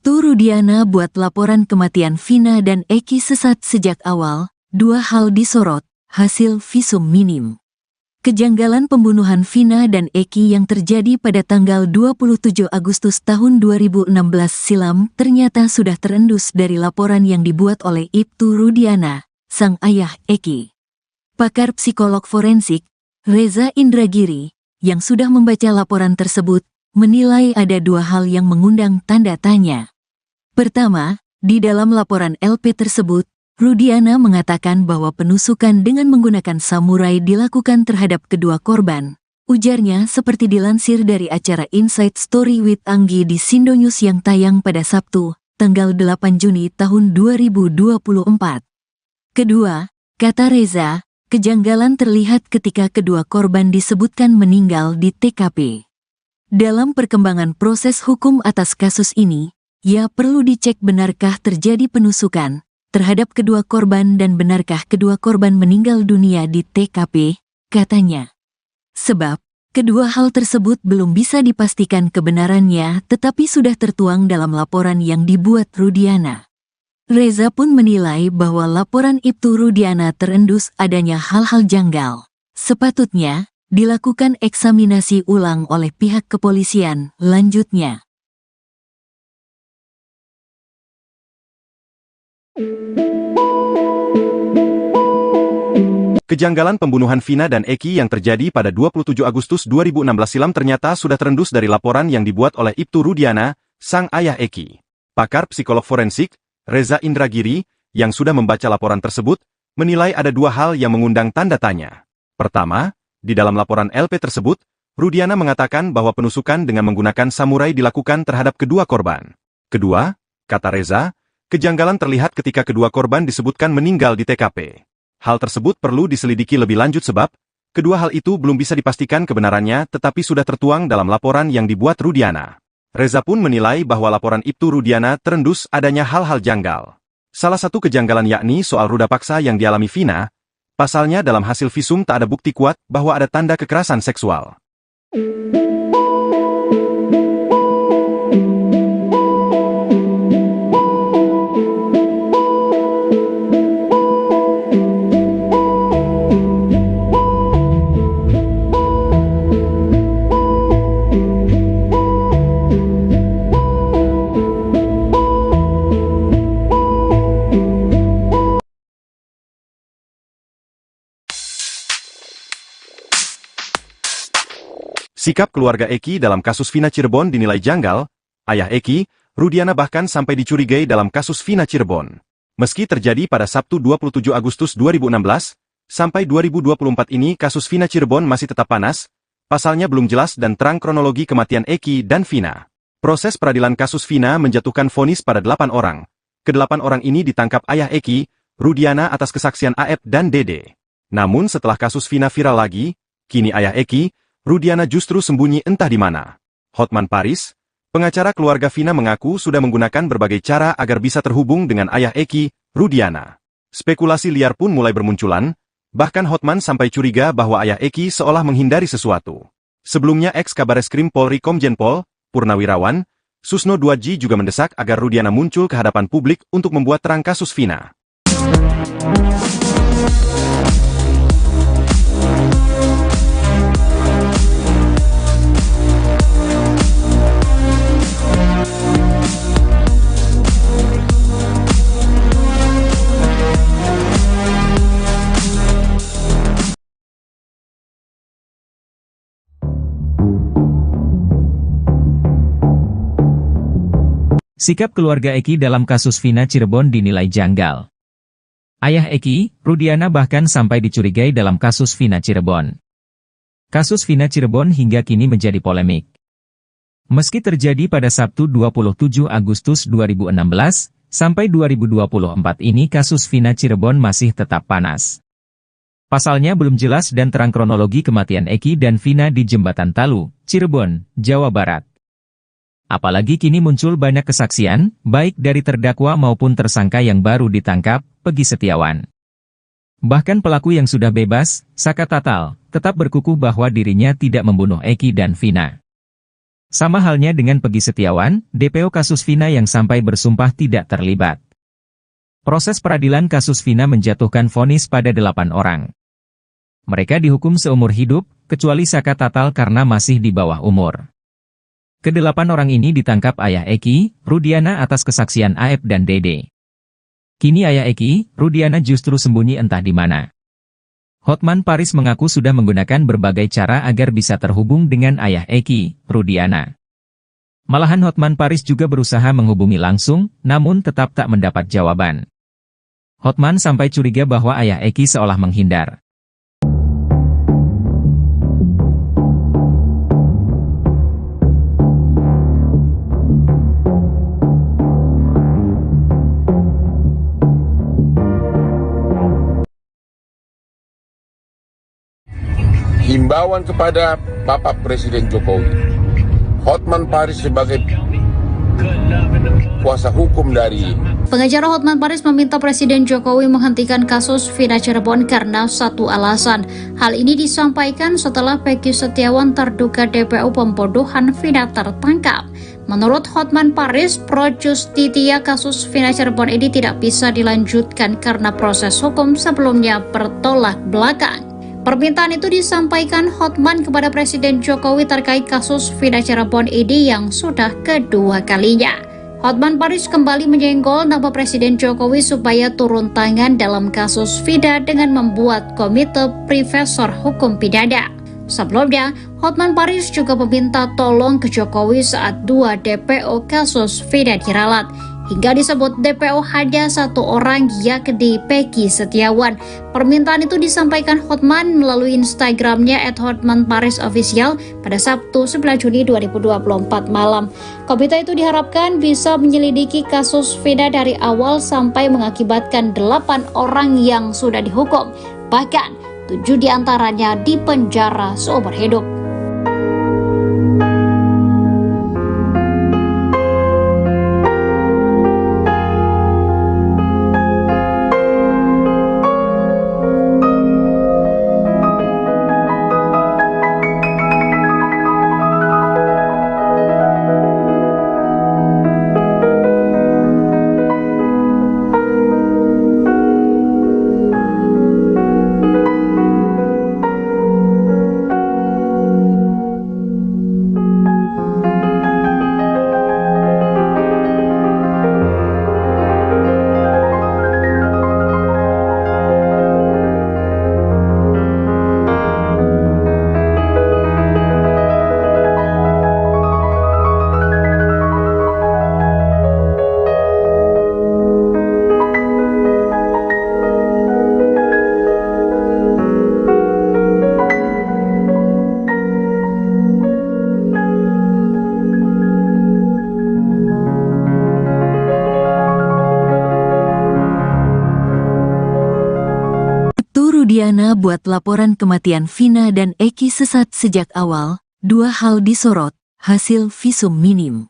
Ibtu Rudiana buat laporan kematian Vina dan Eki sesat sejak awal, dua hal disorot, hasil visum minim. Kejanggalan pembunuhan Vina dan Eki yang terjadi pada tanggal 27 Agustus tahun 2016 silam ternyata sudah terendus dari laporan yang dibuat oleh Ibtu Rudiana, sang ayah Eki. Pakar psikolog forensik, Reza Indragiri, yang sudah membaca laporan tersebut, menilai ada dua hal yang mengundang tanda tanya. Pertama, di dalam laporan LP tersebut, Rudiana mengatakan bahwa penusukan dengan menggunakan samurai dilakukan terhadap kedua korban. Ujarnya seperti dilansir dari acara Inside Story with Anggi di Sindonews yang tayang pada Sabtu, tanggal 8 Juni tahun 2024. Kedua, kata Reza, kejanggalan terlihat ketika kedua korban disebutkan meninggal di TKP. Dalam perkembangan proses hukum atas kasus ini, ya perlu dicek benarkah terjadi penusukan terhadap kedua korban dan benarkah kedua korban meninggal dunia di TKP, katanya. Sebab, kedua hal tersebut belum bisa dipastikan kebenarannya tetapi sudah tertuang dalam laporan yang dibuat Rudiana. Reza pun menilai bahwa laporan Ibtu Rudiana terendus adanya hal-hal janggal. Sepatutnya dilakukan eksaminasi ulang oleh pihak kepolisian, lanjutnya. Kejanggalan pembunuhan Vina dan Eki yang terjadi pada 27 Agustus 2016 silam ternyata sudah terendus dari laporan yang dibuat oleh Ibtu Rudiana, sang ayah Eki. Pakar psikolog forensik, Reza Indragiri, yang sudah membaca laporan tersebut, menilai ada dua hal yang mengundang tanda tanya. Pertama, di dalam laporan LP tersebut, Rudiana mengatakan bahwa penusukan dengan menggunakan samurai dilakukan terhadap kedua korban. Kedua, kata Reza, kejanggalan terlihat ketika kedua korban disebutkan meninggal di TKP. Hal tersebut perlu diselidiki lebih lanjut sebab, kedua hal itu belum bisa dipastikan kebenarannya tetapi sudah tertuang dalam laporan yang dibuat Rudiana. Reza pun menilai bahwa laporan Ibtu Rudiana terendus adanya hal-hal janggal. Salah satu kejanggalan yakni soal ruda paksa yang dialami Vina. Pasalnya dalam hasil visum tak ada bukti kuat bahwa ada tanda kekerasan seksual. Sikap keluarga Eki dalam kasus Vina Cirebon dinilai janggal. Ayah Eki, Rudiana bahkan sampai dicurigai dalam kasus Vina Cirebon. Meski terjadi pada Sabtu 27 Agustus 2016, sampai 2024 ini kasus Vina Cirebon masih tetap panas, pasalnya belum jelas dan terang kronologi kematian Eki dan Vina. Proses peradilan kasus Vina menjatuhkan vonis pada 8 orang. Ke-8 orang ini ditangkap ayah Eki, Rudiana atas kesaksian AF dan Dede. Namun setelah kasus Vina viral lagi, kini ayah Eki, Rudiana justru sembunyi entah di mana. Hotman Paris, pengacara keluarga Vina mengaku sudah menggunakan berbagai cara agar bisa terhubung dengan ayah Eki, Rudiana. Spekulasi liar pun mulai bermunculan, bahkan Hotman sampai curiga bahwa ayah Eki seolah menghindari sesuatu. Sebelumnya ex-Kabareskrim Polri Komjen Pol, Purnawirawan, Susno Duadji juga mendesak agar Rudiana muncul ke hadapan publik untuk membuat terang kasus Vina. Sikap keluarga Eki dalam kasus Vina Cirebon dinilai janggal. Ayah Eki, Rudiana bahkan sampai dicurigai dalam kasus Vina Cirebon. Kasus Vina Cirebon hingga kini menjadi polemik. Meski terjadi pada Sabtu 27 Agustus 2016, sampai 2024 ini kasus Vina Cirebon masih tetap panas. Pasalnya belum jelas dan terang kronologi kematian Eki dan Vina di Jembatan Talu, Cirebon, Jawa Barat. Apalagi kini muncul banyak kesaksian, baik dari terdakwa maupun tersangka yang baru ditangkap, Peggy Setiawan. Bahkan pelaku yang sudah bebas, Saka Tatal, tetap berkukuh bahwa dirinya tidak membunuh Eki dan Vina. Sama halnya dengan Peggy Setiawan, DPO kasus Vina yang sampai bersumpah tidak terlibat. Proses peradilan kasus Vina menjatuhkan vonis pada 8 orang. Mereka dihukum seumur hidup, kecuali Saka Tatal karena masih di bawah umur. Kedelapan orang ini ditangkap ayah Eki, Rudiana atas kesaksian Aep dan Dede. Kini ayah Eki, Rudiana justru sembunyi entah di mana. Hotman Paris mengaku sudah menggunakan berbagai cara agar bisa terhubung dengan ayah Eki, Rudiana. Malahan Hotman Paris juga berusaha menghubungi langsung, namun tetap tak mendapat jawaban. Hotman sampai curiga bahwa ayah Eki seolah menghindar. Himbauan kepada Bapak Presiden Jokowi, Hotman Paris sebagai kuasa hukum dari Pengacara Hotman Paris meminta Presiden Jokowi menghentikan kasus Vina Cirebon karena satu alasan. Hal ini disampaikan setelah Peggy Setiawan terduga DPO pembodohan Vina tertangkap. Menurut Hotman Paris, pro justisia kasus Vina Cirebon ini tidak bisa dilanjutkan karena proses hukum sebelumnya bertolak belakang. Permintaan itu disampaikan Hotman kepada Presiden Jokowi terkait kasus Vina Cirebon ini yang sudah kedua kalinya. Hotman Paris kembali menyenggol nama Presiden Jokowi supaya turun tangan dalam kasus Vina dengan membuat komite Profesor Hukum Pidana. Sebelumnya, Hotman Paris juga meminta tolong ke Jokowi saat 2 DPO kasus Vina diralat. Hingga disebut DPO hanya 1 orang, yakni Peggy Setiawan. Permintaan itu disampaikan Hotman melalui Instagramnya @hotmanparisofficial pada Sabtu 9 Juni 2024 malam. Komite itu diharapkan bisa menyelidiki kasus Vina dari awal sampai mengakibatkan 8 orang yang sudah dihukum. Bahkan 7 diantaranya dipenjara seumur hidup. Rudiana buat laporan kematian Vina dan Eki sesat sejak awal, 2 hal disorot, hasil visum minim.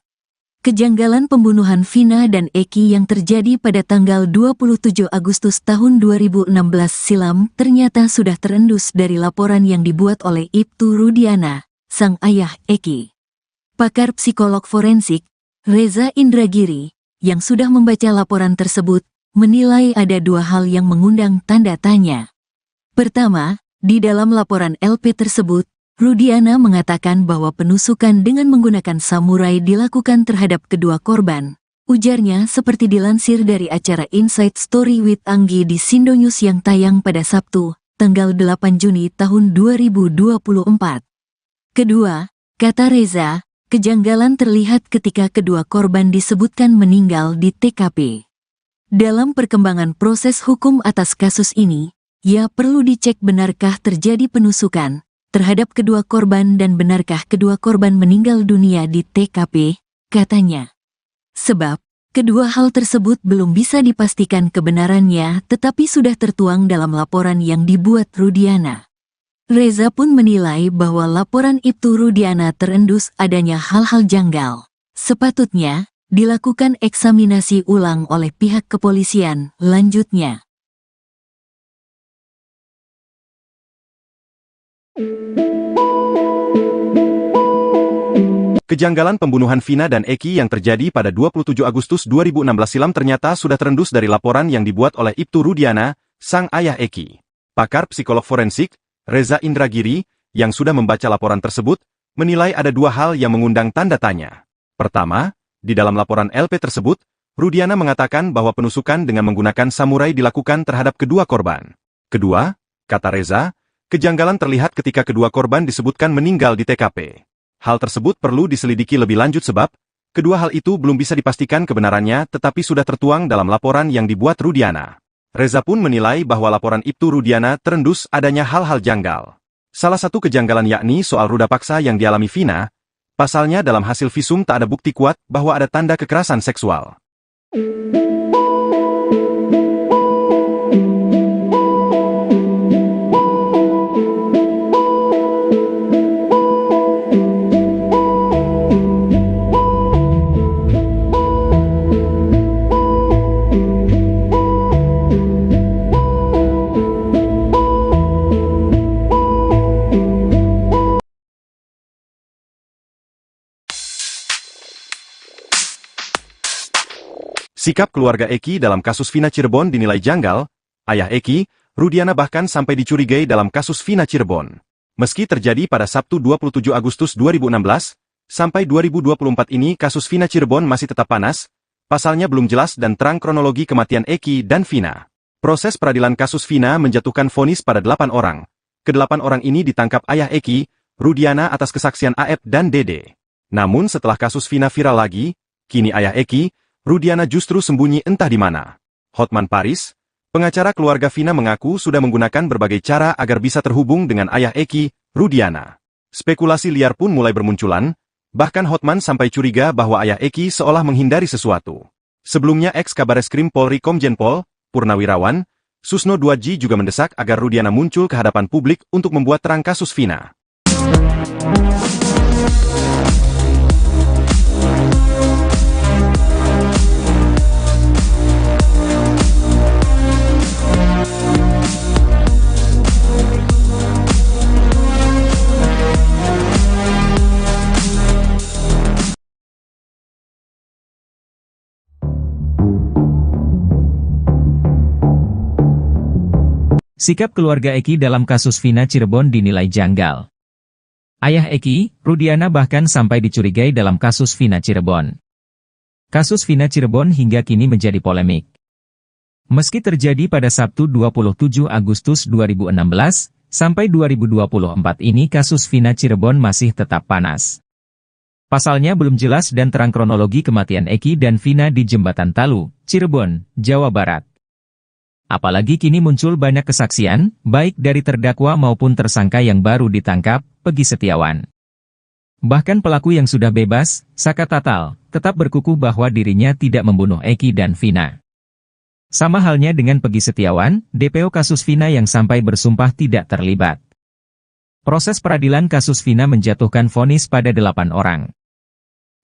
Kejanggalan pembunuhan Vina dan Eki yang terjadi pada tanggal 27 Agustus tahun 2016 silam ternyata sudah terendus dari laporan yang dibuat oleh Ibtu Rudiana, sang ayah Eki. Pakar psikolog forensik, Reza Indragiri, yang sudah membaca laporan tersebut, menilai ada 2 hal yang mengundang tanda tanya. Pertama, di dalam laporan LP tersebut, Rudiana mengatakan bahwa penusukan dengan menggunakan samurai dilakukan terhadap kedua korban. Ujarnya seperti dilansir dari acara Inside Story with Anggi di Sindonews yang tayang pada Sabtu, tanggal 8 Juni tahun 2024. Kedua, kata Reza, kejanggalan terlihat ketika kedua korban disebutkan meninggal di TKP. Dalam perkembangan proses hukum atas kasus ini, ya perlu dicek benarkah terjadi penusukan terhadap kedua korban dan benarkah kedua korban meninggal dunia di TKP, katanya. Sebab, kedua hal tersebut belum bisa dipastikan kebenarannya tetapi sudah tertuang dalam laporan yang dibuat Rudiana. Reza pun menilai bahwa laporan Ibtu Rudiana terendus adanya hal-hal janggal. Sepatutnya, dilakukan eksaminasi ulang oleh pihak kepolisian, lanjutnya. Kejanggalan pembunuhan Vina dan Eki yang terjadi pada 27 Agustus 2016 silam ternyata sudah terendus dari laporan yang dibuat oleh Ibtu Rudiana, sang ayah Eki. Pakar psikolog forensik, Reza Indragiri, yang sudah membaca laporan tersebut, menilai ada dua hal yang mengundang tanda tanya. Pertama, di dalam laporan LP tersebut, Rudiana mengatakan bahwa penusukan dengan menggunakan samurai dilakukan terhadap kedua korban. Kedua, kata Reza, kejanggalan terlihat ketika kedua korban disebutkan meninggal di TKP. Hal tersebut perlu diselidiki lebih lanjut sebab, kedua hal itu belum bisa dipastikan kebenarannya tetapi sudah tertuang dalam laporan yang dibuat Rudiana. Reza pun menilai bahwa laporan Ibtu Rudiana terendus adanya hal-hal janggal. Salah satu kejanggalan yakni soal ruda paksa yang dialami Vina, pasalnya dalam hasil visum tak ada bukti kuat bahwa ada tanda kekerasan seksual. Sikap keluarga Eki dalam kasus Vina Cirebon dinilai janggal. Ayah Eki, Rudiana bahkan sampai dicurigai dalam kasus Vina Cirebon. Meski terjadi pada Sabtu 27 Agustus 2016, sampai 2024 ini kasus Vina Cirebon masih tetap panas, pasalnya belum jelas dan terang kronologi kematian Eki dan Vina. Proses peradilan kasus Vina menjatuhkan vonis pada 8 orang. Ke-8 orang ini ditangkap ayah Eki, Rudiana atas kesaksian AF dan Dede. Namun setelah kasus Vina viral lagi, kini ayah Eki, Rudiana justru sembunyi entah di mana. Hotman Paris, pengacara keluarga Vina mengaku sudah menggunakan berbagai cara agar bisa terhubung dengan ayah Eki, Rudiana. Spekulasi liar pun mulai bermunculan, bahkan Hotman sampai curiga bahwa ayah Eki seolah menghindari sesuatu. Sebelumnya ex-Kabareskrim Polri Komjen Pol, Purnawirawan, Susno Duadji juga mendesak agar Rudiana muncul ke hadapan publik untuk membuat terang kasus Vina. Sikap keluarga Eki dalam kasus Vina Cirebon dinilai janggal. Ayah Eki, Rudiana bahkan sampai dicurigai dalam kasus Vina Cirebon. Kasus Vina Cirebon hingga kini menjadi polemik. Meski terjadi pada Sabtu 27 Agustus 2016, sampai 2024 ini kasus Vina Cirebon masih tetap panas. Pasalnya belum jelas dan terang kronologi kematian Eki dan Vina di Jembatan Talu, Cirebon, Jawa Barat. Apalagi kini muncul banyak kesaksian, baik dari terdakwa maupun tersangka yang baru ditangkap, Peggy Setiawan. Bahkan pelaku yang sudah bebas, Saka Tatal, tetap berkukuh bahwa dirinya tidak membunuh Eki dan Vina. Sama halnya dengan Peggy Setiawan, DPO kasus Vina yang sampai bersumpah tidak terlibat. Proses peradilan kasus Vina menjatuhkan vonis pada 8 orang.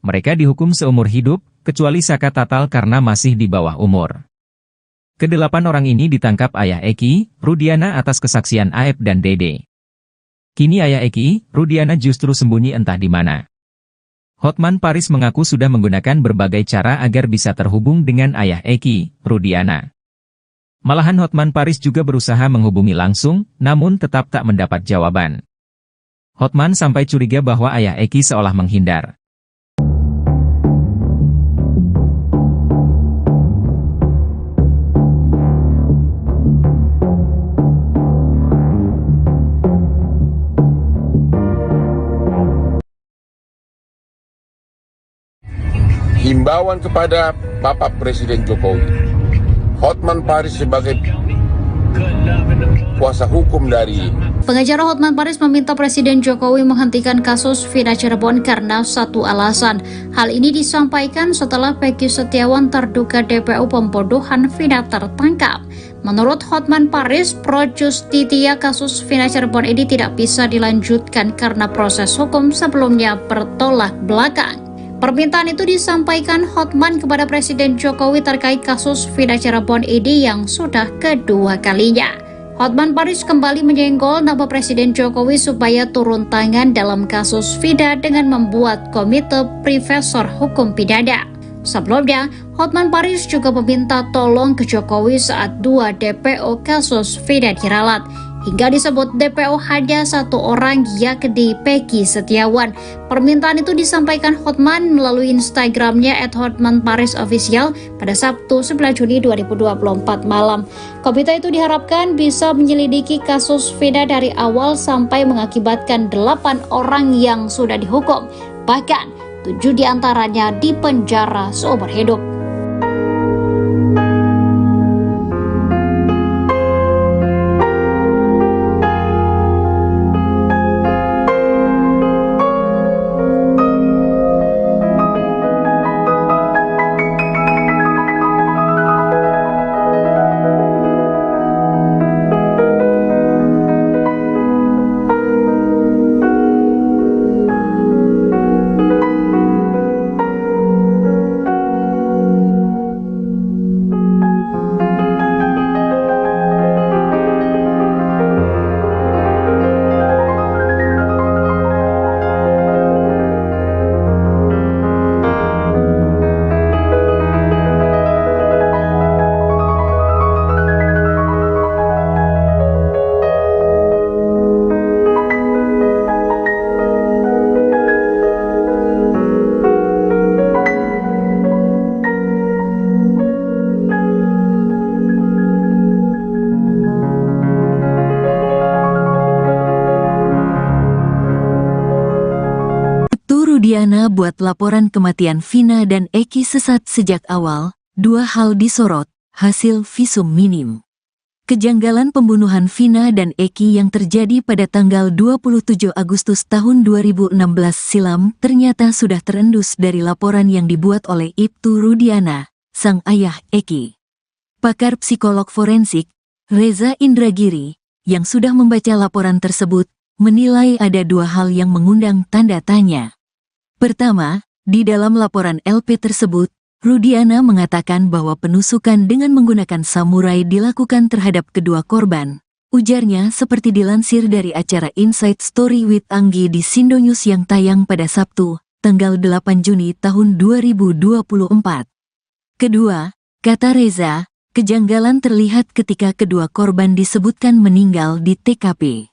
Mereka dihukum seumur hidup, kecuali Saka Tatal karena masih di bawah umur. Ke-8 orang ini ditangkap ayah Eki, Rudiana atas kesaksian AF dan Dede. Kini ayah Eki, Rudiana justru sembunyi entah di mana. Hotman Paris mengaku sudah menggunakan berbagai cara agar bisa terhubung dengan ayah Eki, Rudiana. Malahan Hotman Paris juga berusaha menghubungi langsung, namun tetap tak mendapat jawaban. Hotman sampai curiga bahwa ayah Eki seolah menghindar. Himbauan kepada Bapak Presiden Jokowi, Hotman Paris sebagai kuasa hukum dari Pengacara Hotman Paris meminta Presiden Jokowi menghentikan kasus Vina Cirebon karena satu alasan. Hal ini disampaikan setelah Peggy Setiawan terduga DPO pembodohan Vina tertangkap. Menurut Hotman Paris, pro justisia kasus Vina Cirebon ini tidak bisa dilanjutkan karena proses hukum sebelumnya bertolak belakang. Permintaan itu disampaikan Hotman kepada Presiden Jokowi terkait kasus Vina Cirebon ini yang sudah kedua kalinya. Hotman Paris kembali menyenggol nama Presiden Jokowi supaya turun tangan dalam kasus Vina dengan membuat komite Profesor Hukum Pidana. Sebelumnya, Hotman Paris juga meminta tolong ke Jokowi saat 2 DPO kasus Vina diralat. Hingga disebut DPO hanya 1 orang, yakni Peggy Setiawan. Permintaan itu disampaikan Hotman melalui Instagramnya @hotmanparisofficial pada Sabtu 9 Juni 2024 malam. Komite itu diharapkan bisa menyelidiki kasus Vina dari awal sampai mengakibatkan 8 orang yang sudah dihukum. Bahkan 7 diantaranya dipenjara seumur hidup. Rudiana buat laporan kematian Vina dan Eki sesat sejak awal, 2 hal disorot, hasil visum minim. Kejanggalan pembunuhan Vina dan Eki yang terjadi pada tanggal 27 Agustus tahun 2016 silam ternyata sudah terendus dari laporan yang dibuat oleh Ibtu Rudiana, sang ayah Eki. Pakar psikolog forensik, Reza Indragiri, yang sudah membaca laporan tersebut, menilai ada 2 hal yang mengundang tanda tanya. Pertama, di dalam laporan LP tersebut, Rudiana mengatakan bahwa penusukan dengan menggunakan samurai dilakukan terhadap kedua korban. Ujarnya seperti dilansir dari acara Inside Story with Anggi di Sindonews yang tayang pada Sabtu, tanggal 8 Juni tahun 2024. Kedua, kata Reza, kejanggalan terlihat ketika kedua korban disebutkan meninggal di TKP.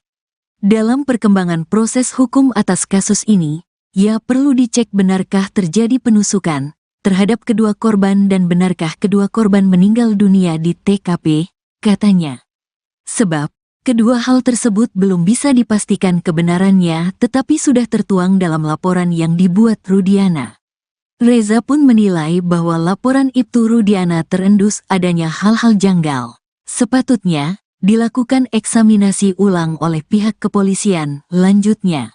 Dalam perkembangan proses hukum atas kasus ini, ya perlu dicek benarkah terjadi penusukan terhadap kedua korban dan benarkah kedua korban meninggal dunia di TKP, katanya. Sebab, kedua hal tersebut belum bisa dipastikan kebenarannya tetapi sudah tertuang dalam laporan yang dibuat Rudiana. Reza pun menilai bahwa laporan Ibtu Rudiana terendus adanya hal-hal janggal. Sepatutnya, dilakukan eksaminasi ulang oleh pihak kepolisian, lanjutnya.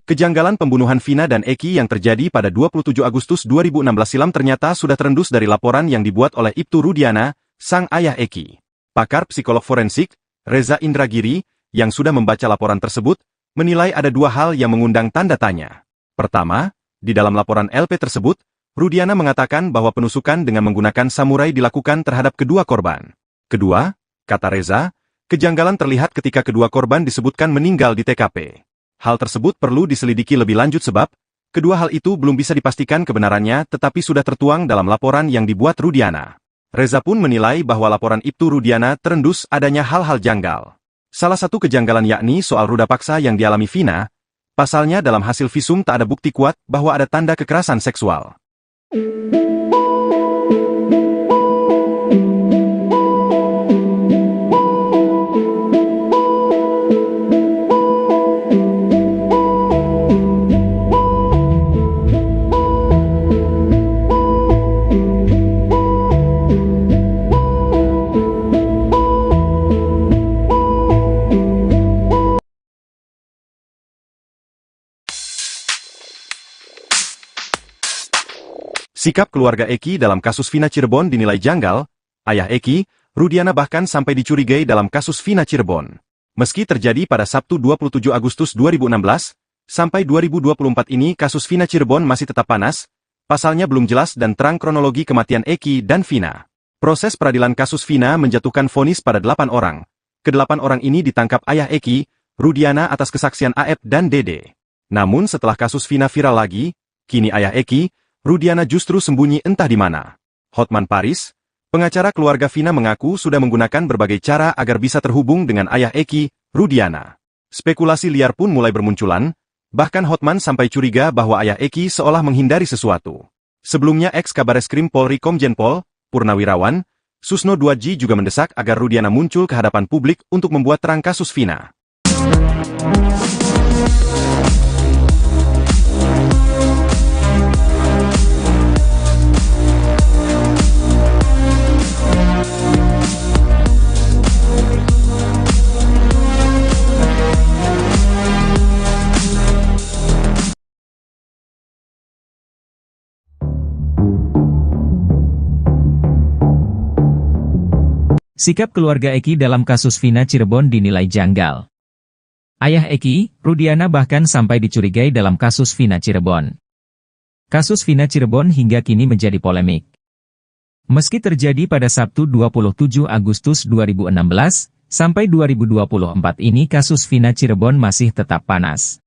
Kejanggalan pembunuhan Vina dan Eki yang terjadi pada 27 Agustus 2016 silam ternyata sudah terendus dari laporan yang dibuat oleh Ibtu Rudiana, sang ayah Eki. Pakar psikolog forensik, Reza Indragiri, yang sudah membaca laporan tersebut, menilai ada 2 hal yang mengundang tanda tanya. Pertama, di dalam laporan LP tersebut, Rudiana mengatakan bahwa penusukan dengan menggunakan samurai dilakukan terhadap kedua korban. Kedua, kata Reza, kejanggalan terlihat ketika kedua korban disebutkan meninggal di TKP. Hal tersebut perlu diselidiki lebih lanjut sebab, kedua hal itu belum bisa dipastikan kebenarannya tetapi sudah tertuang dalam laporan yang dibuat Rudiana. Reza pun menilai bahwa laporan Ibtu Rudiana terendus adanya hal-hal janggal. Salah satu kejanggalan yakni soal ruda paksa yang dialami Vina, pasalnya dalam hasil visum tak ada bukti kuat bahwa ada tanda kekerasan seksual. Sikap keluarga Eki dalam kasus Vina Cirebon dinilai janggal. Ayah Eki, Rudiana bahkan sampai dicurigai dalam kasus Vina Cirebon. Meski terjadi pada Sabtu 27 Agustus 2016, sampai 2024 ini kasus Vina Cirebon masih tetap panas, Pasalnya belum jelas dan terang kronologi kematian Eki dan Vina. Proses peradilan kasus Vina menjatuhkan vonis pada 8 orang. Kedelapan orang ini ditangkap ayah Eki, Rudiana atas kesaksian Aep dan Dede. Namun setelah kasus Vina viral lagi, kini ayah Eki, Rudiana justru sembunyi entah di mana. Hotman Paris, pengacara keluarga Vina mengaku sudah menggunakan berbagai cara agar bisa terhubung dengan ayah Eki, Rudiana. Spekulasi liar pun mulai bermunculan, bahkan Hotman sampai curiga bahwa ayah Eki seolah menghindari sesuatu. Sebelumnya ex-Kabareskrim Polri Komjen Pol, Purnawirawan, Susno Duadji juga mendesak agar Rudiana muncul ke hadapan publik untuk membuat terang kasus Vina. Sikap keluarga Eki dalam kasus Vina Cirebon dinilai janggal. Ayah Eki, Rudiana bahkan sampai dicurigai dalam kasus Vina Cirebon. Kasus Vina Cirebon hingga kini menjadi polemik. Meski terjadi pada Sabtu 27 Agustus 2016, sampai 2024 ini kasus Vina Cirebon masih tetap panas.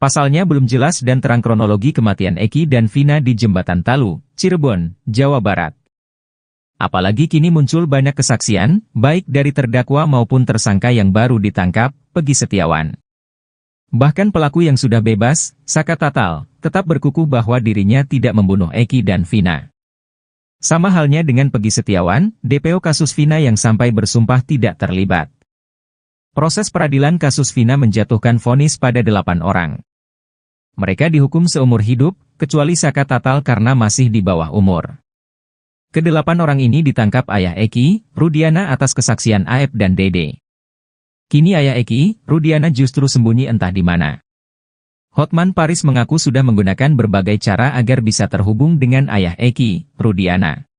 Pasalnya belum jelas dan terang kronologi kematian Eki dan Vina di Jembatan Talu, Cirebon, Jawa Barat. Apalagi kini muncul banyak kesaksian, baik dari terdakwa maupun tersangka yang baru ditangkap, Peggy Setiawan. Bahkan pelaku yang sudah bebas, Saka Tatal, tetap berkukuh bahwa dirinya tidak membunuh Eki dan Vina. Sama halnya dengan Peggy Setiawan, DPO kasus Vina yang sampai bersumpah tidak terlibat. Proses peradilan kasus Vina menjatuhkan vonis pada 8 orang. Mereka dihukum seumur hidup, kecuali Saka Tatal karena masih di bawah umur. Kedelapan orang ini ditangkap ayah Eki, Rudiana atas kesaksian Aep dan Dede. Kini ayah Eki, Rudiana justru sembunyi entah di mana. Hotman Paris mengaku sudah menggunakan berbagai cara agar bisa terhubung dengan ayah Eki, Rudiana.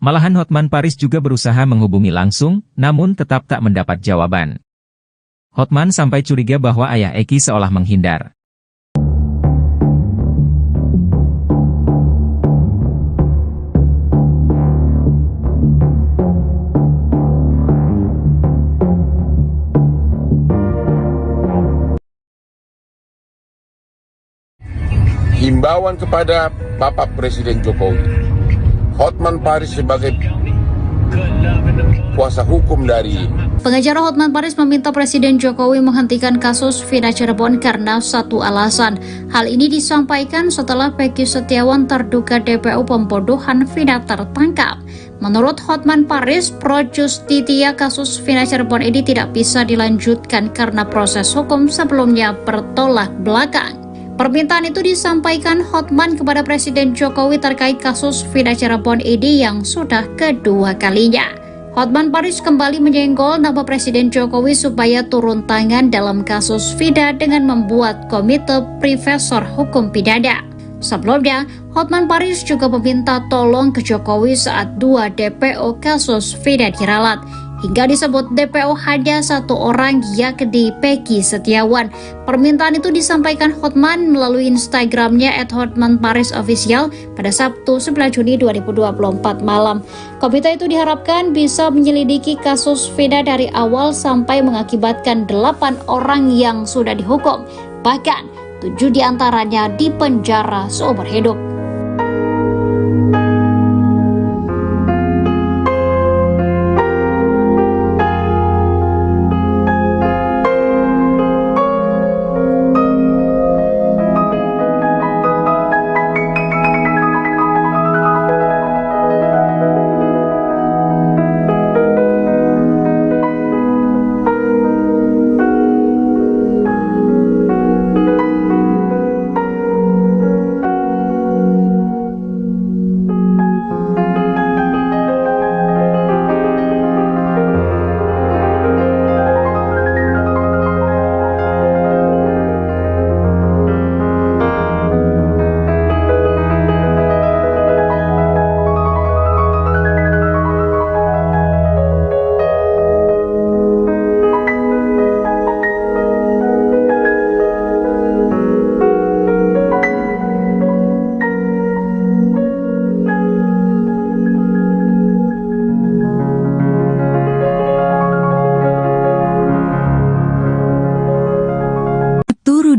Malahan Hotman Paris juga berusaha menghubungi langsung, namun tetap tak mendapat jawaban. Hotman sampai curiga bahwa ayah Eki seolah menghindar. Himbauan kepada Bapak Presiden Jokowi, Hotman Paris sebagai kuasa hukum dari Pengacara Hotman Paris meminta Presiden Jokowi menghentikan kasus Vina Cirebon karena satu alasan. Hal ini disampaikan setelah Peggy Setiawan terduga DPO pembodohan Vina tertangkap. Menurut Hotman Paris, pro justisia kasus Vina Cirebon ini tidak bisa dilanjutkan karena proses hukum sebelumnya bertolak belakang. Permintaan itu disampaikan Hotman kepada Presiden Jokowi terkait kasus Vina Cirebon ini yang sudah kedua kalinya. Hotman Paris kembali menyenggol nama Presiden Jokowi supaya turun tangan dalam kasus Vina dengan membuat komite Profesor Hukum Pidana. Sebelumnya, Hotman Paris juga meminta tolong ke Jokowi saat 2 DPO kasus Vina diralat. Hingga disebut DPO hanya 1 orang, yakni Peggy Setiawan. Permintaan itu disampaikan Hotman melalui Instagramnya @hotmanparisofficial pada Sabtu 9 Juni 2024 malam. Komite itu diharapkan bisa menyelidiki kasus Vina dari awal sampai mengakibatkan 8 orang yang sudah dihukum. Bahkan 7 diantaranya dipenjara seumur hidup.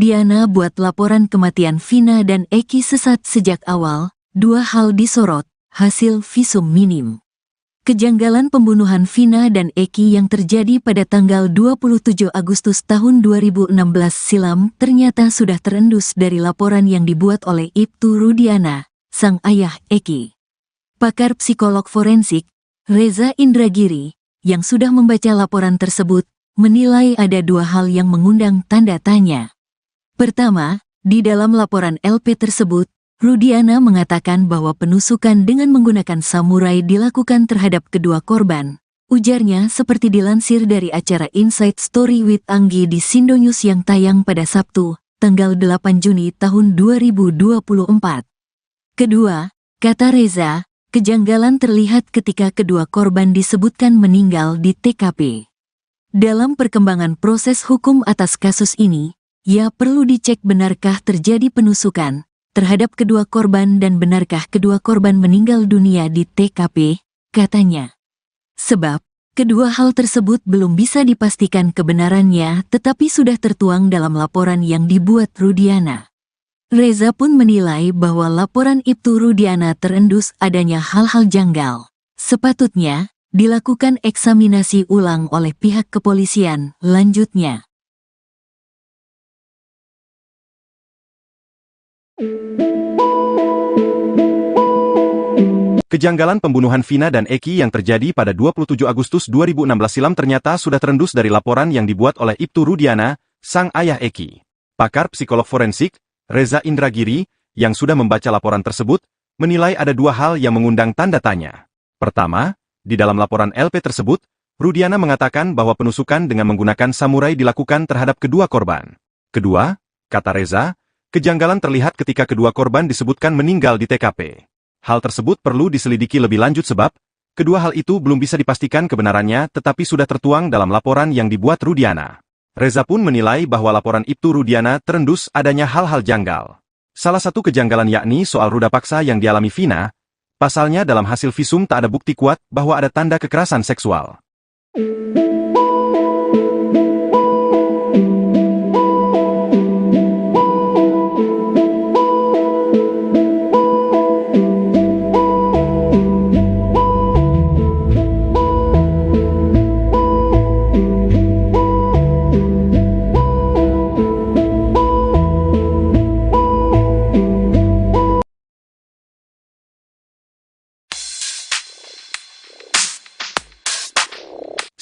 Rudiana buat laporan kematian Vina dan Eki sesat sejak awal, dua hal disorot, hasil visum minim. Kejanggalan pembunuhan Vina dan Eki yang terjadi pada tanggal 27 Agustus tahun 2016 silam ternyata sudah terendus dari laporan yang dibuat oleh Ibtu Rudiana, sang ayah Eki. Pakar psikolog forensik, Reza Indragiri, yang sudah membaca laporan tersebut, menilai ada dua hal yang mengundang tanda tanya. Pertama, di dalam laporan LP tersebut, Rudiana mengatakan bahwa penusukan dengan menggunakan samurai dilakukan terhadap kedua korban. Ujarnya seperti dilansir dari acara Inside Story with Anggi di Sindonews yang tayang pada Sabtu, tanggal 8 Juni tahun 2024. Kedua, kata Reza, kejanggalan terlihat ketika kedua korban disebutkan meninggal di TKP. Dalam perkembangan proses hukum atas kasus ini, ya perlu dicek benarkah terjadi penusukan terhadap kedua korban dan benarkah kedua korban meninggal dunia di TKP, katanya. Sebab, kedua hal tersebut belum bisa dipastikan kebenarannya tetapi sudah tertuang dalam laporan yang dibuat Rudiana. Reza pun menilai bahwa laporan Ibtu Rudiana terendus adanya hal-hal janggal. Sepatutnya, dilakukan eksaminasi ulang oleh pihak kepolisian, lanjutnya. Kejanggalan pembunuhan Vina dan Eki yang terjadi pada 27 Agustus 2016 silam ternyata sudah terendus dari laporan yang dibuat oleh Ibtu Rudiana, sang ayah Eki. Pakar psikolog forensik, Reza Indragiri, yang sudah membaca laporan tersebut, menilai ada dua hal yang mengundang tanda tanya. Pertama, di dalam laporan LP tersebut, Rudiana mengatakan bahwa penusukan dengan menggunakan samurai dilakukan terhadap kedua korban. Kedua, kata Reza, kejanggalan terlihat ketika kedua korban disebutkan meninggal di TKP. Hal tersebut perlu diselidiki lebih lanjut sebab, kedua hal itu belum bisa dipastikan kebenarannya tetapi sudah tertuang dalam laporan yang dibuat Rudiana. Reza pun menilai bahwa laporan Ibtu Rudiana terendus adanya hal-hal janggal. Salah satu kejanggalan yakni soal ruda paksa yang dialami Vina, pasalnya dalam hasil visum tak ada bukti kuat bahwa ada tanda kekerasan seksual.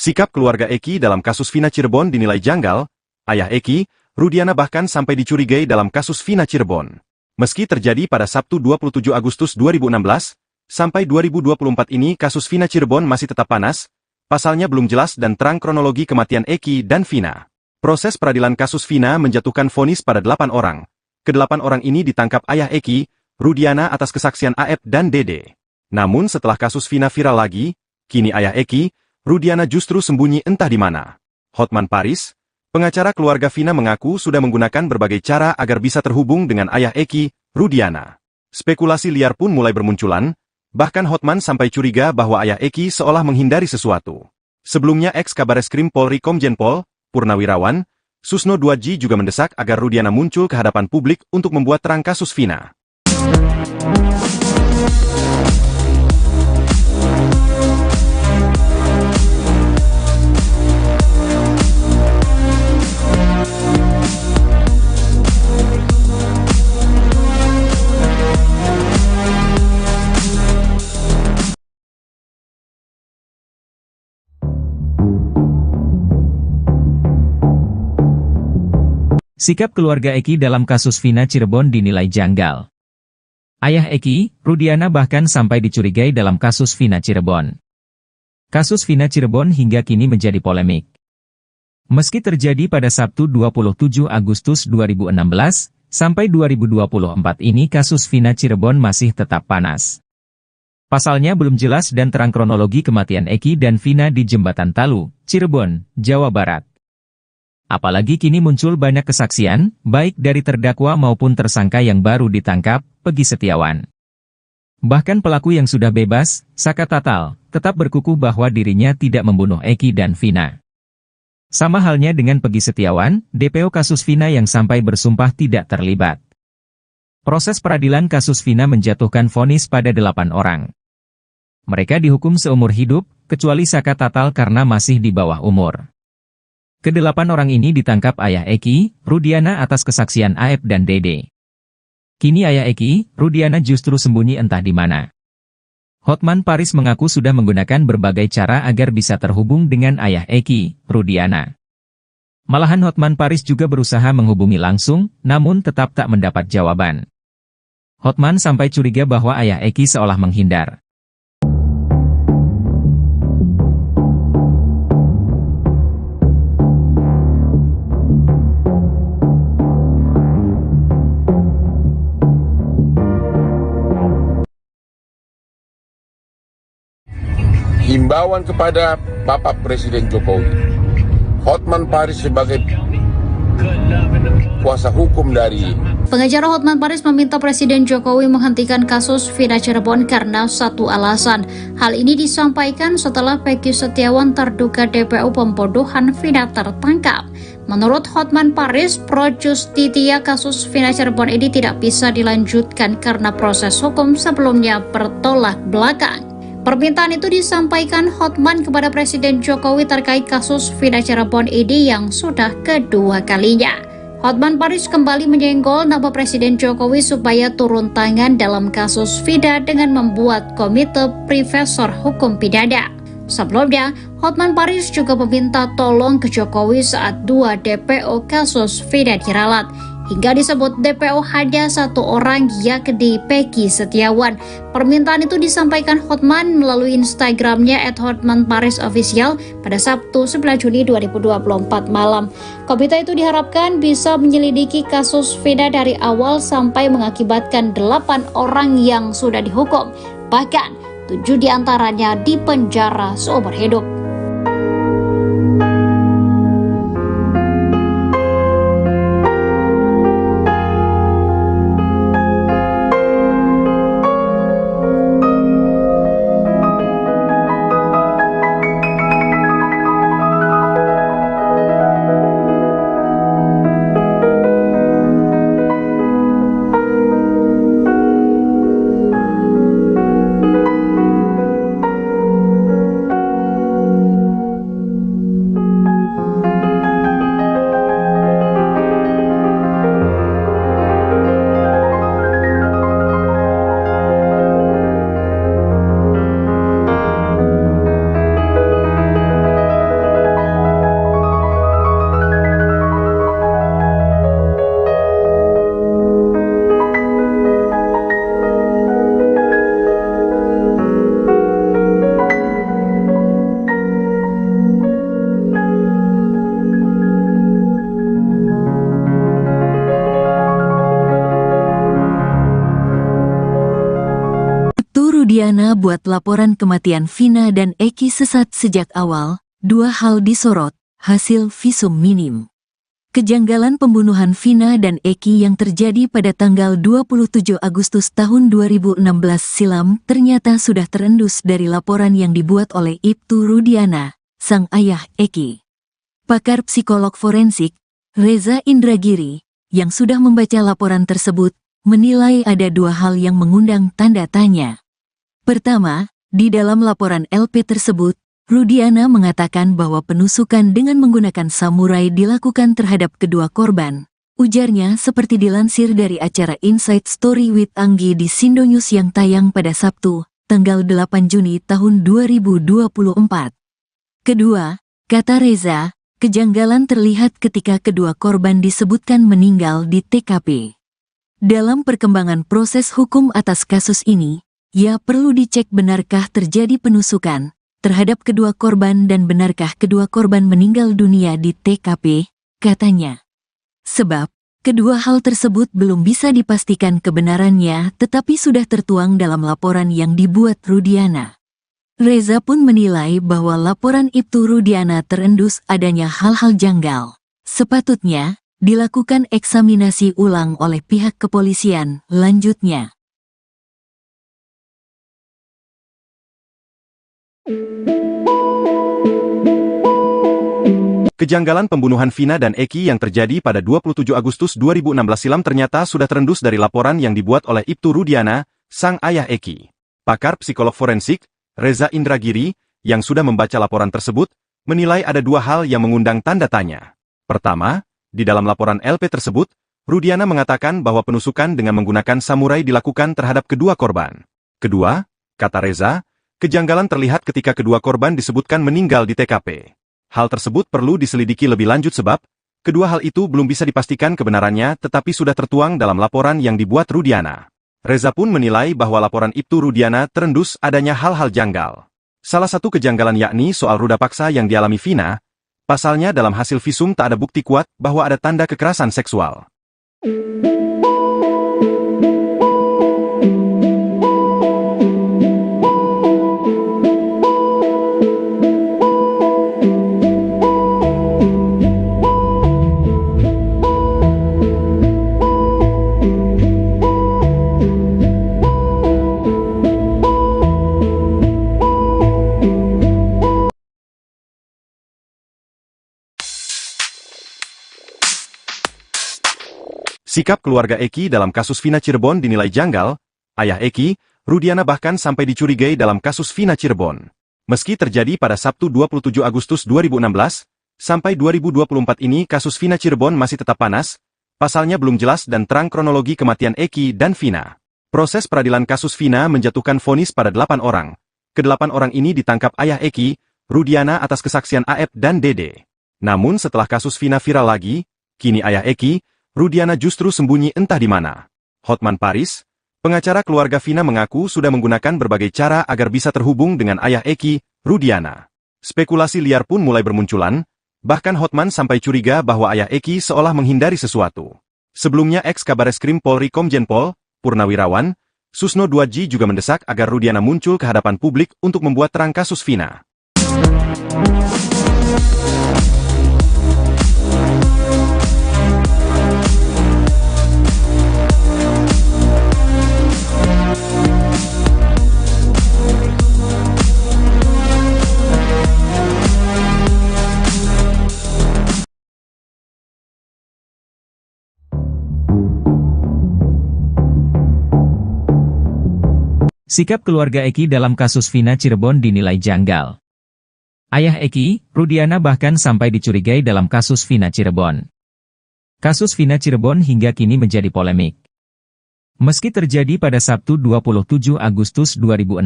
Sikap keluarga Eki dalam kasus Vina Cirebon dinilai janggal. Ayah Eki, Rudiana bahkan sampai dicurigai dalam kasus Vina Cirebon. Meski terjadi pada Sabtu 27 Agustus 2016, sampai 2024 ini kasus Vina Cirebon masih tetap panas, pasalnya belum jelas dan terang kronologi kematian Eki dan Vina. Proses peradilan kasus Vina menjatuhkan vonis pada 8 orang. Ke-8 orang ini ditangkap ayah Eki, Rudiana atas kesaksian Aep dan Dede. Namun setelah kasus Vina viral lagi, kini ayah Eki, Rudiana justru sembunyi entah di mana. Hotman Paris, pengacara keluarga Vina mengaku sudah menggunakan berbagai cara agar bisa terhubung dengan ayah Eki, Rudiana. Spekulasi liar pun mulai bermunculan, bahkan Hotman sampai curiga bahwa ayah Eki seolah menghindari sesuatu. Sebelumnya ex-Kabareskrim Polri Komjen Pol, Purnawirawan, Susno Duadji juga mendesak agar Rudiana muncul ke hadapan publik untuk membuat terang kasus Vina. Sikap keluarga Eki dalam kasus Vina Cirebon dinilai janggal. Ayah Eki, Rudiana bahkan sampai dicurigai dalam kasus Vina Cirebon. Kasus Vina Cirebon hingga kini menjadi polemik. Meski terjadi pada Sabtu 27 Agustus 2016, sampai 2024 ini kasus Vina Cirebon masih tetap panas. Pasalnya belum jelas dan terang kronologi kematian Eki dan Vina di Jembatan Talu, Cirebon, Jawa Barat. Apalagi kini muncul banyak kesaksian, baik dari terdakwa maupun tersangka yang baru ditangkap, Pegi Setiawan. Bahkan pelaku yang sudah bebas, Saka Tatal, tetap berkukuh bahwa dirinya tidak membunuh Eki dan Vina. Sama halnya dengan Peggy Setiawan, DPO kasus Vina yang sampai bersumpah tidak terlibat. Proses peradilan kasus Vina menjatuhkan vonis pada 8 orang. Mereka dihukum seumur hidup, kecuali Saka Tatal karena masih di bawah umur. Kedelapan orang ini ditangkap ayah Eki, Rudiana atas kesaksian Aep dan Dede. Kini ayah Eki, Rudiana justru sembunyi entah di mana. Hotman Paris mengaku sudah menggunakan berbagai cara agar bisa terhubung dengan ayah Eki, Rudiana. Malahan Hotman Paris juga berusaha menghubungi langsung, namun tetap tak mendapat jawaban. Hotman sampai curiga bahwa ayah Eki seolah menghindar. Himbauan kepada Bapak Presiden Jokowi, Hotman Paris sebagai kuasa hukum dari Pengacara Hotman Paris meminta Presiden Jokowi menghentikan kasus Vina Cirebon karena satu alasan. Hal ini disampaikan setelah Peggy Setiawan terduga DPO pembodohan Vina tertangkap. Menurut Hotman Paris, pro justisia kasus Vina Cirebon ini tidak bisa dilanjutkan karena proses hukum sebelumnya bertolak belakang. Permintaan itu disampaikan Hotman kepada Presiden Jokowi terkait kasus Vina Cirebon ini yang sudah kedua kalinya. Hotman Paris kembali menyenggol nama Presiden Jokowi supaya turun tangan dalam kasus Vina dengan membuat komite Profesor Hukum Pidana. Sebelumnya, Hotman Paris juga meminta tolong ke Jokowi saat 2 DPO kasus Vina diralat. Hingga disebut DPO hanya satu orang, yakni Peggy Setiawan. Permintaan itu disampaikan Hotman melalui Instagramnya @hotmanparisofficial pada Sabtu 9 Juni 2024 malam. Komite itu diharapkan bisa menyelidiki kasus Vina dari awal sampai mengakibatkan 8 orang yang sudah dihukum. Bahkan 7 diantaranya dipenjara seumur hidup. Rudiana buat laporan kematian Vina dan Eki sesat sejak awal, 2 hal disorot, hasil visum minim. Kejanggalan pembunuhan Vina dan Eki yang terjadi pada tanggal 27 Agustus tahun 2016 silam ternyata sudah terendus dari laporan yang dibuat oleh Ibtu Rudiana, sang ayah Eki. Pakar psikolog forensik, Reza Indragiri, yang sudah membaca laporan tersebut, menilai ada 2 hal yang mengundang tanda tanya. Pertama, di dalam laporan LP tersebut, Rudiana mengatakan bahwa penusukan dengan menggunakan samurai dilakukan terhadap kedua korban. Ujarnya seperti dilansir dari acara Inside Story with Anggi di Sindonews yang tayang pada Sabtu, tanggal 8 Juni tahun 2024. Kedua, kata Reza, kejanggalan terlihat ketika kedua korban disebutkan meninggal di TKP. Dalam perkembangan proses hukum atas kasus ini, ya perlu dicek benarkah terjadi penusukan terhadap kedua korban dan benarkah kedua korban meninggal dunia di TKP, katanya. Sebab, kedua hal tersebut belum bisa dipastikan kebenarannya tetapi sudah tertuang dalam laporan yang dibuat Rudiana. Reza pun menilai bahwa laporan Ibtu Rudiana terendus adanya hal-hal janggal. Sepatutnya, dilakukan eksaminasi ulang oleh pihak kepolisian, lanjutnya. Kejanggalan pembunuhan Vina dan Eki yang terjadi pada 27 Agustus 2016 silam ternyata sudah terendus dari laporan yang dibuat oleh Ibtu Rudiana, sang ayah Eki. Pakar psikolog forensik, Reza Indragiri, yang sudah membaca laporan tersebut, menilai ada dua hal yang mengundang tanda tanya. Pertama, di dalam laporan LP tersebut, Rudiana mengatakan bahwa penusukan dengan menggunakan samurai dilakukan terhadap kedua korban. Kedua, kata Reza, kejanggalan terlihat ketika kedua korban disebutkan meninggal di TKP. Hal tersebut perlu diselidiki lebih lanjut sebab, kedua hal itu belum bisa dipastikan kebenarannya tetapi sudah tertuang dalam laporan yang dibuat Rudiana. Reza pun menilai bahwa laporan Ibtu Rudiana terendus adanya hal-hal janggal. Salah satu kejanggalan yakni soal ruda paksa yang dialami Vina, pasalnya dalam hasil visum tak ada bukti kuat bahwa ada tanda kekerasan seksual. Sikap keluarga Eki dalam kasus Vina Cirebon dinilai janggal. Ayah Eki, Rudiana bahkan sampai dicurigai dalam kasus Vina Cirebon. Meski terjadi pada Sabtu 27 Agustus 2016, sampai 2024 ini kasus Vina Cirebon masih tetap panas, pasalnya belum jelas dan terang kronologi kematian Eki dan Vina. Proses peradilan kasus Vina menjatuhkan vonis pada 8 orang. Ke-8 orang ini ditangkap ayah Eki, Rudiana atas kesaksian Aep dan Dede. Namun setelah kasus Vina viral lagi, kini ayah Eki, Rudiana justru sembunyi entah di mana. Hotman Paris, pengacara keluarga Vina mengaku sudah menggunakan berbagai cara agar bisa terhubung dengan ayah Eki, Rudiana. Spekulasi liar pun mulai bermunculan, bahkan Hotman sampai curiga bahwa ayah Eki seolah menghindari sesuatu. Sebelumnya ex-Kabareskrim Polri Komjen Pol, Purnawirawan, Susno Duadji juga mendesak agar Rudiana muncul ke hadapan publik untuk membuat terang kasus Vina. Sikap keluarga Eki dalam kasus Vina Cirebon dinilai janggal. Ayah Eki, Rudiana bahkan sampai dicurigai dalam kasus Vina Cirebon. Kasus Vina Cirebon hingga kini menjadi polemik. Meski terjadi pada Sabtu 27 Agustus 2016,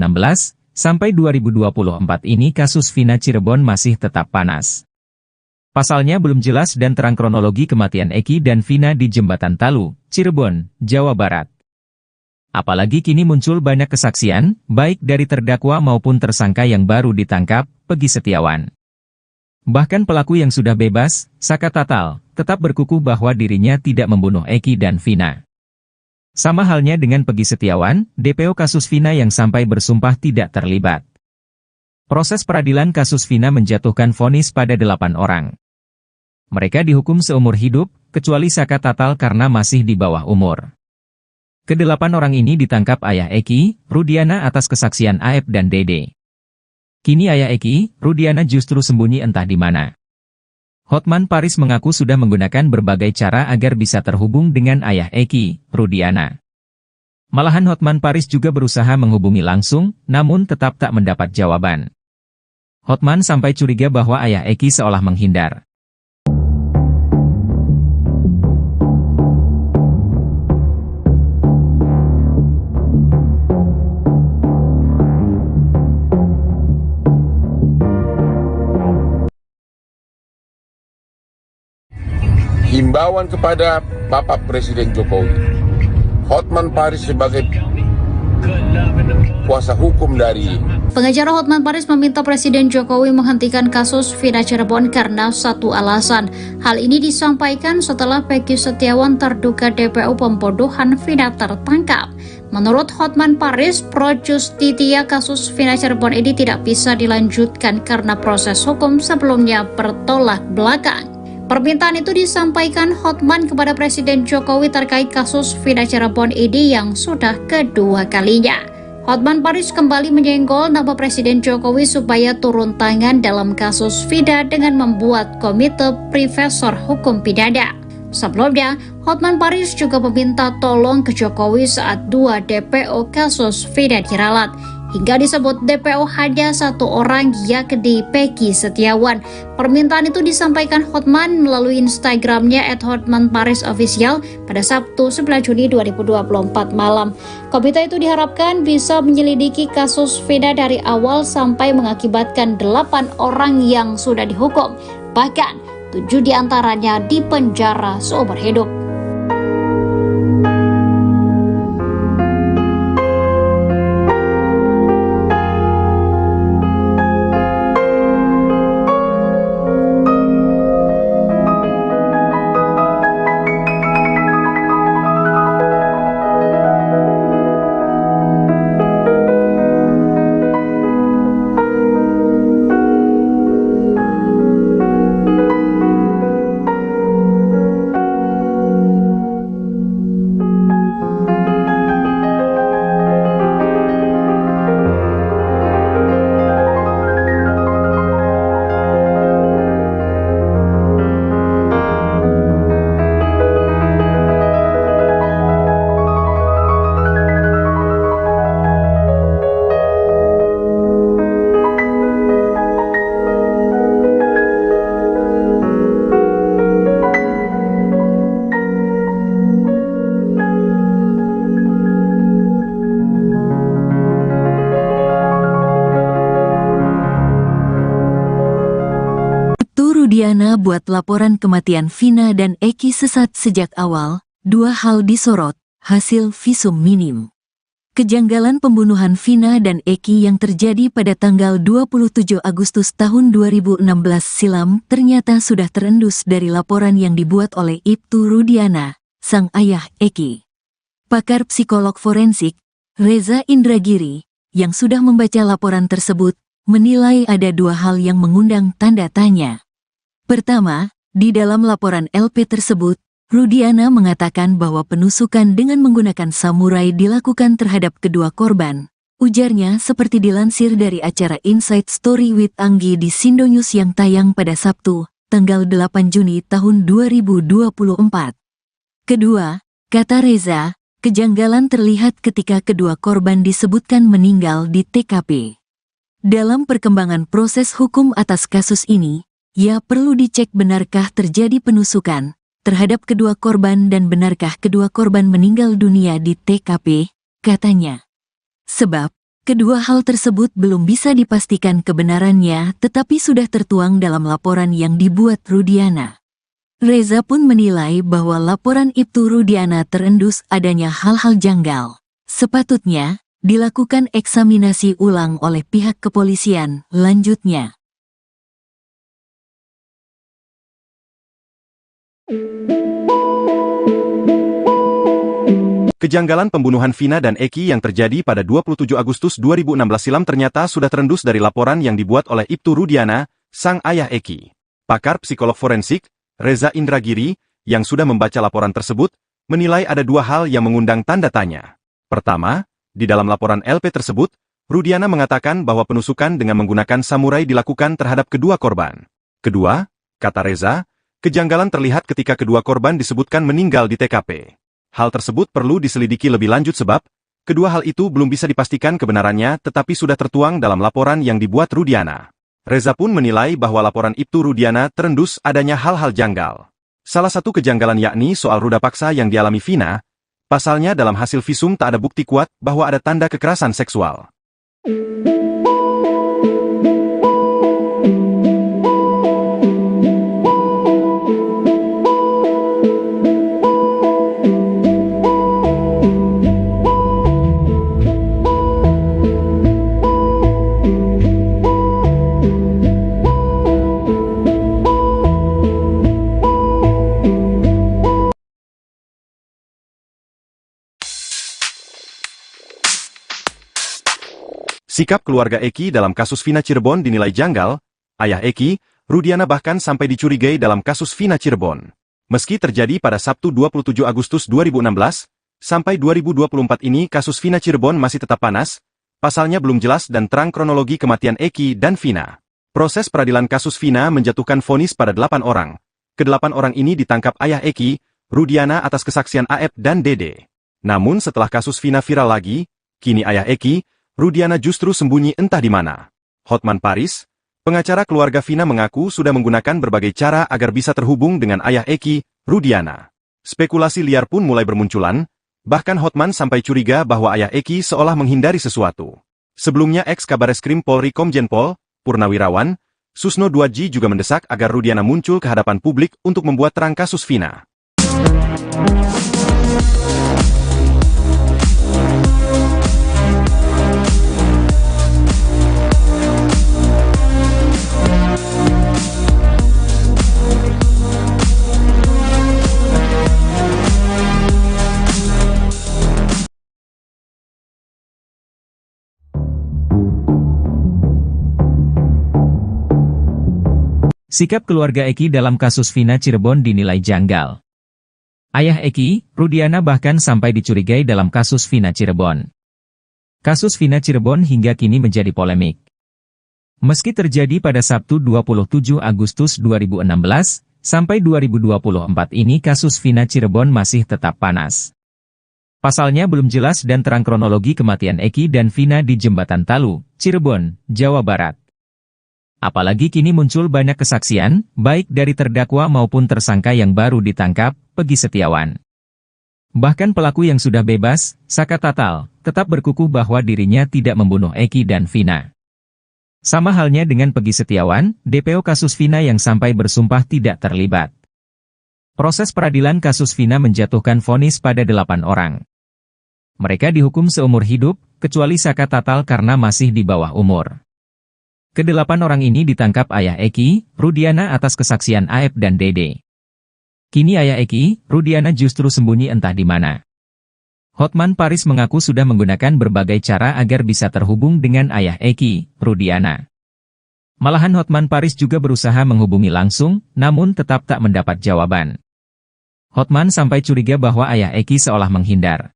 sampai 2024 ini kasus Vina Cirebon masih tetap panas. Pasalnya belum jelas dan terang kronologi kematian Eki dan Vina di Jembatan Talu, Cirebon, Jawa Barat. Apalagi kini muncul banyak kesaksian, baik dari terdakwa maupun tersangka yang baru ditangkap, Pegi Setiawan. Bahkan pelaku yang sudah bebas, Saka Tatal, tetap berkukuh bahwa dirinya tidak membunuh Eki dan Vina. Sama halnya dengan Pegi Setiawan, DPO kasus Vina yang sampai bersumpah tidak terlibat. Proses peradilan kasus Vina menjatuhkan vonis pada 8 orang. Mereka dihukum seumur hidup, kecuali Saka Tatal karena masih di bawah umur. Ke-8 orang ini ditangkap ayah Eki, Rudiana atas kesaksian Aep dan Dede. Kini ayah Eki, Rudiana justru sembunyi entah di mana. Hotman Paris mengaku sudah menggunakan berbagai cara agar bisa terhubung dengan ayah Eki, Rudiana. Malahan Hotman Paris juga berusaha menghubungi langsung, namun tetap tak mendapat jawaban. Hotman sampai curiga bahwa ayah Eki seolah menghindar. Himbauan kepada Bapak Presiden Jokowi, Hotman Paris sebagai kuasa hukum dari Pengacara Hotman Paris meminta Presiden Jokowi menghentikan kasus Vina Cirebon karena satu alasan. Hal ini disampaikan setelah Pegi Setiawan terduga DPO pembodohan Vina tertangkap. Menurut Hotman Paris, pro justisia kasus Vina Cirebon ini tidak bisa dilanjutkan karena proses hukum sebelumnya bertolak belakang. Permintaan itu disampaikan Hotman kepada Presiden Jokowi terkait kasus Vina Cirebon ini yang sudah kedua kalinya. Hotman Paris kembali menyenggol nama Presiden Jokowi supaya turun tangan dalam kasus Vina dengan membuat komite profesor hukum pidana. Sebelumnya, Hotman Paris juga meminta tolong ke Jokowi saat 2 DPO kasus Vina diralat. Hingga disebut DPO hanya 1 orang, yakni Peggy Setiawan. Permintaan itu disampaikan Hotman melalui Instagramnya @hotmanparisofficial pada Sabtu 9 Juni 2024 malam. Komite itu diharapkan bisa menyelidiki kasus Vina dari awal sampai mengakibatkan 8 orang yang sudah dihukum. Bahkan 7 diantaranya dipenjara seumur hidup. Rudiana buat laporan kematian Vina dan Eki sesat sejak awal, 2 hal disorot, hasil visum minim. Kejanggalan pembunuhan Vina dan Eki yang terjadi pada tanggal 27 Agustus tahun 2016 silam ternyata sudah terendus dari laporan yang dibuat oleh Ibtu Rudiana, sang ayah Eki. Pakar psikolog forensik, Reza Indragiri, yang sudah membaca laporan tersebut, menilai ada 2 hal yang mengundang tanda tanya. Pertama, di dalam laporan LP tersebut, Rudiana mengatakan bahwa penusukan dengan menggunakan samurai dilakukan terhadap kedua korban. Ujarnya seperti dilansir dari acara Inside Story with Anggi di Sindonews yang tayang pada Sabtu, tanggal 8 Juni tahun 2024. Kedua, kata Reza, kejanggalan terlihat ketika kedua korban disebutkan meninggal di TKP. Dalam perkembangan proses hukum atas kasus ini, ya perlu dicek benarkah terjadi penusukan terhadap kedua korban dan benarkah kedua korban meninggal dunia di TKP, katanya. Sebab, kedua hal tersebut belum bisa dipastikan kebenarannya tetapi sudah tertuang dalam laporan yang dibuat Rudiana. Reza pun menilai bahwa laporan Ibtu Rudiana terendus adanya hal-hal janggal. Sepatutnya, dilakukan eksaminasi ulang oleh pihak kepolisian, lanjutnya. Kejanggalan pembunuhan Vina dan Eki yang terjadi pada 27 Agustus 2016 silam ternyata sudah terendus dari laporan yang dibuat oleh Ibtu Rudiana, sang ayah Eki. Pakar psikolog forensik, Reza Indragiri, yang sudah membaca laporan tersebut, menilai ada 2 hal yang mengundang tanda tanya. Pertama, di dalam laporan LP tersebut, Rudiana mengatakan bahwa penusukan dengan menggunakan samurai dilakukan terhadap kedua korban. Kedua, kata Reza, kejanggalan terlihat ketika kedua korban disebutkan meninggal di TKP. Hal tersebut perlu diselidiki lebih lanjut sebab, kedua hal itu belum bisa dipastikan kebenarannya tetapi sudah tertuang dalam laporan yang dibuat Rudiana. Reza pun menilai bahwa laporan Ibtu Rudiana terendus adanya hal-hal janggal. Salah satu kejanggalan yakni soal ruda paksa yang dialami Vina, pasalnya dalam hasil visum tak ada bukti kuat bahwa ada tanda kekerasan seksual. Sikap keluarga Eki dalam kasus Vina Cirebon dinilai janggal. Ayah Eki, Rudiana bahkan sampai dicurigai dalam kasus Vina Cirebon. Meski terjadi pada Sabtu 27 Agustus 2016, sampai 2024 ini kasus Vina Cirebon masih tetap panas, Pasalnya belum jelas dan terang kronologi kematian Eki dan Vina. Proses peradilan kasus Vina menjatuhkan vonis pada 8 orang. Kedelapan orang ini ditangkap ayah Eki, Rudiana atas kesaksian Aep dan Dede. Namun setelah kasus Vina viral lagi, kini ayah Eki, Rudiana justru sembunyi entah di mana. Hotman Paris, pengacara keluarga Vina mengaku sudah menggunakan berbagai cara agar bisa terhubung dengan ayah Eki, Rudiana. Spekulasi liar pun mulai bermunculan, bahkan Hotman sampai curiga bahwa ayah Eki seolah menghindari sesuatu. Sebelumnya ex-Kabareskrim Polri Komjen Pol, Purnawirawan, Susno Duadji juga mendesak agar Rudiana muncul ke hadapan publik untuk membuat terang kasus Vina. Sikap keluarga Eki dalam kasus Vina Cirebon dinilai janggal. Ayah Eki, Rudiana bahkan sampai dicurigai dalam kasus Vina Cirebon. Kasus Vina Cirebon hingga kini menjadi polemik. Meski terjadi pada Sabtu 27 Agustus 2016, sampai 2024 ini kasus Vina Cirebon masih tetap panas. Pasalnya belum jelas dan terang kronologi kematian Eki dan Vina di Jembatan Talu, Cirebon, Jawa Barat. Apalagi kini muncul banyak kesaksian, baik dari terdakwa maupun tersangka yang baru ditangkap, Peggy Setiawan. Bahkan pelaku yang sudah bebas, Saka Tatal, tetap berkukuh bahwa dirinya tidak membunuh Eki dan Vina. Sama halnya dengan Peggy Setiawan, DPO kasus Vina yang sampai bersumpah tidak terlibat. Proses peradilan kasus Vina menjatuhkan vonis pada 8 orang. Mereka dihukum seumur hidup, kecuali Saka Tatal karena masih di bawah umur. Kedelapan orang ini ditangkap ayah Eki, Rudiana atas kesaksian Aep dan Dede. Kini ayah Eki, Rudiana justru sembunyi entah di mana. Hotman Paris mengaku sudah menggunakan berbagai cara agar bisa terhubung dengan ayah Eki, Rudiana. Malahan Hotman Paris juga berusaha menghubungi langsung, namun tetap tak mendapat jawaban. Hotman sampai curiga bahwa ayah Eki seolah menghindar.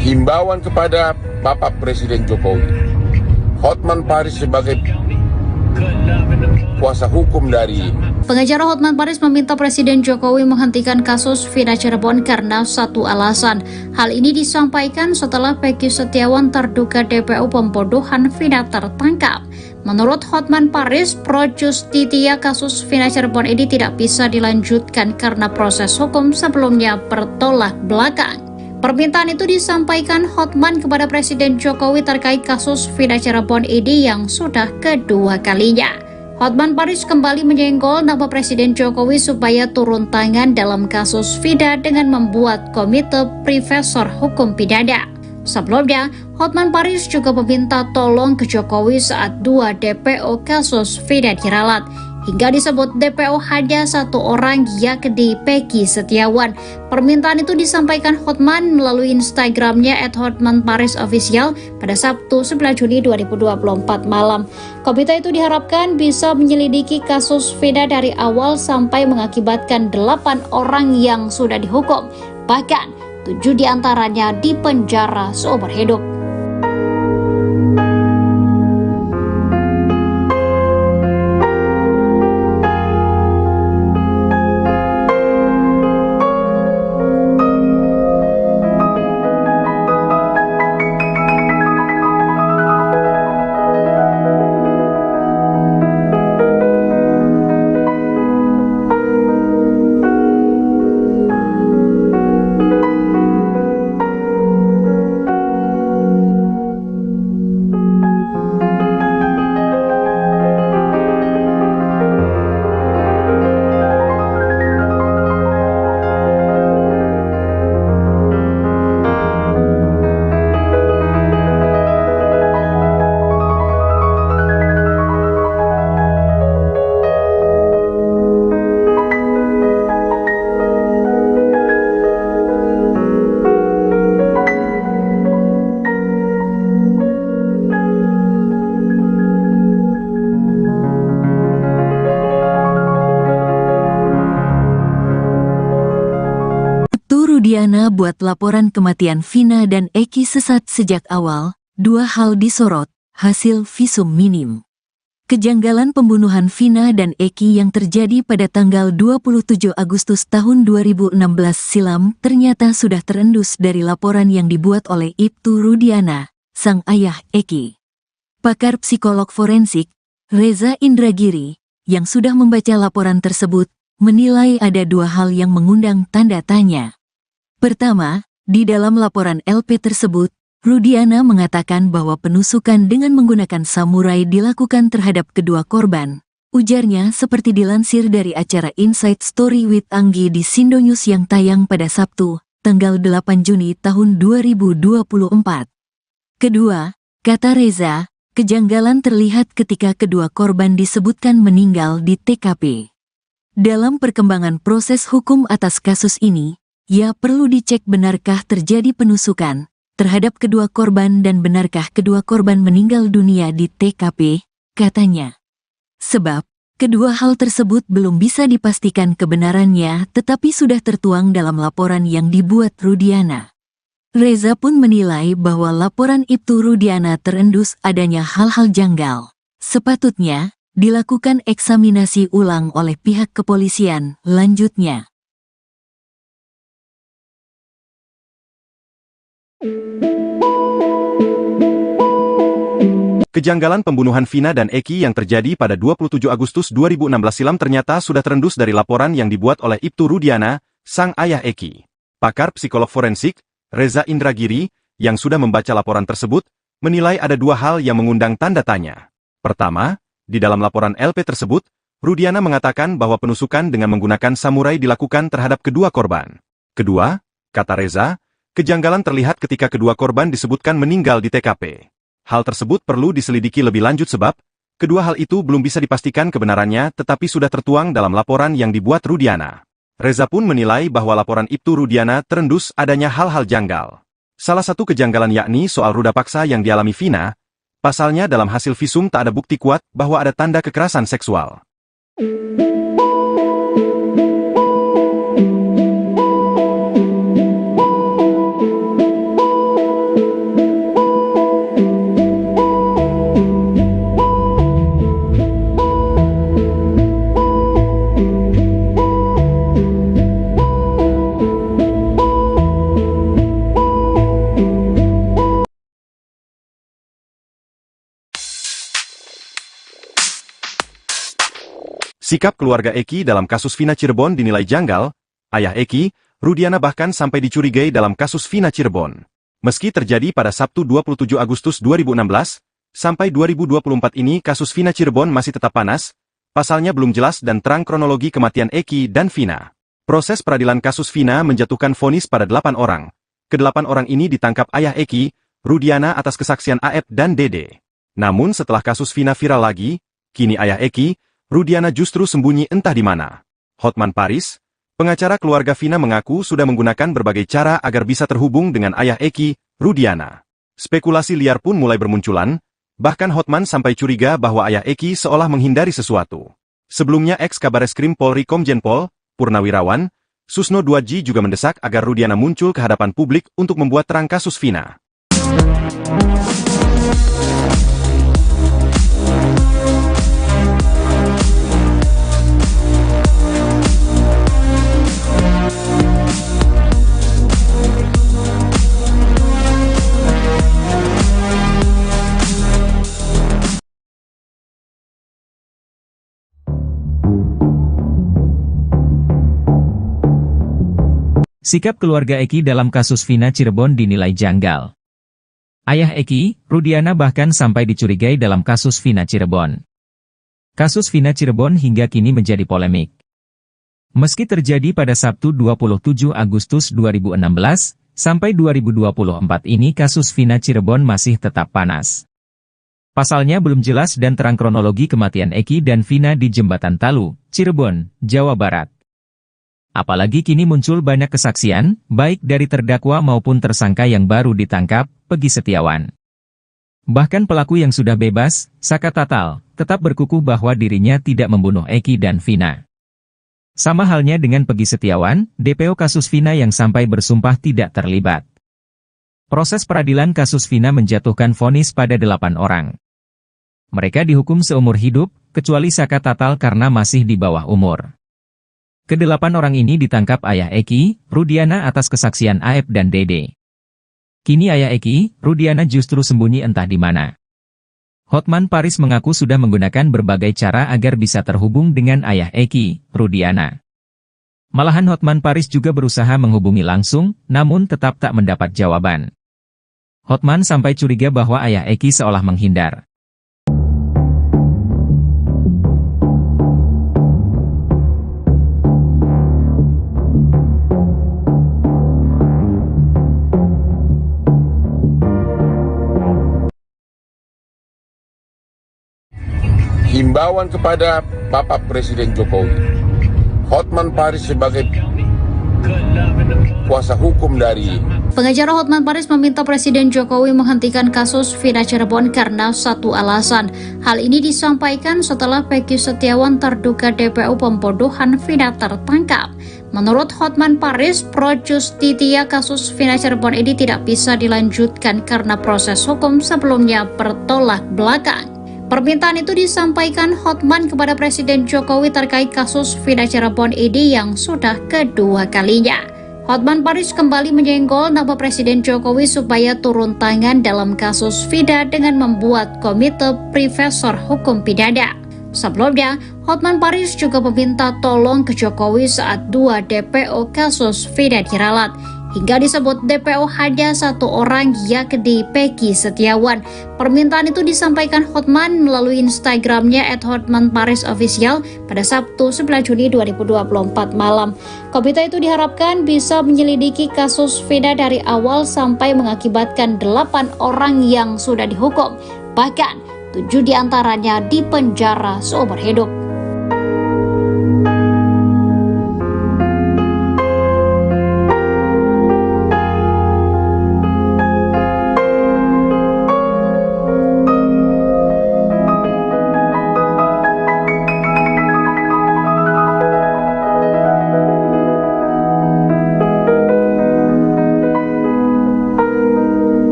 Himbauan kepada Bapak Presiden Jokowi, Hotman Paris sebagai kuasa hukum dari Pengacara Hotman Paris meminta Presiden Jokowi menghentikan kasus Vina Cirebon karena satu alasan. Hal ini disampaikan setelah Peggy Setiawan terduga DPO pembodohan Vina tertangkap. Menurut Hotman Paris, pro justisia kasus Vina Cirebon ini tidak bisa dilanjutkan karena proses hukum sebelumnya bertolak belakang. Permintaan itu disampaikan Hotman kepada Presiden Jokowi terkait kasus Vina Cirebon ini yang sudah kedua kalinya. Hotman Paris kembali menyenggol nama Presiden Jokowi supaya turun tangan dalam kasus Vina dengan membuat komite Profesor Hukum Pidana. Sebelumnya, Hotman Paris juga meminta tolong ke Jokowi saat 2 DPO kasus Vina diralat. Hingga disebut DPO hanya 1 orang, yakni Peggy Setiawan. Permintaan itu disampaikan Hotman melalui Instagramnya @hotmanparisofficial pada Sabtu 9 Juni 2024 malam. Komite itu diharapkan bisa menyelidiki kasus Vina dari awal sampai mengakibatkan 8 orang yang sudah dihukum. Bahkan 7 diantaranya dipenjara seumur hidup. Rudiana buat laporan kematian Vina dan Eki sesat sejak awal, dua hal disorot, hasil visum minim. Kejanggalan pembunuhan Vina dan Eki yang terjadi pada tanggal 27 Agustus tahun 2016 silam ternyata sudah terendus dari laporan yang dibuat oleh Ibtu Rudiana, sang ayah Eki. Pakar psikolog forensik, Reza Indragiri, yang sudah membaca laporan tersebut, menilai ada dua hal yang mengundang tanda tanya. Pertama, di dalam laporan LP tersebut, Rudiana mengatakan bahwa penusukan dengan menggunakan samurai dilakukan terhadap kedua korban. Ujarnya seperti dilansir dari acara Inside Story with Anggi di Sindonews yang tayang pada Sabtu, tanggal 8 Juni tahun 2024. Kedua, kata Reza, kejanggalan terlihat ketika kedua korban disebutkan meninggal di TKP. Dalam perkembangan proses hukum atas kasus ini, ya perlu dicek benarkah terjadi penusukan terhadap kedua korban dan benarkah kedua korban meninggal dunia di TKP, katanya. Sebab, kedua hal tersebut belum bisa dipastikan kebenarannya tetapi sudah tertuang dalam laporan yang dibuat Rudiana. Reza pun menilai bahwa laporan Ibtu Rudiana terendus adanya hal-hal janggal. Sepatutnya, dilakukan eksaminasi ulang oleh pihak kepolisian, lanjutnya. Kejanggalan pembunuhan Vina dan Eki yang terjadi pada 27 Agustus 2016 silam ternyata sudah terendus dari laporan yang dibuat oleh Ibtu Rudiana, sang ayah Eki. Pakar psikolog forensik, Reza Indragiri, yang sudah membaca laporan tersebut, menilai ada dua hal yang mengundang tanda tanya. Pertama, di dalam laporan LP tersebut, Rudiana mengatakan bahwa penusukan dengan menggunakan samurai dilakukan terhadap kedua korban. Kedua, kata Reza, kejanggalan terlihat ketika kedua korban disebutkan meninggal di TKP. Hal tersebut perlu diselidiki lebih lanjut sebab, kedua hal itu belum bisa dipastikan kebenarannya tetapi sudah tertuang dalam laporan yang dibuat Rudiana. Reza pun menilai bahwa laporan Ibtu Rudiana terendus adanya hal-hal janggal. Salah satu kejanggalan yakni soal ruda paksa yang dialami Vina, pasalnya dalam hasil visum tak ada bukti kuat bahwa ada tanda kekerasan seksual. Sikap keluarga Eki dalam kasus Vina Cirebon dinilai janggal. Ayah Eki, Rudiana bahkan sampai dicurigai dalam kasus Vina Cirebon. Meski terjadi pada Sabtu 27 Agustus 2016, sampai 2024 ini kasus Vina Cirebon masih tetap panas, pasalnya belum jelas dan terang kronologi kematian Eki dan Vina. Proses peradilan kasus Vina menjatuhkan vonis pada 8 orang. Ke-8 orang ini ditangkap ayah Eki, Rudiana atas kesaksian Aep dan Dede. Namun setelah kasus Vina viral lagi, kini ayah Eki, Rudiana justru sembunyi entah di mana. Hotman Paris, pengacara keluarga Vina mengaku sudah menggunakan berbagai cara agar bisa terhubung dengan ayah Eki, Rudiana. Spekulasi liar pun mulai bermunculan, bahkan Hotman sampai curiga bahwa ayah Eki seolah menghindari sesuatu. Sebelumnya ex-Kabareskrim Polri Komjen Pol, Purnawirawan, Susno Duadji juga mendesak agar Rudiana muncul ke hadapan publik untuk membuat terang kasus Vina. Sikap keluarga Eki dalam kasus Vina Cirebon dinilai janggal. Ayah Eki, Rudiana bahkan sampai dicurigai dalam kasus Vina Cirebon. Kasus Vina Cirebon hingga kini menjadi polemik. Meski terjadi pada Sabtu 27 Agustus 2016, sampai 2024 ini kasus Vina Cirebon masih tetap panas. Pasalnya belum jelas dan terang kronologi kematian Eki dan Vina di Jembatan Talu, Cirebon, Jawa Barat. Apalagi kini muncul banyak kesaksian, baik dari terdakwa maupun tersangka yang baru ditangkap, Peggy Setiawan. Bahkan pelaku yang sudah bebas, Saka Tatal, tetap berkukuh bahwa dirinya tidak membunuh Eki dan Vina. Sama halnya dengan Peggy Setiawan, DPO kasus Vina yang sampai bersumpah tidak terlibat. Proses peradilan kasus Vina menjatuhkan vonis pada 8 orang. Mereka dihukum seumur hidup, kecuali Saka Tatal karena masih di bawah umur. Kedelapan orang ini ditangkap ayah Eki, Rudiana atas kesaksian Aep dan Dede. Kini ayah Eki, Rudiana justru sembunyi entah di mana. Hotman Paris mengaku sudah menggunakan berbagai cara agar bisa terhubung dengan ayah Eki, Rudiana. Malahan Hotman Paris juga berusaha menghubungi langsung, namun tetap tak mendapat jawaban. Hotman sampai curiga bahwa ayah Eki seolah menghindar. Himbauan kepada Bapak Presiden Jokowi, Hotman Paris sebagai kuasa hukum dari Pengacara Hotman Paris meminta Presiden Jokowi menghentikan kasus Vina Cirebon karena satu alasan. Hal ini disampaikan setelah Peggy Setiawan terduga DPO pembodohan Vina tertangkap. Menurut Hotman Paris, pro justisia kasus Vina Cirebon ini tidak bisa dilanjutkan karena proses hukum sebelumnya bertolak belakang. Permintaan itu disampaikan Hotman kepada Presiden Jokowi terkait kasus Vina Cirebon ini yang sudah kedua kalinya. Hotman Paris kembali menyenggol nama Presiden Jokowi supaya turun tangan dalam kasus Vina dengan membuat komite Profesor Hukum Pidana. Sebelumnya, Hotman Paris juga meminta tolong ke Jokowi saat 2 DPO kasus Vina diralat. Hingga disebut DPO hanya 1 orang, yakni Peggy Setiawan. Permintaan itu disampaikan Hotman melalui Instagramnya @hotmanparisofficial pada Sabtu 9 Juni 2024 malam. Komite itu diharapkan bisa menyelidiki kasus Vina dari awal sampai mengakibatkan 8 orang yang sudah dihukum. Bahkan 7 diantaranya dipenjara seumur hidup.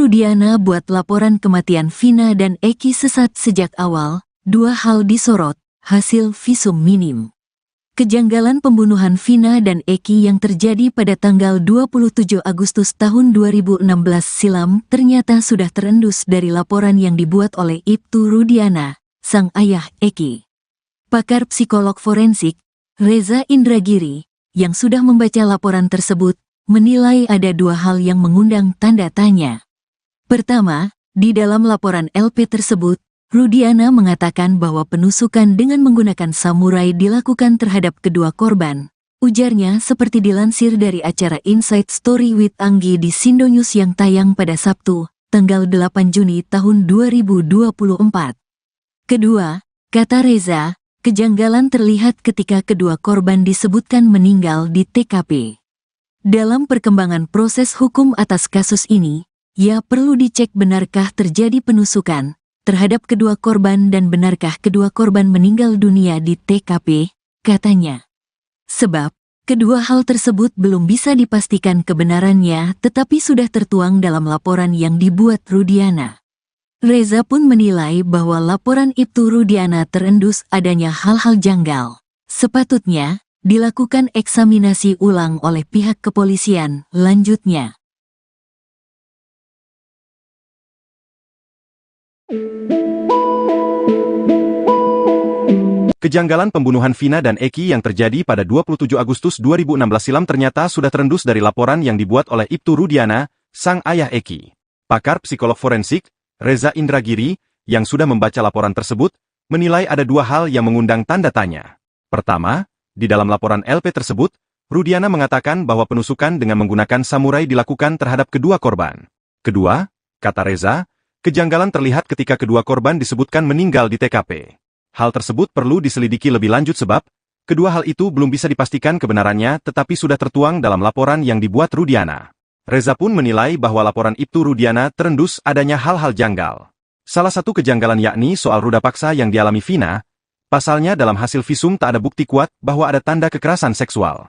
Rudiana buat laporan kematian Vina dan Eki sesat sejak awal, 2 hal disorot, hasil visum minim. Kejanggalan pembunuhan Vina dan Eki yang terjadi pada tanggal 27 Agustus tahun 2016 silam ternyata sudah terendus dari laporan yang dibuat oleh Ibtu Rudiana, sang ayah Eki. Pakar psikolog forensik, Reza Indragiri, yang sudah membaca laporan tersebut, menilai ada 2 hal yang mengundang tanda tanya. Pertama, di dalam laporan LP tersebut, Rudiana mengatakan bahwa penusukan dengan menggunakan samurai dilakukan terhadap kedua korban. Ujarnya seperti dilansir dari acara Inside Story with Anggi di Sindonews yang tayang pada Sabtu, tanggal 8 Juni tahun 2024. Kedua, kata Reza, kejanggalan terlihat ketika kedua korban disebutkan meninggal di TKP. Dalam perkembangan proses hukum atas kasus ini, ya perlu dicek benarkah terjadi penusukan terhadap kedua korban dan benarkah kedua korban meninggal dunia di TKP, katanya. Sebab, kedua hal tersebut belum bisa dipastikan kebenarannya tetapi sudah tertuang dalam laporan yang dibuat Rudiana. Reza pun menilai bahwa laporan Ibtu Rudiana terendus adanya hal-hal janggal. Sepatutnya, dilakukan eksaminasi ulang oleh pihak kepolisian, lanjutnya. Kejanggalan pembunuhan Vina dan Eki yang terjadi pada 27 Agustus 2016 silam ternyata sudah terendus dari laporan yang dibuat oleh Ibtu Rudiana, sang ayah Eki. Pakar psikolog forensik, Reza Indragiri, yang sudah membaca laporan tersebut, menilai ada dua hal yang mengundang tanda tanya. Pertama, di dalam laporan LP tersebut, Rudiana mengatakan bahwa penusukan dengan menggunakan samurai dilakukan terhadap kedua korban. Kedua, kata Reza, kejanggalan terlihat ketika kedua korban disebutkan meninggal di TKP. Hal tersebut perlu diselidiki lebih lanjut sebab, kedua hal itu belum bisa dipastikan kebenarannya tetapi sudah tertuang dalam laporan yang dibuat Rudiana. Reza pun menilai bahwa laporan Ibtu Rudiana terendus adanya hal-hal janggal. Salah satu kejanggalan yakni soal ruda paksa yang dialami Vina, pasalnya dalam hasil visum tak ada bukti kuat bahwa ada tanda kekerasan seksual.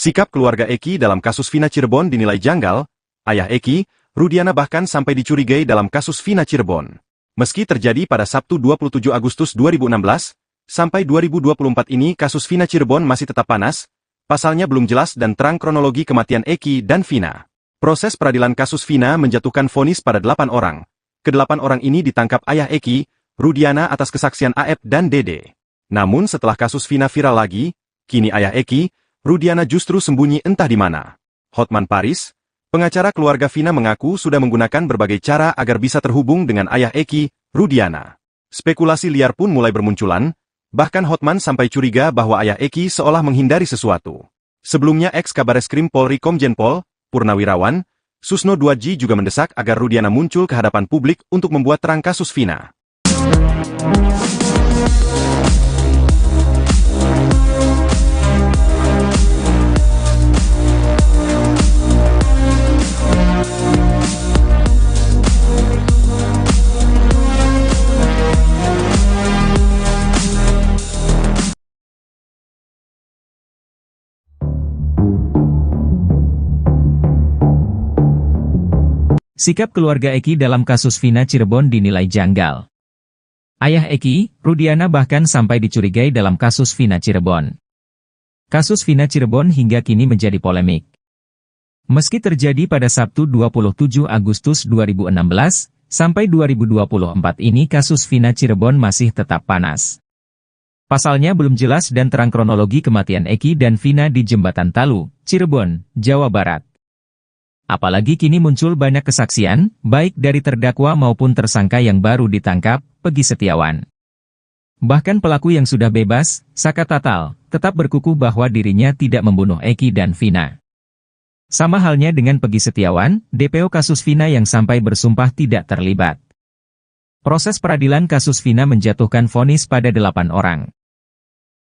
Sikap keluarga Eki dalam kasus Vina Cirebon dinilai janggal. Ayah Eki, Rudiana bahkan sampai dicurigai dalam kasus Vina Cirebon. Meski terjadi pada Sabtu 27 Agustus 2016, sampai 2024 ini kasus Vina Cirebon masih tetap panas, pasalnya belum jelas dan terang kronologi kematian Eki dan Vina. Proses peradilan kasus Vina menjatuhkan vonis pada 8 orang. Ke-8 orang ini ditangkap ayah Eki, Rudiana atas kesaksian Aep dan Dede. Namun setelah kasus Vina viral lagi, kini ayah Eki, Rudiana justru sembunyi entah di mana. Hotman Paris, pengacara keluarga Vina mengaku sudah menggunakan berbagai cara agar bisa terhubung dengan ayah Eki, Rudiana. Spekulasi liar pun mulai bermunculan, bahkan Hotman sampai curiga bahwa ayah Eki seolah menghindari sesuatu. Sebelumnya ex-Kabareskrim Polri Komjen Pol, Purnawirawan, Susno Duadji juga mendesak agar Rudiana muncul ke hadapan publik untuk membuat terang kasus Vina. Sikap keluarga Eki dalam kasus Vina Cirebon dinilai janggal. Ayah Eki, Rudiana bahkan sampai dicurigai dalam kasus Vina Cirebon. Kasus Vina Cirebon hingga kini menjadi polemik. Meski terjadi pada Sabtu 27 Agustus 2016, sampai 2024 ini kasus Vina Cirebon masih tetap panas. Pasalnya belum jelas dan terang kronologi kematian Eki dan Vina di Jembatan Talu, Cirebon, Jawa Barat. Apalagi kini muncul banyak kesaksian, baik dari terdakwa maupun tersangka yang baru ditangkap, Peggy Setiawan. Bahkan pelaku yang sudah bebas, Saka Tatal, tetap berkukuh bahwa dirinya tidak membunuh Eki dan Vina. Sama halnya dengan Peggy Setiawan, DPO kasus Vina yang sampai bersumpah tidak terlibat. Proses peradilan kasus Vina menjatuhkan vonis pada 8 orang.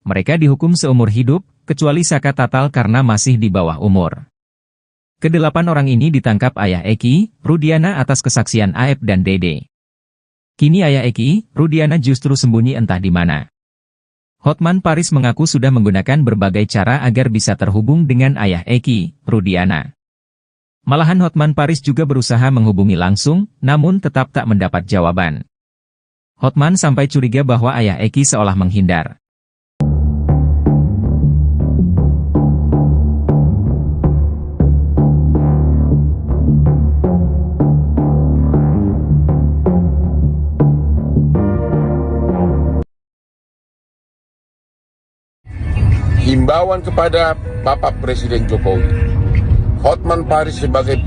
Mereka dihukum seumur hidup, kecuali Saka Tatal karena masih di bawah umur. Ke-8 orang ini ditangkap ayah Eki, Rudiana atas kesaksian Aep dan Dede. Kini ayah Eki, Rudiana justru sembunyi entah di mana. Hotman Paris mengaku sudah menggunakan berbagai cara agar bisa terhubung dengan ayah Eki, Rudiana. Malahan Hotman Paris juga berusaha menghubungi langsung, namun tetap tak mendapat jawaban. Hotman sampai curiga bahwa ayah Eki seolah menghindar. Himbauan kepada Bapak Presiden Jokowi, Hotman Paris sebagai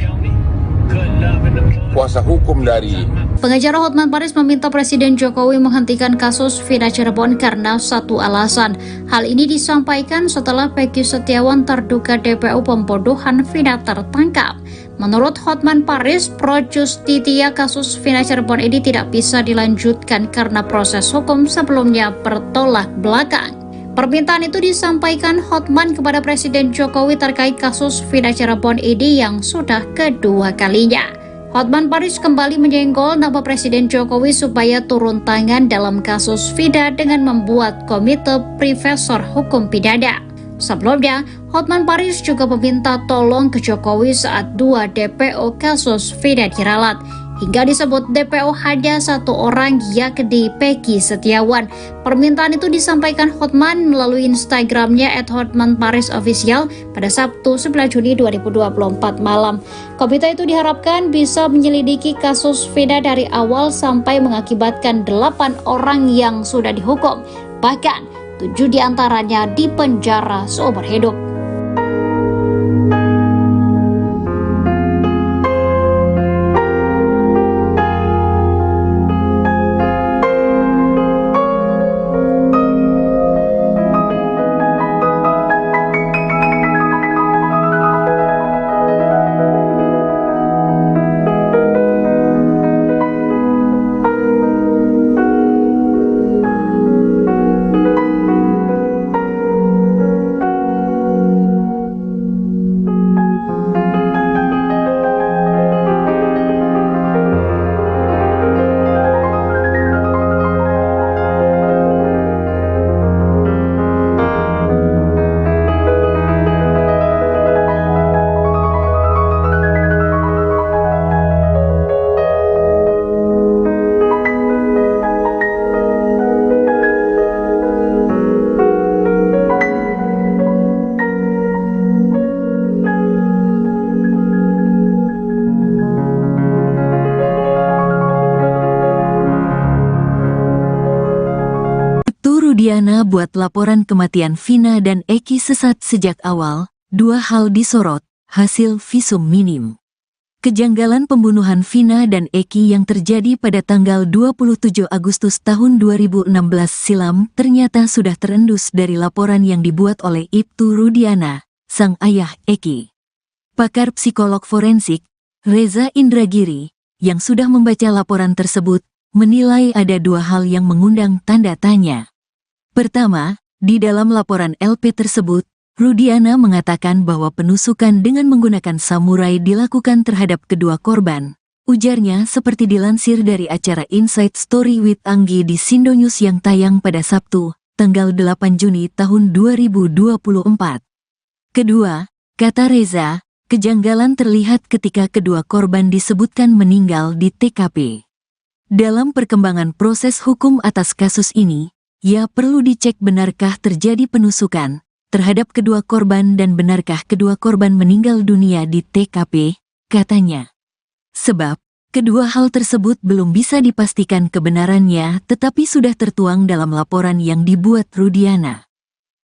kuasa hukum dari Pengacara Hotman Paris meminta Presiden Jokowi menghentikan kasus Vina Cirebon karena satu alasan. Hal ini disampaikan setelah Peggy Setiawan terduga DPO pembodohan Vina tertangkap. Menurut Hotman Paris, pro justisia kasus Vina Cirebon ini tidak bisa dilanjutkan karena proses hukum sebelumnya bertolak belakang. Permintaan itu disampaikan Hotman kepada Presiden Jokowi terkait kasus Vina Cirebon ini yang sudah kedua kalinya. Hotman Paris kembali menyenggol nama Presiden Jokowi supaya turun tangan dalam kasus Vina dengan membuat komite Profesor Hukum Pidana. Sebelumnya, Hotman Paris juga meminta tolong ke Jokowi saat 2 DPO kasus Vina diralat. Hingga disebut DPO hanya 1 orang, yakni Peggy Setiawan. Permintaan itu disampaikan Hotman melalui Instagramnya @hotmanparisofficial pada Sabtu 9 Juni 2024 malam. Komite itu diharapkan bisa menyelidiki kasus Vina dari awal sampai mengakibatkan 8 orang yang sudah dihukum. Bahkan 7 diantaranya dipenjara seumur hidup. Rudiana buat laporan kematian Vina dan Eki sesat sejak awal, 2 hal disorot, hasil visum minim. Kejanggalan pembunuhan Vina dan Eki yang terjadi pada tanggal 27 Agustus tahun 2016 silam ternyata sudah terendus dari laporan yang dibuat oleh Ibtu Rudiana, sang ayah Eki. Pakar psikolog forensik, Reza Indragiri, yang sudah membaca laporan tersebut, menilai ada 2 hal yang mengundang tanda tanya. Pertama, di dalam laporan LP tersebut, Rudiana mengatakan bahwa penusukan dengan menggunakan samurai dilakukan terhadap kedua korban. Ujarnya seperti dilansir dari acara Inside Story with Anggi di Sindonews yang tayang pada Sabtu, tanggal 8 Juni tahun 2024. Kedua, kata Reza, kejanggalan terlihat ketika kedua korban disebutkan meninggal di TKP. Dalam perkembangan proses hukum atas kasus ini, ya perlu dicek benarkah terjadi penusukan terhadap kedua korban dan benarkah kedua korban meninggal dunia di TKP, katanya. Sebab, kedua hal tersebut belum bisa dipastikan kebenarannya tetapi sudah tertuang dalam laporan yang dibuat Rudiana.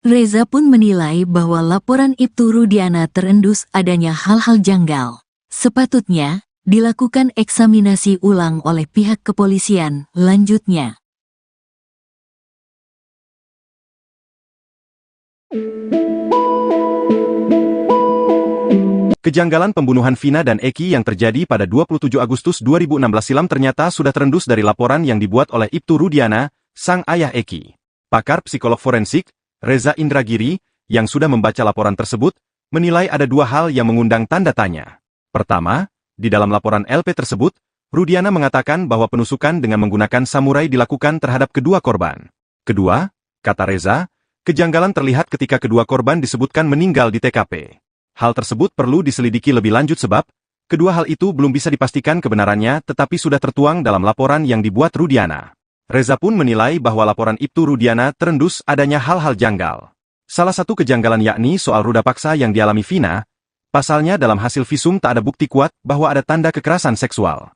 Reza pun menilai bahwa laporan Ibtu Rudiana terendus adanya hal-hal janggal. Sepatutnya, dilakukan eksaminasi ulang oleh pihak kepolisian, lanjutnya. Kejanggalan pembunuhan Vina dan Eki yang terjadi pada 27 Agustus 2016 silam ternyata sudah terendus dari laporan yang dibuat oleh Ibtu Rudiana, sang ayah Eki. Pakar psikolog forensik, Reza Indragiri, yang sudah membaca laporan tersebut, menilai ada 2 hal yang mengundang tanda tanya. Pertama, di dalam laporan LP tersebut, Rudiana mengatakan bahwa penusukan dengan menggunakan samurai dilakukan terhadap kedua korban. Kedua, kata Reza, kejanggalan terlihat ketika kedua korban disebutkan meninggal di TKP. Hal tersebut perlu diselidiki lebih lanjut sebab, kedua hal itu belum bisa dipastikan kebenarannya tetapi sudah tertuang dalam laporan yang dibuat Rudiana. Reza pun menilai bahwa laporan Ibtu Rudiana terendus adanya hal-hal janggal. Salah satu kejanggalan yakni soal ruda paksa yang dialami Vina, pasalnya dalam hasil visum tak ada bukti kuat bahwa ada tanda kekerasan seksual.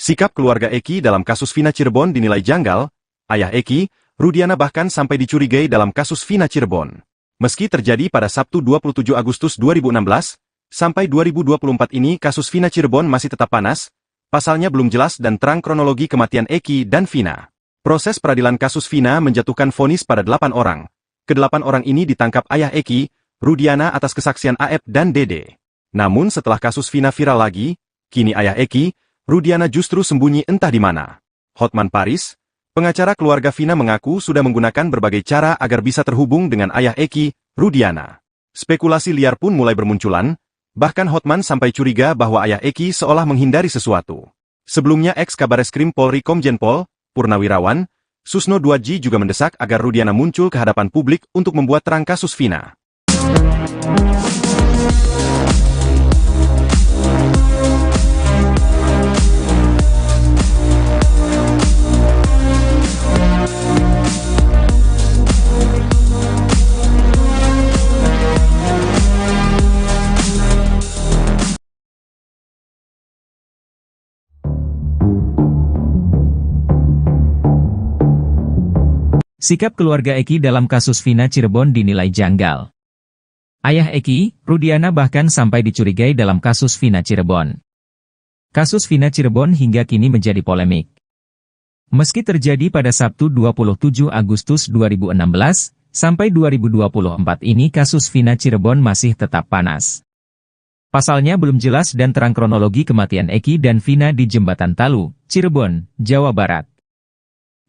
Sikap keluarga Eki dalam kasus Vina Cirebon dinilai janggal. Ayah Eki, Rudiana bahkan sampai dicurigai dalam kasus Vina Cirebon. Meski terjadi pada Sabtu 27 Agustus 2016, sampai 2024 ini kasus Vina Cirebon masih tetap panas, Pasalnya belum jelas dan terang kronologi kematian Eki dan Vina. Proses peradilan kasus Vina menjatuhkan vonis pada 8 orang. Kedelapan orang ini ditangkap ayah Eki, Rudiana atas kesaksian Aep dan Dede. Namun setelah kasus Vina viral lagi, kini ayah Eki, Rudiana justru sembunyi entah di mana. Hotman Paris, pengacara keluarga Vina mengaku sudah menggunakan berbagai cara agar bisa terhubung dengan ayah Eki, Rudiana. Spekulasi liar pun mulai bermunculan, bahkan Hotman sampai curiga bahwa ayah Eki seolah menghindari sesuatu. Sebelumnya ex-Kabareskrim Polri Komjen Pol, Purnawirawan, Susno Duadji juga mendesak agar Rudiana muncul ke hadapan publik untuk membuat terang kasus Vina. Sikap keluarga Eki dalam kasus Vina Cirebon dinilai janggal. Ayah Eki, Rudiana bahkan sampai dicurigai dalam kasus Vina Cirebon. Kasus Vina Cirebon hingga kini menjadi polemik. Meski terjadi pada Sabtu 27 Agustus 2016, sampai 2024 ini kasus Vina Cirebon masih tetap panas. Pasalnya belum jelas dan terang kronologi kematian Eki dan Vina di Jembatan Talu, Cirebon, Jawa Barat.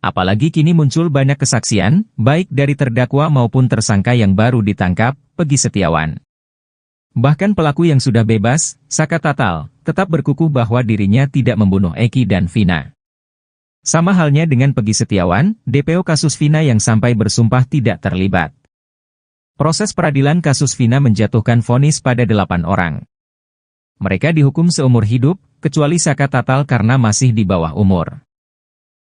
Apalagi kini muncul banyak kesaksian, baik dari terdakwa maupun tersangka yang baru ditangkap, Peggy Setiawan. Bahkan pelaku yang sudah bebas, Saka Tatal, tetap berkukuh bahwa dirinya tidak membunuh Eki dan Vina. Sama halnya dengan Peggy Setiawan, DPO kasus Vina yang sampai bersumpah tidak terlibat. Proses peradilan kasus Vina menjatuhkan vonis pada 8 orang. Mereka dihukum seumur hidup, kecuali Saka Tatal karena masih di bawah umur.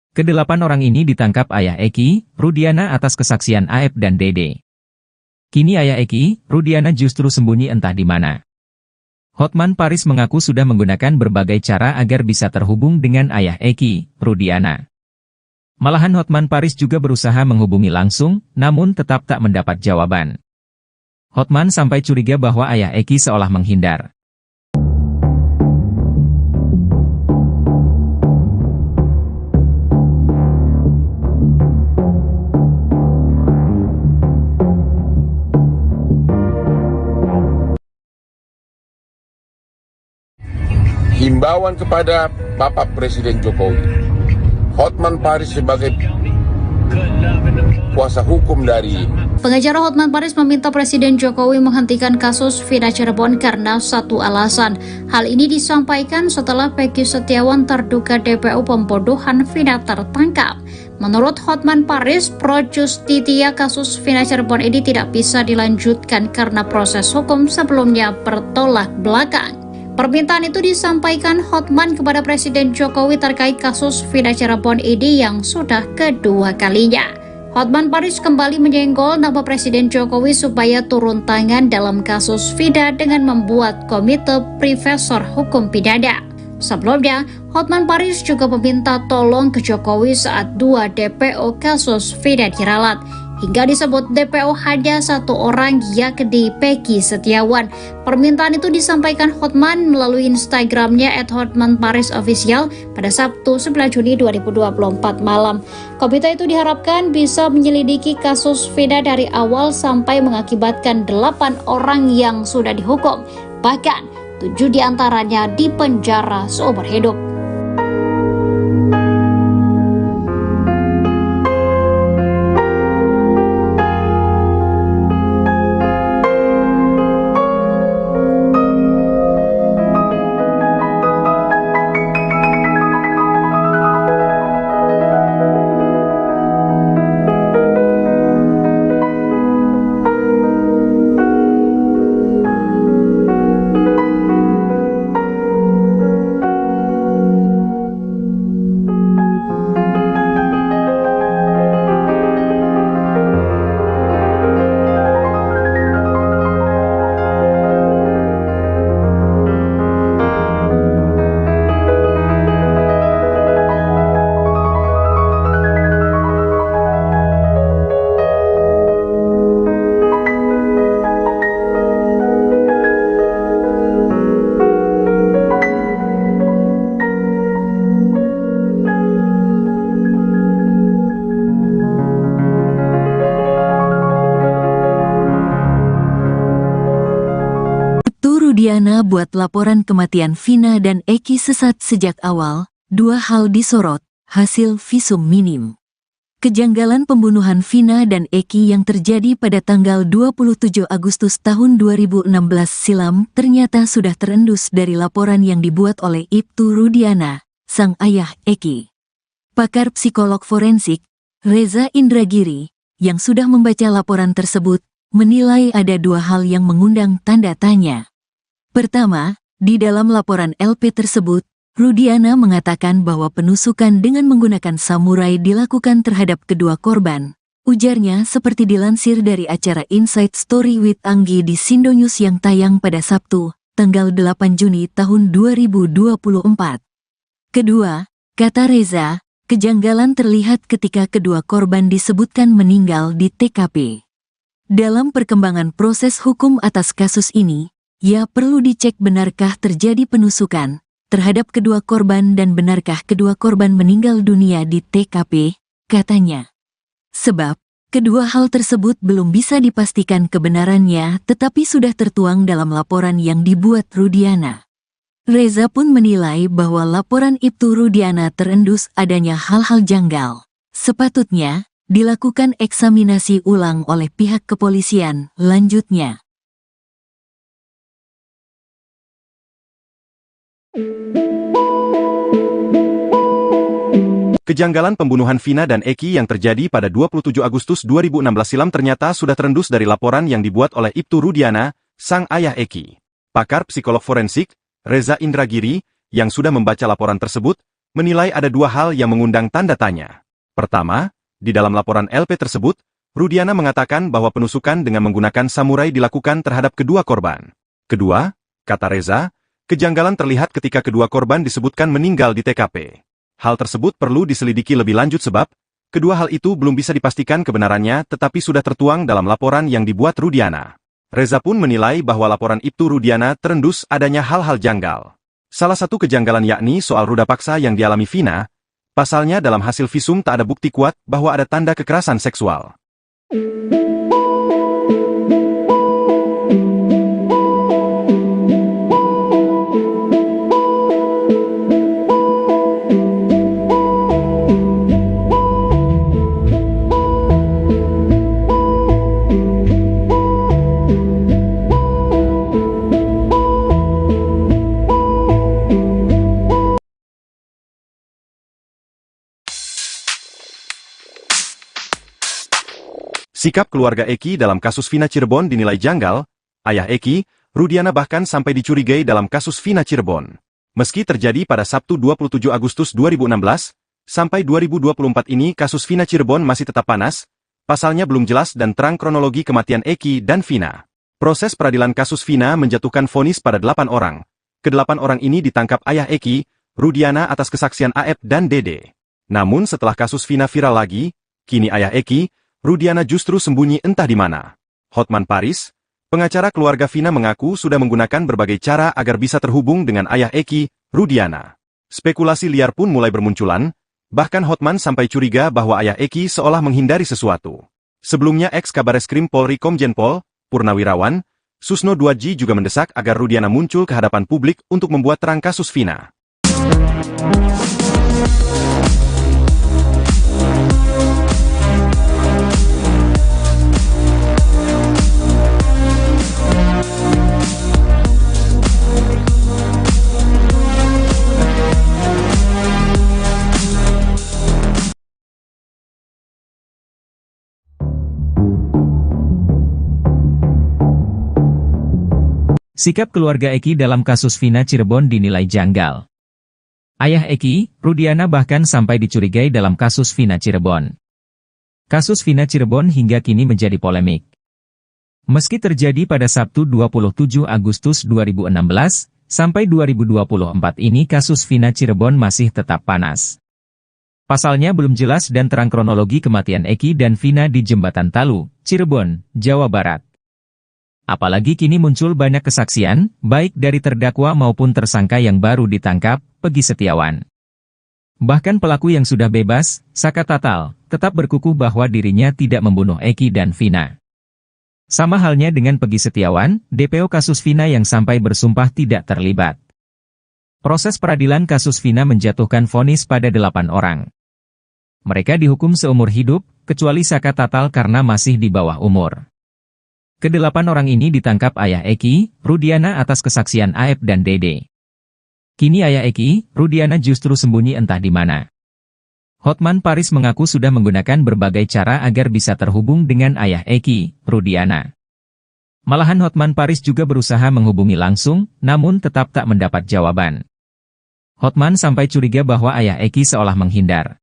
Kedelapan orang ini ditangkap ayah Eki, Rudiana atas kesaksian Aep dan Dede. Kini ayah Eki, Rudiana justru sembunyi entah di mana. Hotman Paris mengaku sudah menggunakan berbagai cara agar bisa terhubung dengan ayah Eki, Rudiana. Malahan Hotman Paris juga berusaha menghubungi langsung, namun tetap tak mendapat jawaban. Hotman sampai curiga bahwa ayah Eki seolah menghindar. Himbauan kepada Bapak Presiden Jokowi, Hotman Paris sebagai kuasa hukum dari Pengacara Hotman Paris meminta Presiden Jokowi menghentikan kasus Vina Cirebon karena satu alasan. Hal ini disampaikan setelah Peggy Setiawan terduga DPO pembodohan Vina tertangkap. Menurut Hotman Paris, pro justisia kasus Vina Cirebon ini tidak bisa dilanjutkan karena proses hukum sebelumnya bertolak belakang. Permintaan itu disampaikan Hotman kepada Presiden Jokowi terkait kasus Vina Cirebon ini yang sudah kedua kalinya. Hotman Paris kembali menyenggol nama Presiden Jokowi supaya turun tangan dalam kasus Vina dengan membuat komite Profesor Hukum Pidana. Sebelumnya, Hotman Paris juga meminta tolong ke Jokowi saat 2 DPO kasus Vina diralat. Hingga disebut DPO hanya 1 orang, yakni Peggy Setiawan. Permintaan itu disampaikan Hotman melalui Instagramnya @hotmanparisofficial pada Sabtu 9 Juni 2024 malam. Komite itu diharapkan bisa menyelidiki kasus Vina dari awal sampai mengakibatkan 8 orang yang sudah dihukum. Bahkan 7 diantaranya dipenjara seumur hidup. Rudiana buat laporan kematian Vina dan Eki sesat sejak awal, dua hal disorot, hasil visum minim. Kejanggalan pembunuhan Vina dan Eki yang terjadi pada tanggal 27 Agustus tahun 2016 silam ternyata sudah terendus dari laporan yang dibuat oleh Ibtu Rudiana, sang ayah Eki. Pakar psikolog forensik, Reza Indragiri, yang sudah membaca laporan tersebut, menilai ada dua hal yang mengundang tanda tanya. Pertama, di dalam laporan LP tersebut, Rudiana mengatakan bahwa penusukan dengan menggunakan samurai dilakukan terhadap kedua korban. Ujarnya seperti dilansir dari acara Inside Story with Anggi di Sindonews yang tayang pada Sabtu, tanggal 8 Juni tahun 2024. Kedua, kata Reza, kejanggalan terlihat ketika kedua korban disebutkan meninggal di TKP. Dalam perkembangan proses hukum atas kasus ini, ya perlu dicek benarkah terjadi penusukan terhadap kedua korban dan benarkah kedua korban meninggal dunia di TKP, katanya. Sebab, kedua hal tersebut belum bisa dipastikan kebenarannya tetapi sudah tertuang dalam laporan yang dibuat Rudiana. Reza pun menilai bahwa laporan Ibtu Rudiana terendus adanya hal-hal janggal. Sepatutnya, dilakukan eksaminasi ulang oleh pihak kepolisian, lanjutnya. Kejanggalan pembunuhan Vina dan Eki yang terjadi pada 27 Agustus 2016 silam ternyata sudah terendus dari laporan yang dibuat oleh Ibtu Rudiana, sang ayah Eki. Pakar psikolog forensik, Reza Indragiri, yang sudah membaca laporan tersebut, menilai ada dua hal yang mengundang tanda tanya. Pertama, di dalam laporan LP tersebut, Rudiana mengatakan bahwa penusukan dengan menggunakan samurai dilakukan terhadap kedua korban. Kedua, kata Reza, kejanggalan terlihat ketika kedua korban disebutkan meninggal di TKP. Hal tersebut perlu diselidiki lebih lanjut sebab, kedua hal itu belum bisa dipastikan kebenarannya tetapi sudah tertuang dalam laporan yang dibuat Rudiana. Reza pun menilai bahwa laporan Ibtu Rudiana terendus adanya hal-hal janggal. Salah satu kejanggalan yakni soal ruda paksa yang dialami Vina, pasalnya dalam hasil visum tak ada bukti kuat bahwa ada tanda kekerasan seksual. Sikap keluarga Eki dalam kasus Vina Cirebon dinilai janggal. Ayah Eki, Rudiana bahkan sampai dicurigai dalam kasus Vina Cirebon. Meski terjadi pada Sabtu 27 Agustus 2016, sampai 2024 ini kasus Vina Cirebon masih tetap panas, pasalnya belum jelas dan terang kronologi kematian Eki dan Vina. Proses peradilan kasus Vina menjatuhkan vonis pada 8 orang. Ke-8 orang ini ditangkap ayah Eki, Rudiana atas kesaksian Aep dan Dede. Namun setelah kasus Vina viral lagi, kini ayah Eki, Rudiana justru sembunyi entah di mana. Hotman Paris, pengacara keluarga Vina mengaku sudah menggunakan berbagai cara agar bisa terhubung dengan ayah Eki, Rudiana. Spekulasi liar pun mulai bermunculan, bahkan Hotman sampai curiga bahwa ayah Eki seolah menghindari sesuatu. Sebelumnya ex-Kabareskrim Polri Komjen Pol, Purnawirawan, Susno Duadji juga mendesak agar Rudiana muncul ke hadapan publik untuk membuat terang kasus Vina. Sikap keluarga Eki dalam kasus Vina Cirebon dinilai janggal. Ayah Eki, Rudiana bahkan sampai dicurigai dalam kasus Vina Cirebon. Kasus Vina Cirebon hingga kini menjadi polemik. Meski terjadi pada Sabtu 27 Agustus 2016, sampai 2024 ini kasus Vina Cirebon masih tetap panas. Pasalnya belum jelas dan terang kronologi kematian Eki dan Vina di Jembatan Talu, Cirebon, Jawa Barat. Apalagi kini muncul banyak kesaksian, baik dari terdakwa maupun tersangka yang baru ditangkap, Pegi Setiawan. Bahkan pelaku yang sudah bebas, Saka Tatal, tetap berkukuh bahwa dirinya tidak membunuh Eki dan Vina. Sama halnya dengan Peggy Setiawan, DPO kasus Vina yang sampai bersumpah tidak terlibat. Proses peradilan kasus Vina menjatuhkan vonis pada 8 orang. Mereka dihukum seumur hidup, kecuali Saka Tatal karena masih di bawah umur. Kedelapan orang ini ditangkap ayah Eki, Rudiana atas kesaksian Aep dan Dede. Kini ayah Eki, Rudiana justru sembunyi entah di mana. Hotman Paris mengaku sudah menggunakan berbagai cara agar bisa terhubung dengan ayah Eki, Rudiana. Malahan Hotman Paris juga berusaha menghubungi langsung, namun tetap tak mendapat jawaban. Hotman sampai curiga bahwa ayah Eki seolah menghindar.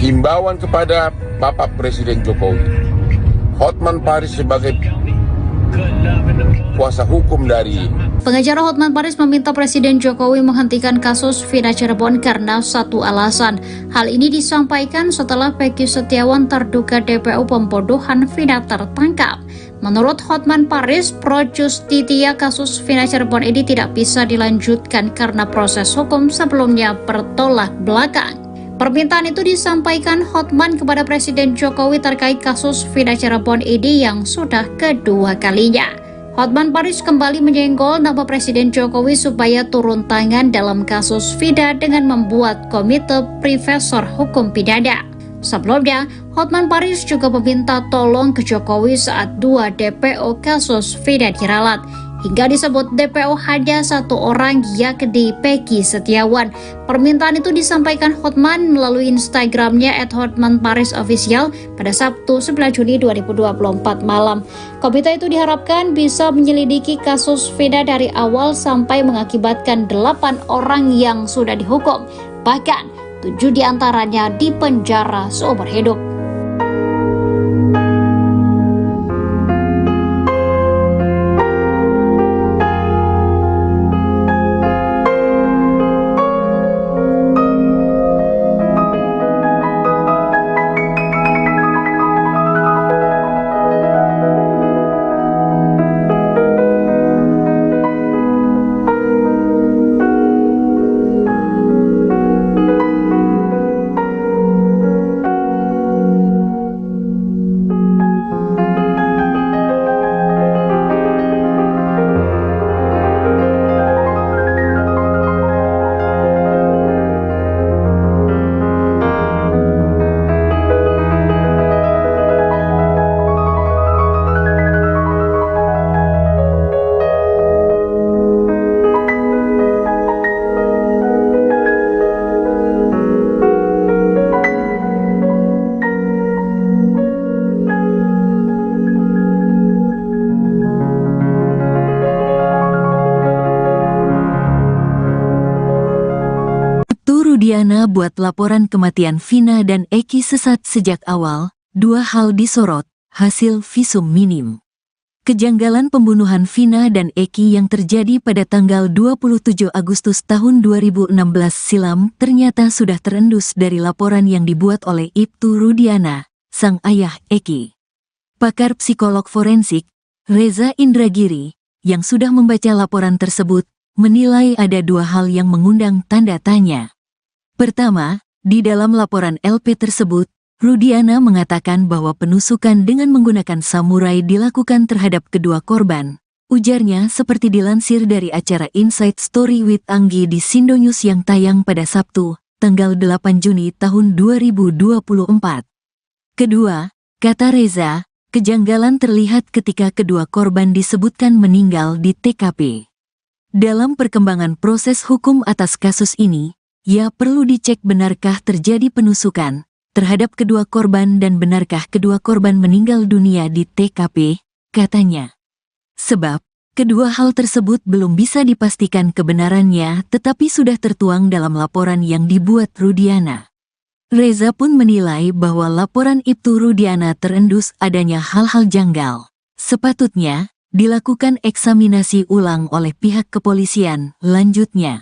Himbauan kepada Bapak Presiden Jokowi, Hotman Paris sebagai kuasa hukum dari Pengacara Hotman Paris meminta Presiden Jokowi menghentikan kasus Vina Cirebon karena satu alasan. Hal ini disampaikan setelah Peggy Setiawan terduga DPO pembodohan Vina tertangkap. Menurut Hotman Paris, pro justisia kasus Vina Cirebon ini tidak bisa dilanjutkan karena proses hukum sebelumnya bertolak belakang. Permintaan itu disampaikan Hotman kepada Presiden Jokowi terkait kasus Vina Cirebon ini yang sudah kedua kalinya. Hotman Paris kembali menyenggol nama Presiden Jokowi supaya turun tangan dalam kasus Vina dengan membuat komite Profesor Hukum Pidana. Sebelumnya, Hotman Paris juga meminta tolong ke Jokowi saat 2 DPO kasus Vina diralat. Hingga disebut DPO hanya satu orang, yakni Peggy Setiawan. Permintaan itu disampaikan Hotman melalui Instagramnya @hotmanparisofficial pada Sabtu 9 Juni 2024 malam. Komite itu diharapkan bisa menyelidiki kasus Vina dari awal sampai mengakibatkan 8 orang yang sudah dihukum. Bahkan 7 diantaranya dipenjara seumur hidup. Rudiana buat laporan kematian Vina dan Eki sesat sejak awal, 2 hal disorot, hasil visum minim. Kejanggalan pembunuhan Vina dan Eki yang terjadi pada tanggal 27 Agustus tahun 2016 silam ternyata sudah terendus dari laporan yang dibuat oleh Ibtu Rudiana, sang ayah Eki. Pakar psikolog forensik, Reza Indragiri, yang sudah membaca laporan tersebut, menilai ada 2 hal yang mengundang tanda tanya. Pertama, di dalam laporan LP tersebut, Rudiana mengatakan bahwa penusukan dengan menggunakan samurai dilakukan terhadap kedua korban. Ujarnya seperti dilansir dari acara Inside Story with Anggi di Sindonews yang tayang pada Sabtu, tanggal 8 Juni tahun 2024. Kedua, kata Reza, kejanggalan terlihat ketika kedua korban disebutkan meninggal di TKP. Dalam perkembangan proses hukum atas kasus ini, ya perlu dicek benarkah terjadi penusukan terhadap kedua korban dan benarkah kedua korban meninggal dunia di TKP, katanya. Sebab, kedua hal tersebut belum bisa dipastikan kebenarannya tetapi sudah tertuang dalam laporan yang dibuat Rudiana. Reza pun menilai bahwa laporan Ibtu Rudiana terendus adanya hal-hal janggal. Sepatutnya, dilakukan eksaminasi ulang oleh pihak kepolisian, lanjutnya.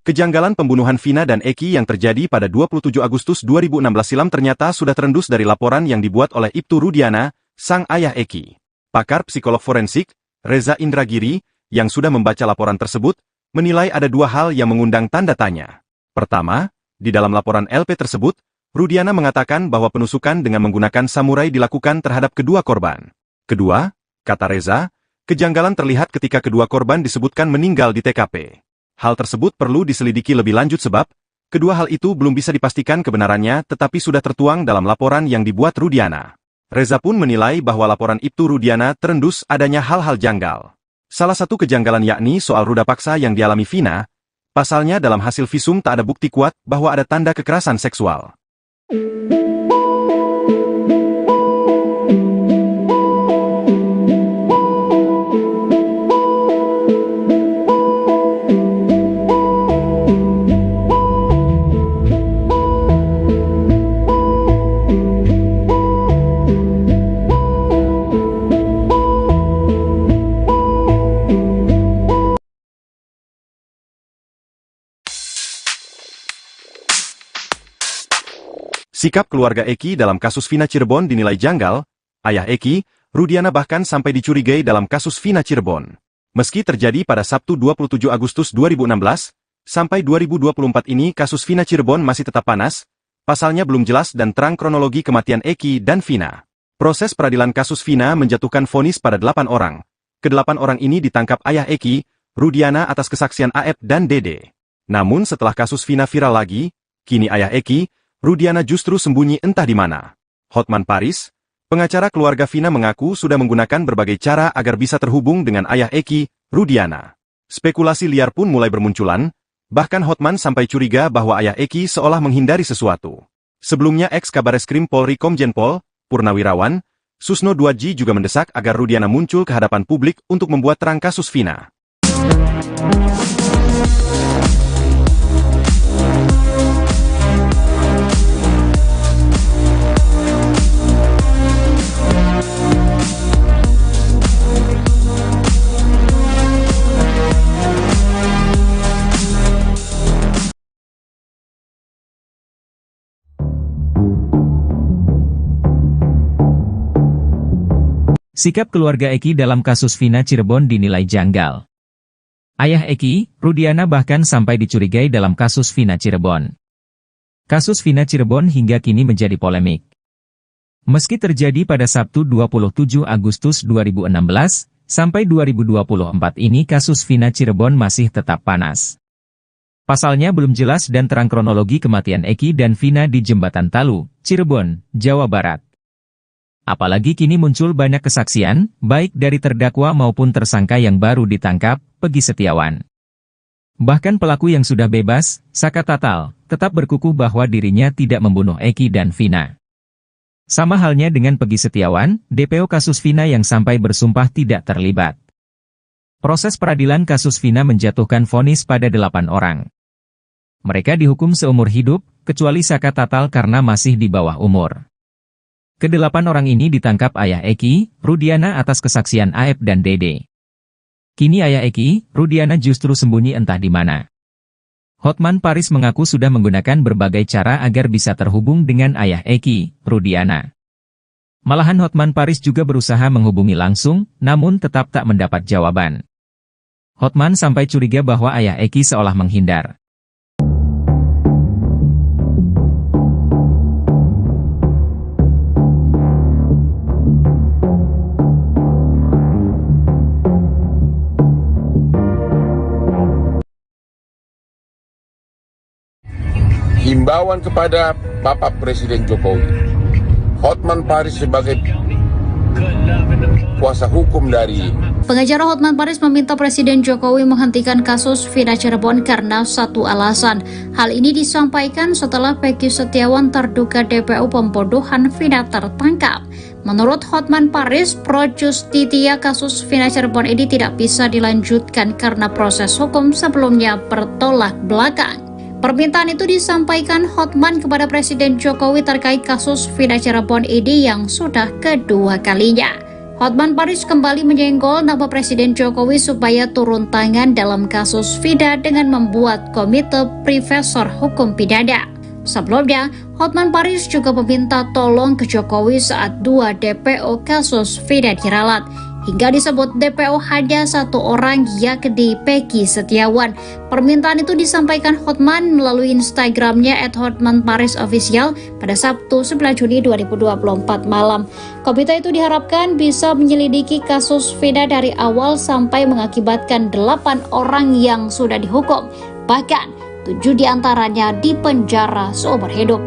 Kejanggalan pembunuhan Vina dan Eki yang terjadi pada 27 Agustus 2016 silam ternyata sudah terendus dari laporan yang dibuat oleh Ibtu Rudiana, sang ayah Eki. Pakar psikolog forensik, Reza Indragiri, yang sudah membaca laporan tersebut, menilai ada dua hal yang mengundang tanda tanya. Pertama, di dalam laporan LP tersebut, Rudiana mengatakan bahwa penusukan dengan menggunakan samurai dilakukan terhadap kedua korban. Kedua, kata Reza, kejanggalan terlihat ketika kedua korban disebutkan meninggal di TKP. Hal tersebut perlu diselidiki lebih lanjut sebab, kedua hal itu belum bisa dipastikan kebenarannya tetapi sudah tertuang dalam laporan yang dibuat Rudiana. Reza pun menilai bahwa laporan Ibtu Rudiana terendus adanya hal-hal janggal. Salah satu kejanggalan yakni soal ruda paksa yang dialami Vina, pasalnya dalam hasil visum tak ada bukti kuat bahwa ada tanda kekerasan seksual. Sikap keluarga Eki dalam kasus Vina Cirebon dinilai janggal. Ayah Eki, Rudiana bahkan sampai dicurigai dalam kasus Vina Cirebon. Meski terjadi pada Sabtu 27 Agustus 2016, sampai 2024 ini kasus Vina Cirebon masih tetap panas, pasalnya belum jelas dan terang kronologi kematian Eki dan Vina. Proses peradilan kasus Vina menjatuhkan vonis pada 8 orang. Ke-8 orang ini ditangkap ayah Eki, Rudiana atas kesaksian Aep dan Dede. Namun setelah kasus Vina viral lagi, kini ayah Eki, Rudiana justru sembunyi entah di mana. Hotman Paris, pengacara keluarga Vina mengaku sudah menggunakan berbagai cara agar bisa terhubung dengan ayah Eki, Rudiana. Spekulasi liar pun mulai bermunculan, bahkan Hotman sampai curiga bahwa ayah Eki seolah menghindari sesuatu. Sebelumnya ex-Kabareskrim Polri Komjen Pol, Purnawirawan, Susno Duadji juga mendesak agar Rudiana muncul ke hadapan publik untuk membuat terang kasus Vina. Sikap keluarga Eki dalam kasus Vina Cirebon dinilai janggal. Ayah Eki, Rudiana bahkan sampai dicurigai dalam kasus Vina Cirebon. Kasus Vina Cirebon hingga kini menjadi polemik. Meski terjadi pada Sabtu 27 Agustus 2016, sampai 2024 ini kasus Vina Cirebon masih tetap panas. Pasalnya belum jelas dan terang kronologi kematian Eki dan Vina di Jembatan Talu, Cirebon, Jawa Barat. Apalagi kini muncul banyak kesaksian, baik dari terdakwa maupun tersangka yang baru ditangkap, Peggy Setiawan. Bahkan pelaku yang sudah bebas, Saka Tatal, tetap berkukuh bahwa dirinya tidak membunuh Eki dan Vina. Sama halnya dengan Peggy Setiawan, DPO kasus Vina yang sampai bersumpah tidak terlibat. Proses peradilan kasus Vina menjatuhkan vonis pada 8 orang. Mereka dihukum seumur hidup, kecuali Saka Tatal karena masih di bawah umur. Ke-8 orang ini ditangkap ayah Eki, Rudiana atas kesaksian Aep dan Dede. Kini ayah Eki, Rudiana justru sembunyi entah di mana. Hotman Paris mengaku sudah menggunakan berbagai cara agar bisa terhubung dengan ayah Eki, Rudiana. Malahan Hotman Paris juga berusaha menghubungi langsung, namun tetap tak mendapat jawaban. Hotman sampai curiga bahwa ayah Eki seolah menghindar. Himbauan kepada Bapak Presiden Jokowi, Hotman Paris sebagai kuasa hukum dari Pengacara Hotman Paris meminta Presiden Jokowi menghentikan kasus Vina Cirebon karena satu alasan. Hal ini disampaikan setelah Peggy Setiawan terduga DPO pembunuhan Vina tertangkap. Menurut Hotman Paris, pro justisia kasus Vina Cirebon ini tidak bisa dilanjutkan karena proses hukum sebelumnya bertolak belakang. Permintaan itu disampaikan Hotman kepada Presiden Jokowi terkait kasus Vina Cirebon ini yang sudah kedua kalinya. Hotman Paris kembali menyenggol nama Presiden Jokowi supaya turun tangan dalam kasus Vida dengan membuat komite Profesor Hukum Pidana. Sebelumnya, Hotman Paris juga meminta tolong ke Jokowi saat 2 DPO kasus Vida diralat. Hingga disebut DPO hanya 1 orang, yakni Peggy Setiawan. Permintaan itu disampaikan Hotman melalui Instagramnya @hotmanparisofficial pada Sabtu 9 Juni 2024 malam. Komite itu diharapkan bisa menyelidiki kasus Vida dari awal sampai mengakibatkan 8 orang yang sudah dihukum. Bahkan 7 diantaranya dipenjara seumur hidup.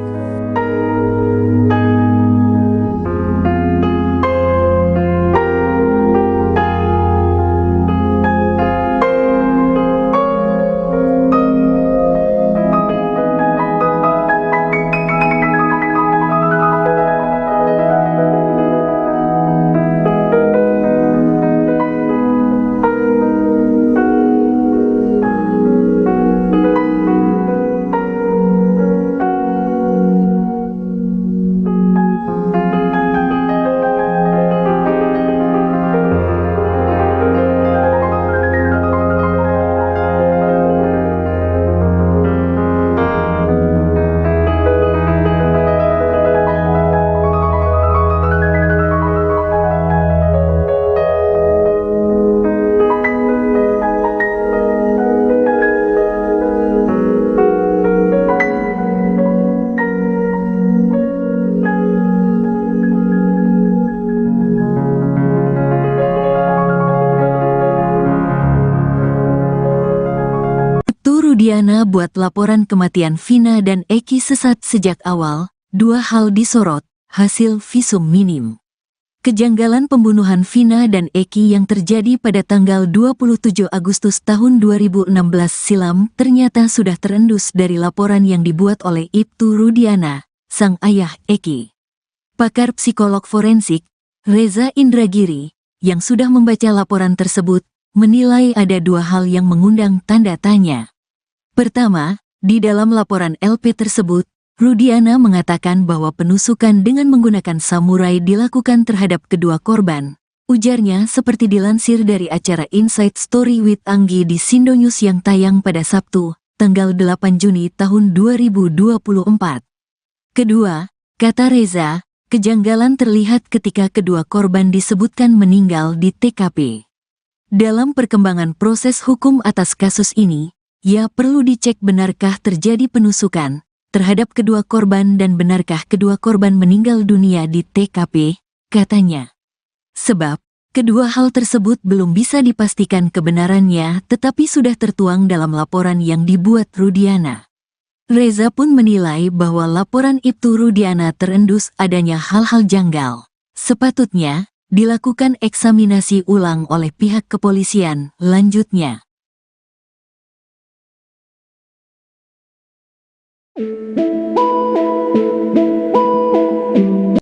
Rudiana buat laporan kematian Vina dan Eki sesat sejak awal, 2 hal disorot, hasil visum minim. Kejanggalan pembunuhan Vina dan Eki yang terjadi pada tanggal 27 Agustus tahun 2016 silam ternyata sudah terendus dari laporan yang dibuat oleh Ibtu Rudiana, sang ayah Eki. Pakar psikolog forensik, Reza Indragiri, yang sudah membaca laporan tersebut, menilai ada 2 hal yang mengundang tanda tanya. Pertama, di dalam laporan LP tersebut, Rudiana mengatakan bahwa penusukan dengan menggunakan samurai dilakukan terhadap kedua korban. Ujarnya seperti dilansir dari acara Inside Story with Anggi di Sindonews yang tayang pada Sabtu, tanggal 8 Juni tahun 2024. Kedua, kata Reza, kejanggalan terlihat ketika kedua korban disebutkan meninggal di TKP. Dalam perkembangan proses hukum atas kasus ini, ya perlu dicek benarkah terjadi penusukan terhadap kedua korban dan benarkah kedua korban meninggal dunia di TKP, katanya. Sebab, kedua hal tersebut belum bisa dipastikan kebenarannya tetapi sudah tertuang dalam laporan yang dibuat Rudiana. Reza pun menilai bahwa laporan Ibtu Rudiana terendus adanya hal-hal janggal. Sepatutnya, dilakukan eksaminasi ulang oleh pihak kepolisian, lanjutnya.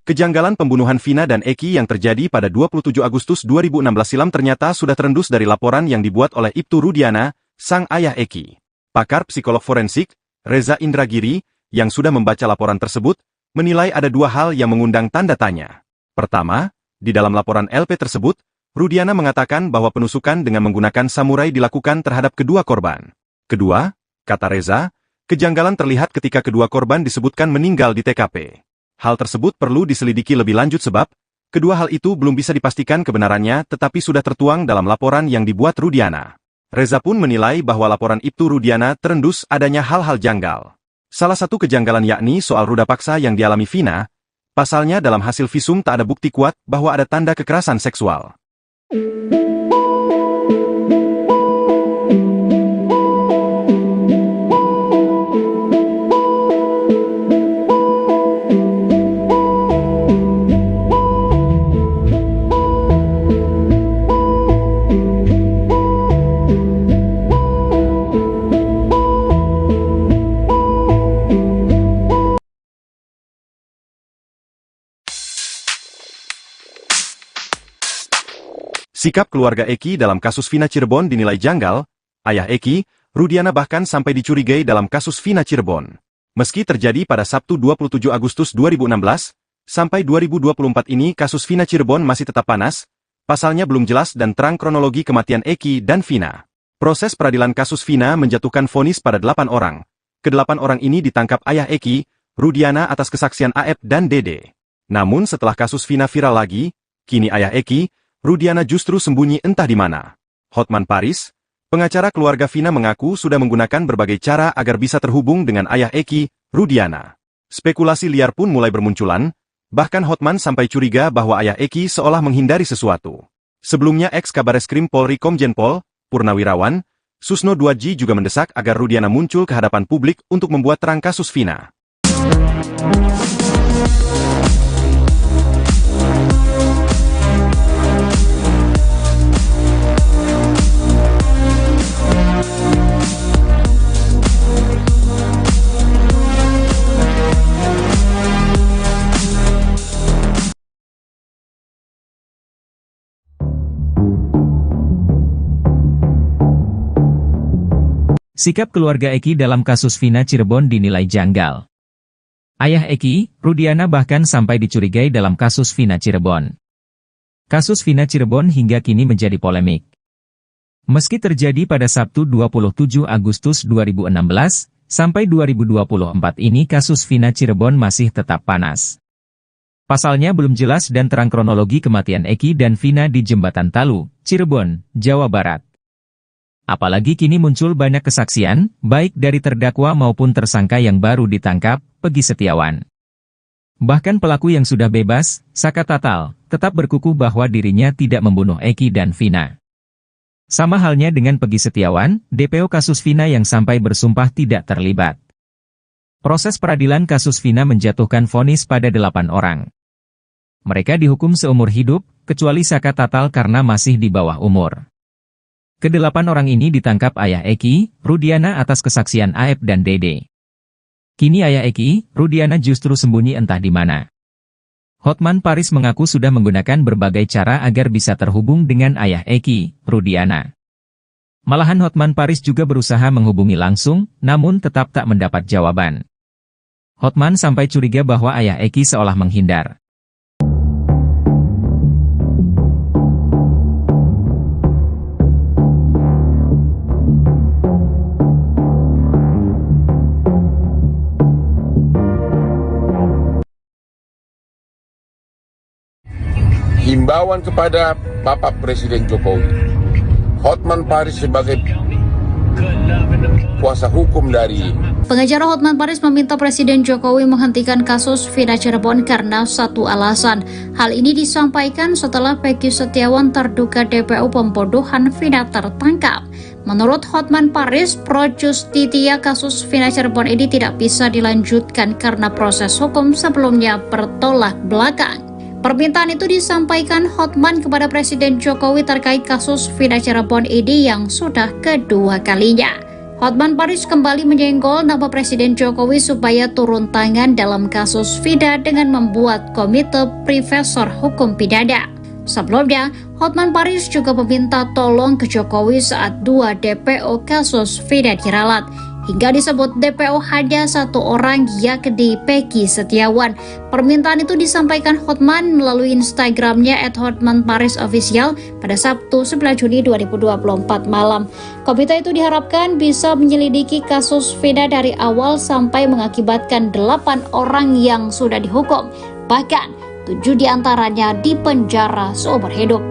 Kejanggalan pembunuhan Vina dan Eki yang terjadi pada 27 Agustus 2016 silam ternyata sudah terendus dari laporan yang dibuat oleh Ibtu Rudiana, sang ayah Eki. Pakar psikolog forensik, Reza Indragiri, yang sudah membaca laporan tersebut, menilai ada 2 hal yang mengundang tanda tanya. Pertama, di dalam laporan LP tersebut, Rudiana mengatakan bahwa penusukan dengan menggunakan samurai dilakukan terhadap kedua korban. Kedua, kata Reza, kejanggalan terlihat ketika kedua korban disebutkan meninggal di TKP. Hal tersebut perlu diselidiki lebih lanjut sebab, kedua hal itu belum bisa dipastikan kebenarannya tetapi sudah tertuang dalam laporan yang dibuat Rudiana. Reza pun menilai bahwa laporan Ibtu Rudiana terendus adanya hal-hal janggal. Salah satu kejanggalan yakni soal ruda paksa yang dialami Vina, pasalnya dalam hasil visum tak ada bukti kuat bahwa ada tanda kekerasan seksual. Sikap keluarga Eki dalam kasus Vina Cirebon dinilai janggal. Ayah Eki, Rudiana bahkan sampai dicurigai dalam kasus Vina Cirebon. Meski terjadi pada Sabtu 27 Agustus 2016, sampai 2024 ini kasus Vina Cirebon masih tetap panas, Pasalnya belum jelas dan terang kronologi kematian Eki dan Vina. Proses peradilan kasus Vina menjatuhkan vonis pada 8 orang. Kedelapan orang ini ditangkap ayah Eki, Rudiana atas kesaksian Aep dan Dede. Namun setelah kasus Vina viral lagi, kini ayah Eki, Rudiana justru sembunyi entah di mana. Hotman Paris, pengacara keluarga Vina mengaku sudah menggunakan berbagai cara agar bisa terhubung dengan ayah Eki, Rudiana. Spekulasi liar pun mulai bermunculan, bahkan Hotman sampai curiga bahwa ayah Eki seolah menghindari sesuatu. Sebelumnya ex-Kabareskrim Polri Komjen Pol, Purnawirawan, Susno Duadji juga mendesak agar Rudiana muncul ke hadapan publik untuk membuat terang kasus Vina. Sikap keluarga Eki dalam kasus Vina Cirebon dinilai janggal. Ayah Eki, Rudiana bahkan sampai dicurigai dalam kasus Vina Cirebon. Kasus Vina Cirebon hingga kini menjadi polemik. Meski terjadi pada Sabtu 27 Agustus 2016, sampai 2024 ini kasus Vina Cirebon masih tetap panas. Pasalnya belum jelas dan terang kronologi kematian Eki dan Vina di Jembatan Talu, Cirebon, Jawa Barat. Apalagi kini muncul banyak kesaksian, baik dari terdakwa maupun tersangka yang baru ditangkap, Peggy Setiawan. Bahkan pelaku yang sudah bebas, Saka Tatal, tetap berkukuh bahwa dirinya tidak membunuh Eki dan Vina. Sama halnya dengan Peggy Setiawan, DPO kasus Vina yang sampai bersumpah tidak terlibat. Proses peradilan kasus Vina menjatuhkan vonis pada 8 orang. Mereka dihukum seumur hidup, kecuali Saka Tatal karena masih di bawah umur. Kedelapan orang ini ditangkap ayah Eki, Rudiana atas kesaksian Aep dan Dede. Kini ayah Eki, Rudiana justru sembunyi entah di mana. Hotman Paris mengaku sudah menggunakan berbagai cara agar bisa terhubung dengan ayah Eki, Rudiana. Malahan Hotman Paris juga berusaha menghubungi langsung, namun tetap tak mendapat jawaban. Hotman sampai curiga bahwa ayah Eki seolah menghindar. Himbauan kepada Bapak Presiden Jokowi, Hotman Paris sebagai kuasa hukum dari Pengacara Hotman Paris meminta Presiden Jokowi menghentikan kasus Vina Cirebon karena satu alasan. Hal ini disampaikan setelah Peggy Setiawan terduga DPO pembodohan Vina tertangkap. Menurut Hotman Paris, pro justisia kasus Vina Cirebon ini tidak bisa dilanjutkan karena proses hukum sebelumnya bertolak belakang. Permintaan itu disampaikan Hotman kepada Presiden Jokowi terkait kasus Vina Cirebon ini yang sudah kedua kalinya. Hotman Paris kembali menyenggol nama Presiden Jokowi supaya turun tangan dalam kasus Vina dengan membuat komite Profesor Hukum Pidana. Sebelumnya, Hotman Paris juga meminta tolong ke Jokowi saat 2 DPO kasus Vina diralat. Hingga disebut DPO hanya 1 orang, yakni Peggy Setiawan. Permintaan itu disampaikan Hotman melalui Instagramnya @hotmanparisofficial pada Sabtu 9 Juni 2024 malam. Komite itu diharapkan bisa menyelidiki kasus Vina dari awal sampai mengakibatkan 8 orang yang sudah dihukum. Bahkan 7 diantaranya dipenjara seumur hidup.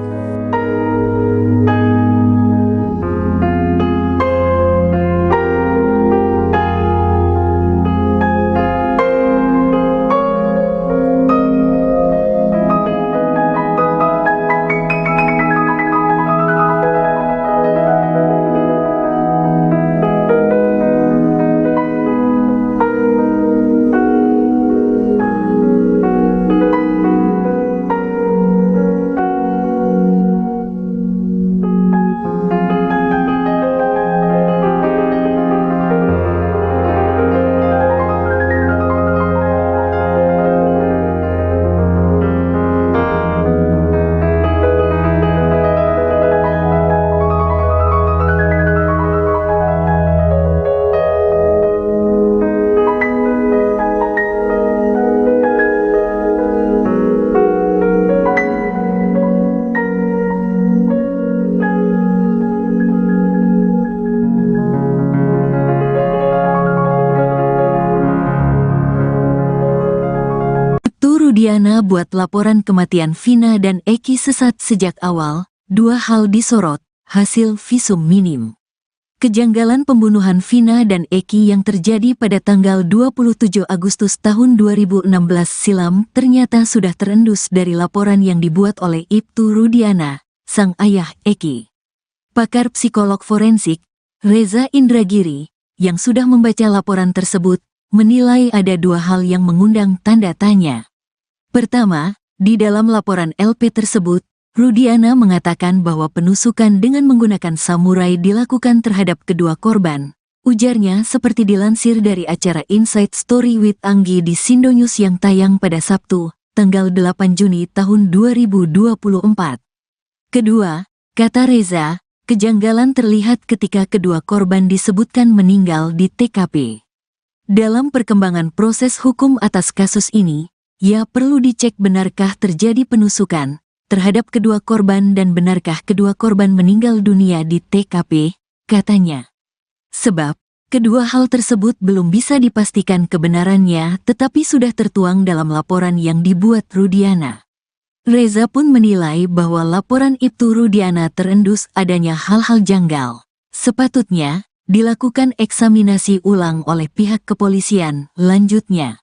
Rudiana buat laporan kematian Vina dan Eki sesat sejak awal, dua hal disorot, hasil visum minim. Kejanggalan pembunuhan Vina dan Eki yang terjadi pada tanggal 27 Agustus tahun 2016 silam ternyata sudah terendus dari laporan yang dibuat oleh Ibtu Rudiana, sang ayah Eki. Pakar psikolog forensik, Reza Indragiri, yang sudah membaca laporan tersebut, menilai ada dua hal yang mengundang tanda tanya. Pertama, di dalam laporan LP tersebut, Rudiana mengatakan bahwa penusukan dengan menggunakan samurai dilakukan terhadap kedua korban. Ujarnya seperti dilansir dari acara Inside Story with Anggi di Sindonews yang tayang pada Sabtu, tanggal 8 Juni tahun 2024. Kedua, kata Reza, kejanggalan terlihat ketika kedua korban disebutkan meninggal di TKP. Dalam perkembangan proses hukum atas kasus ini, ya perlu dicek benarkah terjadi penusukan terhadap kedua korban dan benarkah kedua korban meninggal dunia di TKP, katanya. Sebab, kedua hal tersebut belum bisa dipastikan kebenarannya tetapi sudah tertuang dalam laporan yang dibuat Rudiana. Reza pun menilai bahwa laporan Ibtu Rudiana terendus adanya hal-hal janggal. Sepatutnya, dilakukan eksaminasi ulang oleh pihak kepolisian, lanjutnya.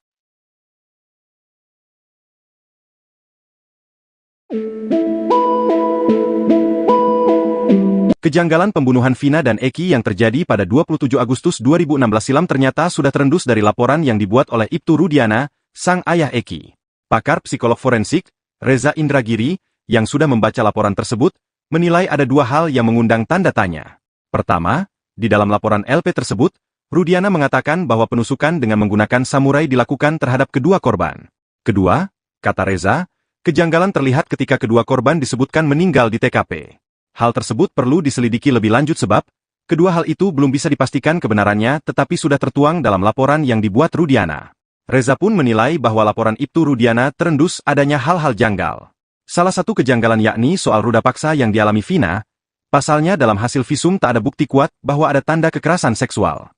Kejanggalan pembunuhan Vina dan Eki yang terjadi pada 27 Agustus 2016 silam ternyata sudah terendus dari laporan yang dibuat oleh Ibtu Rudiana, sang ayah Eki. Pakar psikolog forensik, Reza Indragiri, yang sudah membaca laporan tersebut, menilai ada dua hal yang mengundang tanda tanya. Pertama, di dalam laporan LP tersebut, Rudiana mengatakan bahwa penusukan dengan menggunakan samurai dilakukan terhadap kedua korban. Kedua, kata Reza, kejanggalan terlihat ketika kedua korban disebutkan meninggal di TKP. Hal tersebut perlu diselidiki lebih lanjut sebab, kedua hal itu belum bisa dipastikan kebenarannya tetapi sudah tertuang dalam laporan yang dibuat Rudiana. Reza pun menilai bahwa laporan Ibtu Rudiana terendus adanya hal-hal janggal. Salah satu kejanggalan yakni soal ruda paksa yang dialami Vina, pasalnya dalam hasil visum tak ada bukti kuat bahwa ada tanda kekerasan seksual.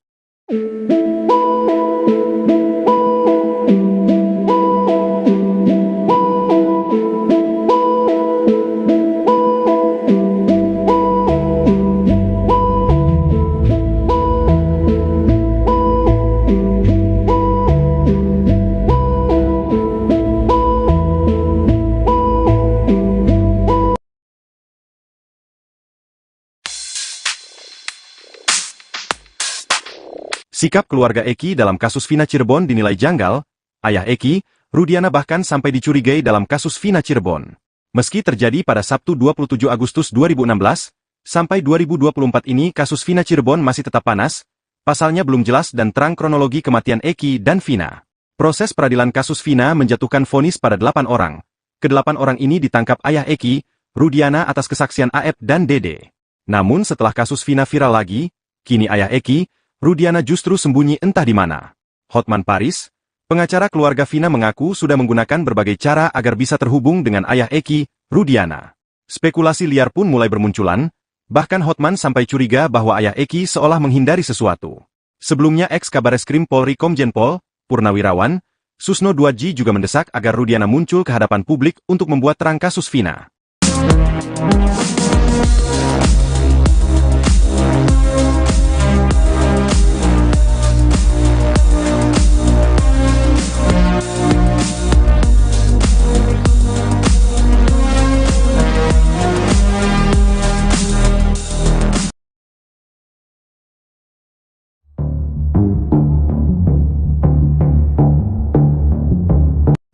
Sikap keluarga Eki dalam kasus Vina Cirebon dinilai janggal. Ayah Eki, Rudiana bahkan sampai dicurigai dalam kasus Vina Cirebon. Meski terjadi pada Sabtu 27 Agustus 2016, sampai 2024 ini kasus Vina Cirebon masih tetap panas, pasalnya belum jelas dan terang kronologi kematian Eki dan Vina. Proses peradilan kasus Vina menjatuhkan vonis pada 8 orang. Ke-8 orang ini ditangkap ayah Eki, Rudiana atas kesaksian Aep dan Dede. Namun setelah kasus Vina viral lagi, kini ayah Eki, Rudiana justru sembunyi entah di mana. Hotman Paris, pengacara keluarga Vina mengaku sudah menggunakan berbagai cara agar bisa terhubung dengan ayah Eki, Rudiana. Spekulasi liar pun mulai bermunculan, bahkan Hotman sampai curiga bahwa ayah Eki seolah menghindari sesuatu. Sebelumnya ex-Kabareskrim Polri Komjen Pol, Purnawirawan, Susno Duadji juga mendesak agar Rudiana muncul ke hadapan publik untuk membuat terang kasus Vina.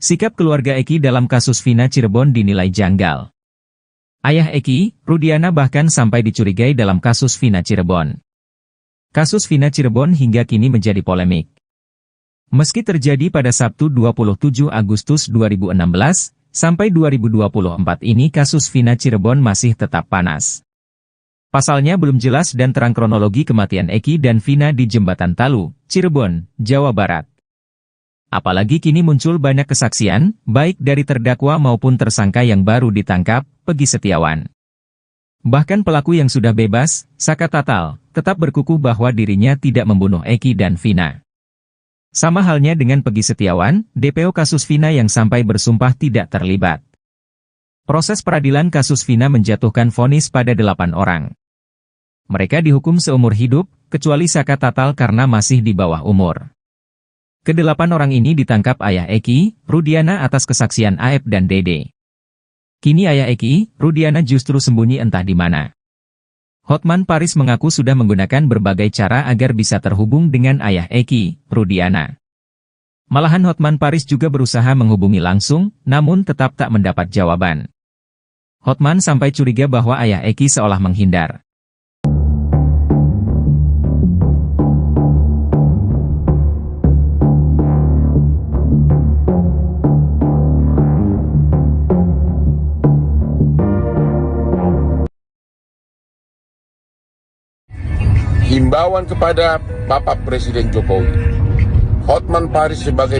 Sikap keluarga Eki dalam kasus Vina Cirebon dinilai janggal. Ayah Eki, Rudiana bahkan sampai dicurigai dalam kasus Vina Cirebon. Kasus Vina Cirebon hingga kini menjadi polemik. Meski terjadi pada Sabtu 27 Agustus 2016, sampai 2024 ini kasus Vina Cirebon masih tetap panas. Pasalnya belum jelas dan terang kronologi kematian Eki dan Vina di Jembatan Talu, Cirebon, Jawa Barat. Apalagi kini muncul banyak kesaksian, baik dari terdakwa maupun tersangka yang baru ditangkap, Peggy Setiawan. Bahkan pelaku yang sudah bebas, Saka Tatal, tetap berkukuh bahwa dirinya tidak membunuh Eki dan Vina. Sama halnya dengan Peggy Setiawan, DPO kasus Vina yang sampai bersumpah tidak terlibat. Proses peradilan kasus Vina menjatuhkan vonis pada 8 orang. Mereka dihukum seumur hidup, kecuali Saka Tatal karena masih di bawah umur. Kedelapan orang ini ditangkap ayah Eki, Rudiana atas kesaksian Aep dan Dede. Kini ayah Eki, Rudiana justru sembunyi entah di mana. Hotman Paris mengaku sudah menggunakan berbagai cara agar bisa terhubung dengan ayah Eki, Rudiana. Malahan Hotman Paris juga berusaha menghubungi langsung, namun tetap tak mendapat jawaban. Hotman sampai curiga bahwa ayah Eki seolah menghindar. Himbauan kepada Bapak Presiden Jokowi, Hotman Paris sebagai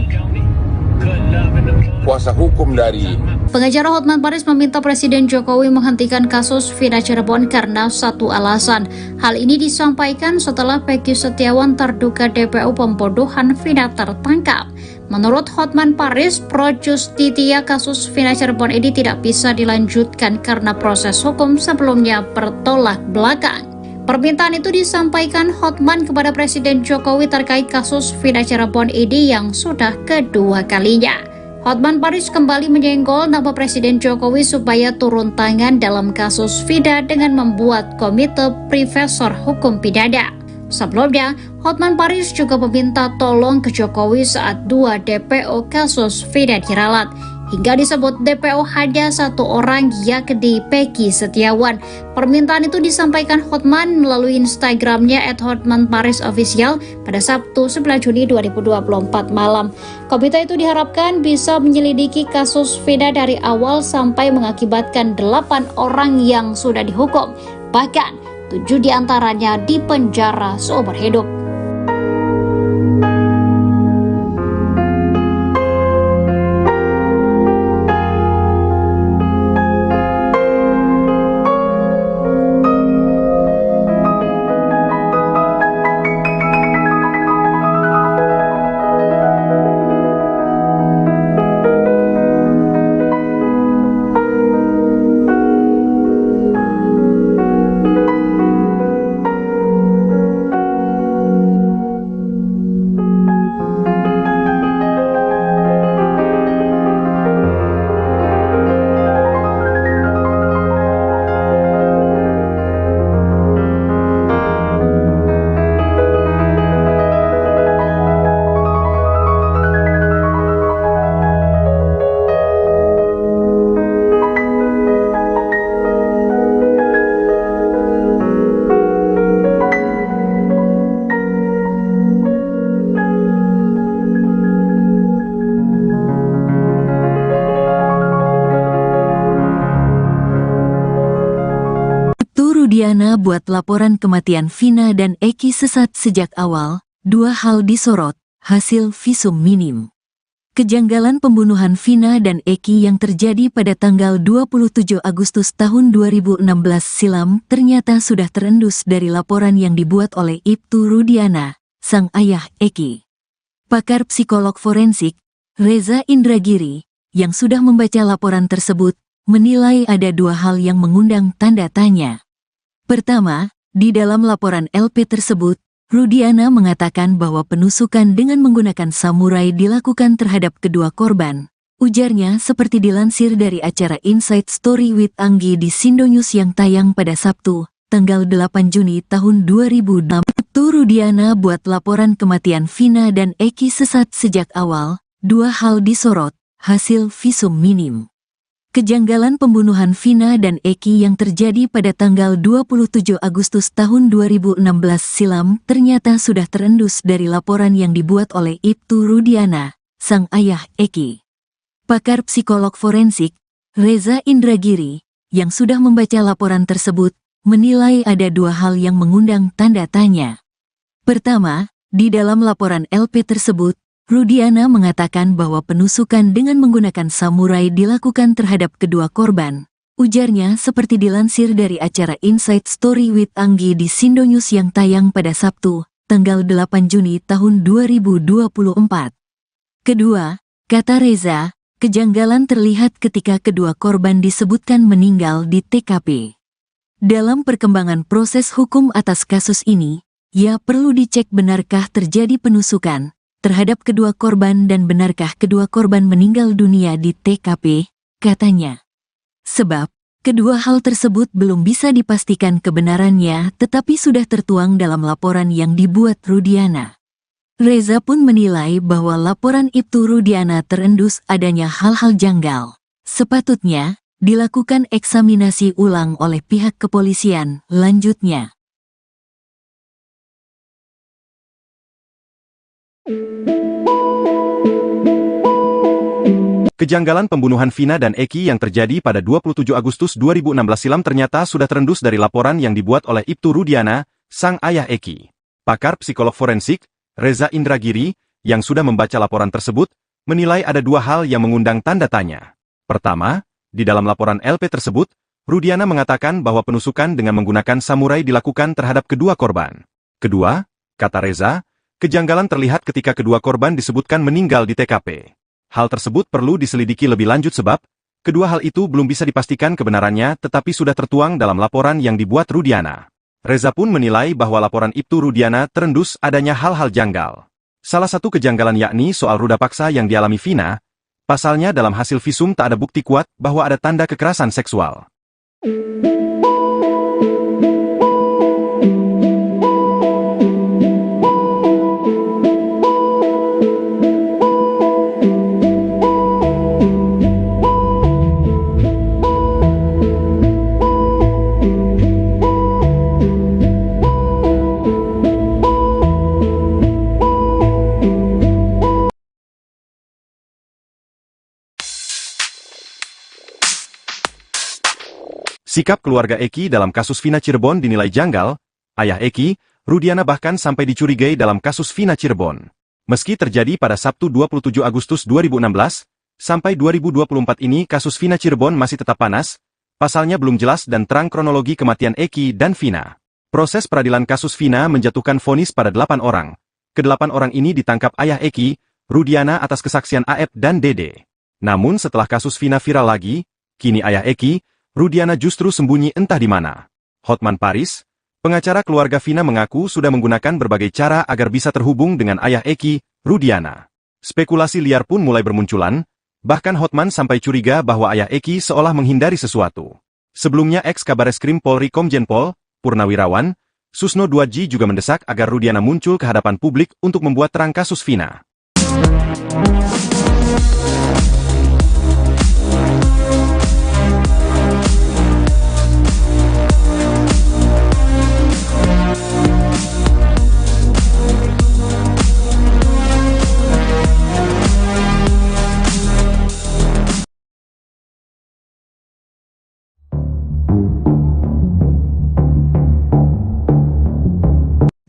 kuasa hukum dari Pengacara Hotman Paris meminta Presiden Jokowi menghentikan kasus Vina Cirebon karena satu alasan. Hal ini disampaikan setelah Peggy Setiawan terduga DPO pembodohan Vina tertangkap. Menurut Hotman Paris, pro justisia kasus Vina Cirebon ini tidak bisa dilanjutkan karena proses hukum sebelumnya bertolak belakang. Permintaan itu disampaikan Hotman kepada Presiden Jokowi terkait kasus Vina Cirebon ini yang sudah kedua kalinya. Hotman Paris kembali menyenggol nama Presiden Jokowi supaya turun tangan dalam kasus Vina dengan membuat komite Profesor Hukum Pidana. Sebelumnya, Hotman Paris juga meminta tolong ke Jokowi saat 2 DPO kasus Vina diralat. Hingga disebut DPO hanya 1 orang, yakni Peggy Setiawan. Permintaan itu disampaikan Hotman melalui Instagramnya @hotmanparisofficial pada Sabtu 9 Juni 2024 malam. Komite itu diharapkan bisa menyelidiki kasus Vina dari awal sampai mengakibatkan 8 orang yang sudah dihukum. Bahkan 7 diantaranya dipenjara seumur hidup. Rudiana buat laporan kematian Vina dan Eki sesat sejak awal, 2 hal disorot, hasil visum minim. Kejanggalan pembunuhan Vina dan Eki yang terjadi pada tanggal 27 Agustus tahun 2016 silam ternyata sudah terendus dari laporan yang dibuat oleh Ibtu Rudiana, sang ayah Eki. Pakar psikolog forensik, Reza Indragiri, yang sudah membaca laporan tersebut, menilai ada 2 hal yang mengundang tanda tanya. Pertama, di dalam laporan LP tersebut, Rudiana mengatakan bahwa penusukan dengan menggunakan samurai dilakukan terhadap kedua korban. Ujarnya seperti dilansir dari acara Inside Story with Anggi di Sindonews yang tayang pada Sabtu, tanggal 8 Juni tahun 2006. Rudiana buat laporan kematian Vina dan Eki sesat sejak awal, 2 hal disorot, hasil visum minim. Kejanggalan pembunuhan Vina dan Eki yang terjadi pada tanggal 27 Agustus tahun 2016 silam ternyata sudah terendus dari laporan yang dibuat oleh Ibtu Rudiana, sang ayah Eki. Pakar psikolog forensik, Reza Indragiri, yang sudah membaca laporan tersebut, menilai ada 2 hal yang mengundang tanda tanya. Pertama, di dalam laporan LP tersebut, Rudiana mengatakan bahwa penusukan dengan menggunakan samurai dilakukan terhadap kedua korban. Ujarnya seperti dilansir dari acara Inside Story with Anggi di Sindonews yang tayang pada Sabtu, tanggal 8 Juni tahun 2024. Kedua, kata Reza, kejanggalan terlihat ketika kedua korban disebutkan meninggal di TKP. Dalam perkembangan proses hukum atas kasus ini, ya perlu dicek benarkah terjadi penusukan terhadap kedua korban dan benarkah kedua korban meninggal dunia di TKP, katanya. Sebab, kedua hal tersebut belum bisa dipastikan kebenarannya tetapi sudah tertuang dalam laporan yang dibuat Rudiana. Reza pun menilai bahwa laporan Ibtu Rudiana terendus adanya hal-hal janggal. Sepatutnya, dilakukan eksaminasi ulang oleh pihak kepolisian, lanjutnya. Kejanggalan pembunuhan Vina dan Eki yang terjadi pada 27 Agustus 2016 silam ternyata sudah terendus dari laporan yang dibuat oleh Ibtu Rudiana, sang ayah Eki. Pakar psikolog forensik, Reza Indragiri, yang sudah membaca laporan tersebut, menilai ada dua hal yang mengundang tanda tanya. Pertama, di dalam laporan LP tersebut, Rudiana mengatakan bahwa penusukan dengan menggunakan samurai dilakukan terhadap kedua korban. Kedua, kata Reza, kejanggalan terlihat ketika kedua korban disebutkan meninggal di TKP. Hal tersebut perlu diselidiki lebih lanjut sebab, kedua hal itu belum bisa dipastikan kebenarannya tetapi sudah tertuang dalam laporan yang dibuat Rudiana. Reza pun menilai bahwa laporan Ibtu Rudiana terendus adanya hal-hal janggal. Salah satu kejanggalan yakni soal ruda paksa yang dialami Vina, pasalnya dalam hasil visum tak ada bukti kuat bahwa ada tanda kekerasan seksual. Sikap keluarga Eki dalam kasus Vina Cirebon dinilai janggal. Ayah Eki, Rudiana bahkan sampai dicurigai dalam kasus Vina Cirebon. Meski terjadi pada Sabtu 27 Agustus 2016, sampai 2024 ini kasus Vina Cirebon masih tetap panas, pasalnya belum jelas dan terang kronologi kematian Eki dan Vina. Proses peradilan kasus Vina menjatuhkan vonis pada 8 orang. Ke-8 orang ini ditangkap ayah Eki, Rudiana atas kesaksian Aep dan Dede. Namun setelah kasus Vina viral lagi, kini ayah Eki, Rudiana justru sembunyi entah di mana. Hotman Paris, pengacara keluarga Vina mengaku sudah menggunakan berbagai cara agar bisa terhubung dengan ayah Eki, Rudiana. Spekulasi liar pun mulai bermunculan, bahkan Hotman sampai curiga bahwa ayah Eki seolah menghindari sesuatu. Sebelumnya ex-Kabareskrim Polri Komjen Pol, Purnawirawan, Susno Duadji juga mendesak agar Rudiana muncul ke hadapan publik untuk membuat terang kasus Vina.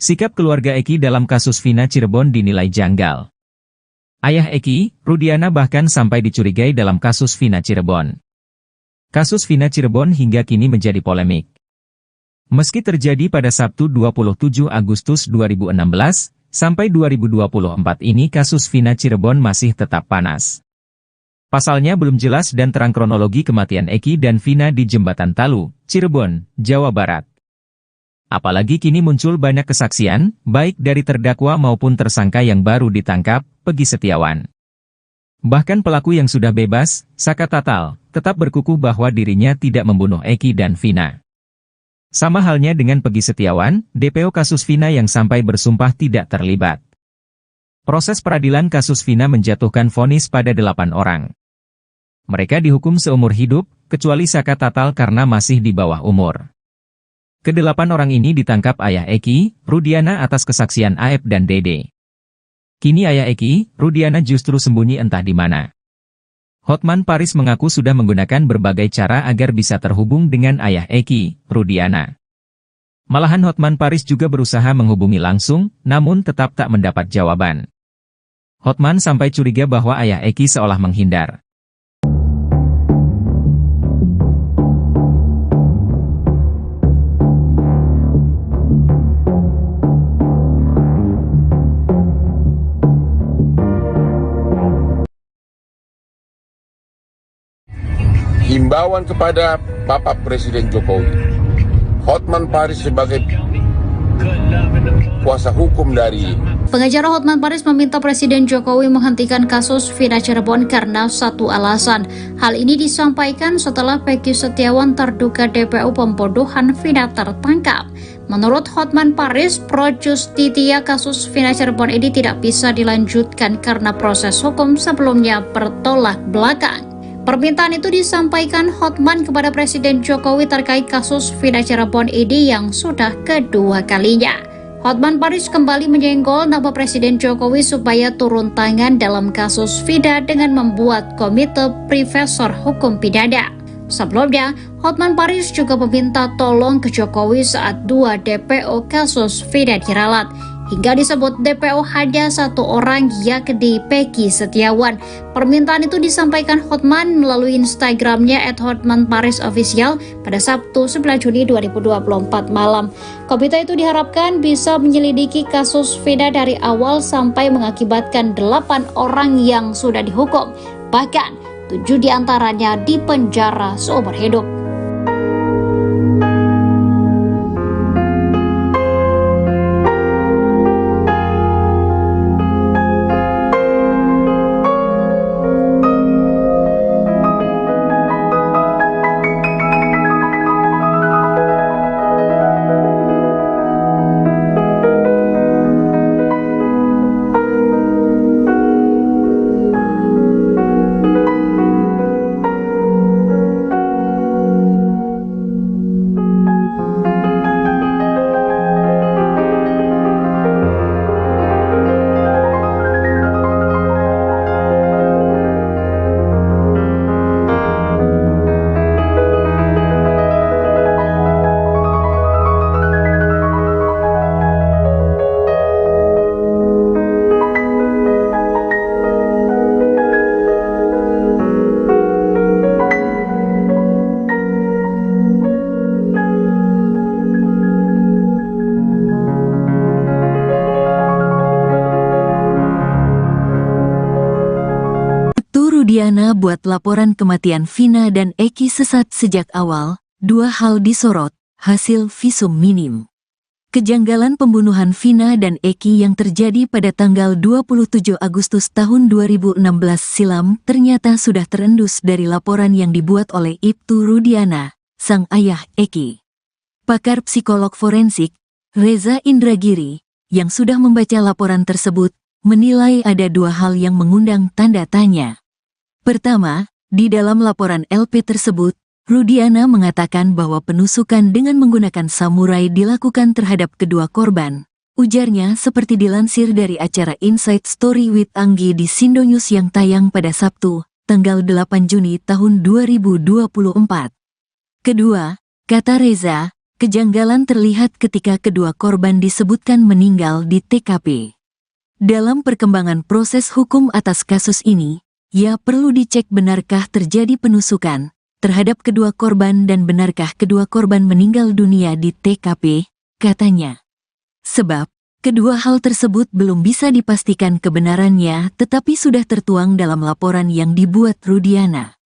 Sikap keluarga Eki dalam kasus Vina Cirebon dinilai janggal. Ayah Eki, Rudiana bahkan sampai dicurigai dalam kasus Vina Cirebon. Kasus Vina Cirebon hingga kini menjadi polemik. Meski terjadi pada Sabtu 27 Agustus 2016, sampai 2024 ini kasus Vina Cirebon masih tetap panas. Pasalnya belum jelas dan terang kronologi kematian Eki dan Vina di Jembatan Talu, Cirebon, Jawa Barat. Apalagi kini muncul banyak kesaksian, baik dari terdakwa maupun tersangka yang baru ditangkap, Peggy Setiawan. Bahkan pelaku yang sudah bebas, Saka Tatal, tetap berkukuh bahwa dirinya tidak membunuh Eki dan Vina. Sama halnya dengan Peggy Setiawan, DPO kasus Vina yang sampai bersumpah tidak terlibat. Proses peradilan kasus Vina menjatuhkan vonis pada 8 orang. Mereka dihukum seumur hidup, kecuali Saka Tatal karena masih di bawah umur. Ke-8 orang ini ditangkap ayah Eki, Rudiana atas kesaksian Aep dan Dede. Kini ayah Eki, Rudiana justru sembunyi entah di mana. Hotman Paris mengaku sudah menggunakan berbagai cara agar bisa terhubung dengan ayah Eki, Rudiana. Malahan Hotman Paris juga berusaha menghubungi langsung, namun tetap tak mendapat jawaban. Hotman sampai curiga bahwa ayah Eki seolah menghindar. himbauan kepada Bapak Presiden Jokowi, Hotman Paris sebagai kuasa hukum dari Pengacara Hotman Paris meminta Presiden Jokowi menghentikan kasus Vina Cirebon karena satu alasan. Hal ini disampaikan setelah Peggy Setiawan terduga DPO pembodohan Vina tertangkap. Menurut Hotman Paris, pro justisia kasus Vina Cirebon ini tidak bisa dilanjutkan karena proses hukum sebelumnya bertolak belakang. Permintaan itu disampaikan Hotman kepada Presiden Jokowi terkait kasus Vina Cirebon ini yang sudah kedua kalinya. Hotman Paris kembali menyenggol nama Presiden Jokowi supaya turun tangan dalam kasus Vina dengan membuat komite profesor hukum pidana. Sebelumnya, Hotman Paris juga meminta tolong ke Jokowi saat 2 DPO kasus Vina diralat. Hingga disebut DPO hanya satu orang, yakni Peggy Setiawan. Permintaan itu disampaikan Hotman melalui Instagramnya @hotmanparisofficial pada Sabtu 9 Juni 2024 malam. Komite itu diharapkan bisa menyelidiki kasus Vina dari awal sampai mengakibatkan 8 orang yang sudah dihukum. Bahkan 7 diantaranya dipenjara seumur hidup. Rudiana buat laporan kematian Vina dan Eki sesat sejak awal, 2 hal disorot, hasil visum minim. Kejanggalan pembunuhan Vina dan Eki yang terjadi pada tanggal 27 Agustus tahun 2016 silam ternyata sudah terendus dari laporan yang dibuat oleh Ibtu Rudiana, sang ayah Eki. Pakar psikolog forensik, Reza Indragiri, yang sudah membaca laporan tersebut, menilai ada 2 hal yang mengundang tanda tanya. Pertama, di dalam laporan LP tersebut, Rudiana mengatakan bahwa penusukan dengan menggunakan samurai dilakukan terhadap kedua korban. Ujarnya seperti dilansir dari acara Inside Story with Anggi di Sindonews yang tayang pada Sabtu, tanggal 8 Juni tahun 2024. Kedua, kata Reza, kejanggalan terlihat ketika kedua korban disebutkan meninggal di TKP. Dalam perkembangan proses hukum atas kasus ini, ya perlu dicek benarkah terjadi penusukan terhadap kedua korban dan benarkah kedua korban meninggal dunia di TKP, katanya. Sebab, kedua hal tersebut belum bisa dipastikan kebenarannya tetapi sudah tertuang dalam laporan yang dibuat Rudiana.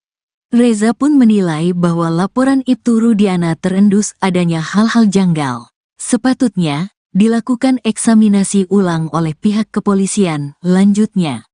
Reza pun menilai bahwa laporan Ibtu Rudiana terendus adanya hal-hal janggal. Sepatutnya, dilakukan eksaminasi ulang oleh pihak kepolisian, lanjutnya.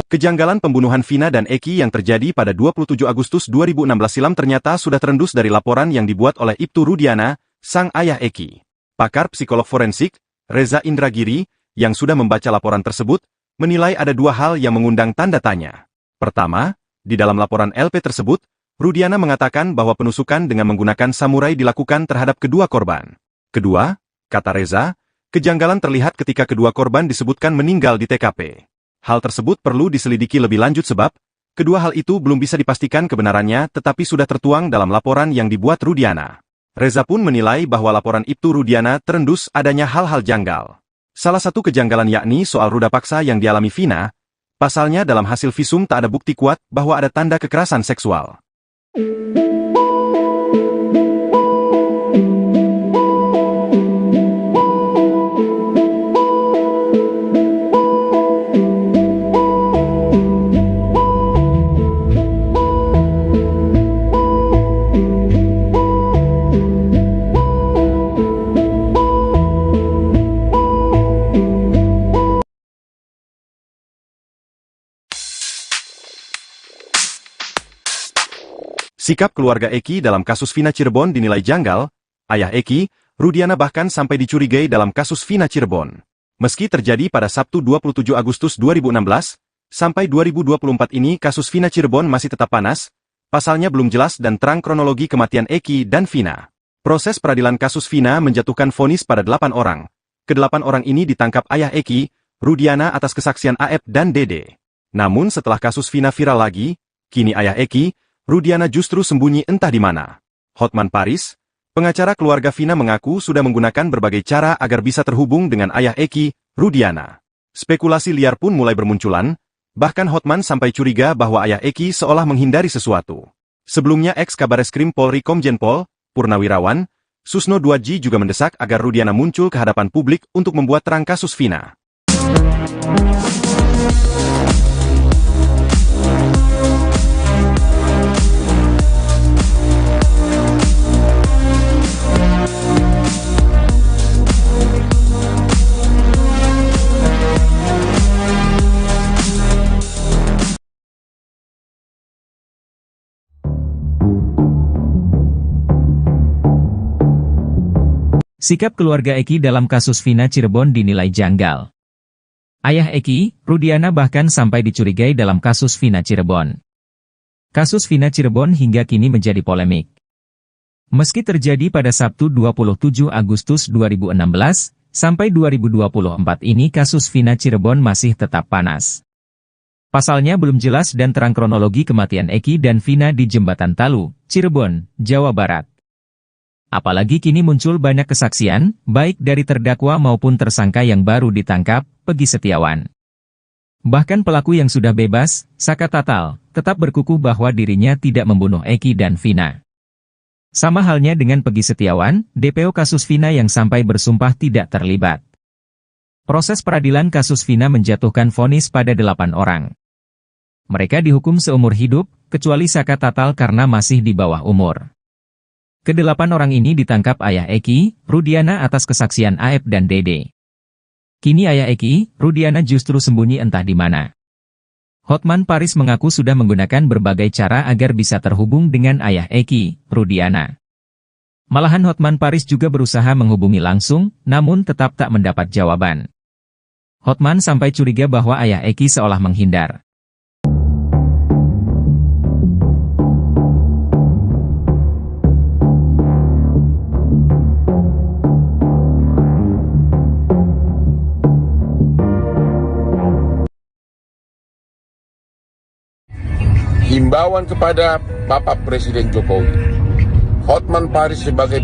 Kejanggalan pembunuhan Vina dan Eki yang terjadi pada 27 Agustus 2016 silam ternyata sudah terendus dari laporan yang dibuat oleh Ibtu Rudiana, sang ayah Eki. Pakar psikolog forensik, Reza Indragiri, yang sudah membaca laporan tersebut, menilai ada 2 hal yang mengundang tanda tanya. Pertama, di dalam laporan LP tersebut, Rudiana mengatakan bahwa penusukan dengan menggunakan samurai dilakukan terhadap kedua korban. Kedua, kata Reza, kejanggalan terlihat ketika kedua korban disebutkan meninggal di TKP. Hal tersebut perlu diselidiki lebih lanjut sebab, kedua hal itu belum bisa dipastikan kebenarannya tetapi sudah tertuang dalam laporan yang dibuat Rudiana. Reza pun menilai bahwa laporan Ibtu Rudiana terendus adanya hal-hal janggal. Salah satu kejanggalan yakni soal ruda paksa yang dialami Vina, pasalnya dalam hasil visum tak ada bukti kuat bahwa ada tanda kekerasan seksual. Sikap keluarga Eki dalam kasus Vina Cirebon dinilai janggal. Ayah Eki, Rudiana bahkan sampai dicurigai dalam kasus Vina Cirebon. Meski terjadi pada Sabtu 27 Agustus 2016, sampai 2024 ini kasus Vina Cirebon masih tetap panas, pasalnya belum jelas dan terang kronologi kematian Eki dan Vina. Proses peradilan kasus Vina menjatuhkan vonis pada 8 orang. Ke-8 orang ini ditangkap ayah Eki, Rudiana atas kesaksian AF dan Dede. Namun setelah kasus Vina viral lagi, kini ayah Eki, Rudiana justru sembunyi entah di mana. Hotman Paris, pengacara keluarga Vina mengaku sudah menggunakan berbagai cara agar bisa terhubung dengan ayah Eki, Rudiana. Spekulasi liar pun mulai bermunculan, bahkan Hotman sampai curiga bahwa ayah Eki seolah menghindari sesuatu. Sebelumnya ex-Kabareskrim Polri Komjen Pol, Purnawirawan, Susno Duadji juga mendesak agar Rudiana muncul ke hadapan publik untuk membuat terang kasus Vina. Sikap keluarga Eki dalam kasus Vina Cirebon dinilai janggal. Ayah Eki, Rudiana bahkan sampai dicurigai dalam kasus Vina Cirebon. Kasus Vina Cirebon hingga kini menjadi polemik. Meski terjadi pada Sabtu 27 Agustus 2016, sampai 2024 ini kasus Vina Cirebon masih tetap panas. Pasalnya belum jelas dan terang kronologi kematian Eki dan Vina di Jembatan Talu, Cirebon, Jawa Barat. Apalagi kini muncul banyak kesaksian, baik dari terdakwa maupun tersangka yang baru ditangkap, Peggy Setiawan. Bahkan pelaku yang sudah bebas, Saka Tatal, tetap berkukuh bahwa dirinya tidak membunuh Eki dan Vina. Sama halnya dengan Peggy Setiawan, DPO kasus Vina yang sampai bersumpah tidak terlibat. Proses peradilan kasus Vina menjatuhkan vonis pada 8 orang. Mereka dihukum seumur hidup, kecuali Saka Tatal karena masih di bawah umur. Ke-8 orang ini ditangkap ayah Eki, Rudiana atas kesaksian AF dan Dede. Kini ayah Eki, Rudiana justru sembunyi entah di mana. Hotman Paris mengaku sudah menggunakan berbagai cara agar bisa terhubung dengan ayah Eki, Rudiana. Malahan Hotman Paris juga berusaha menghubungi langsung, namun tetap tak mendapat jawaban. Hotman sampai curiga bahwa ayah Eki seolah menghindar. Himbauan kepada Bapak Presiden Jokowi, Hotman Paris sebagai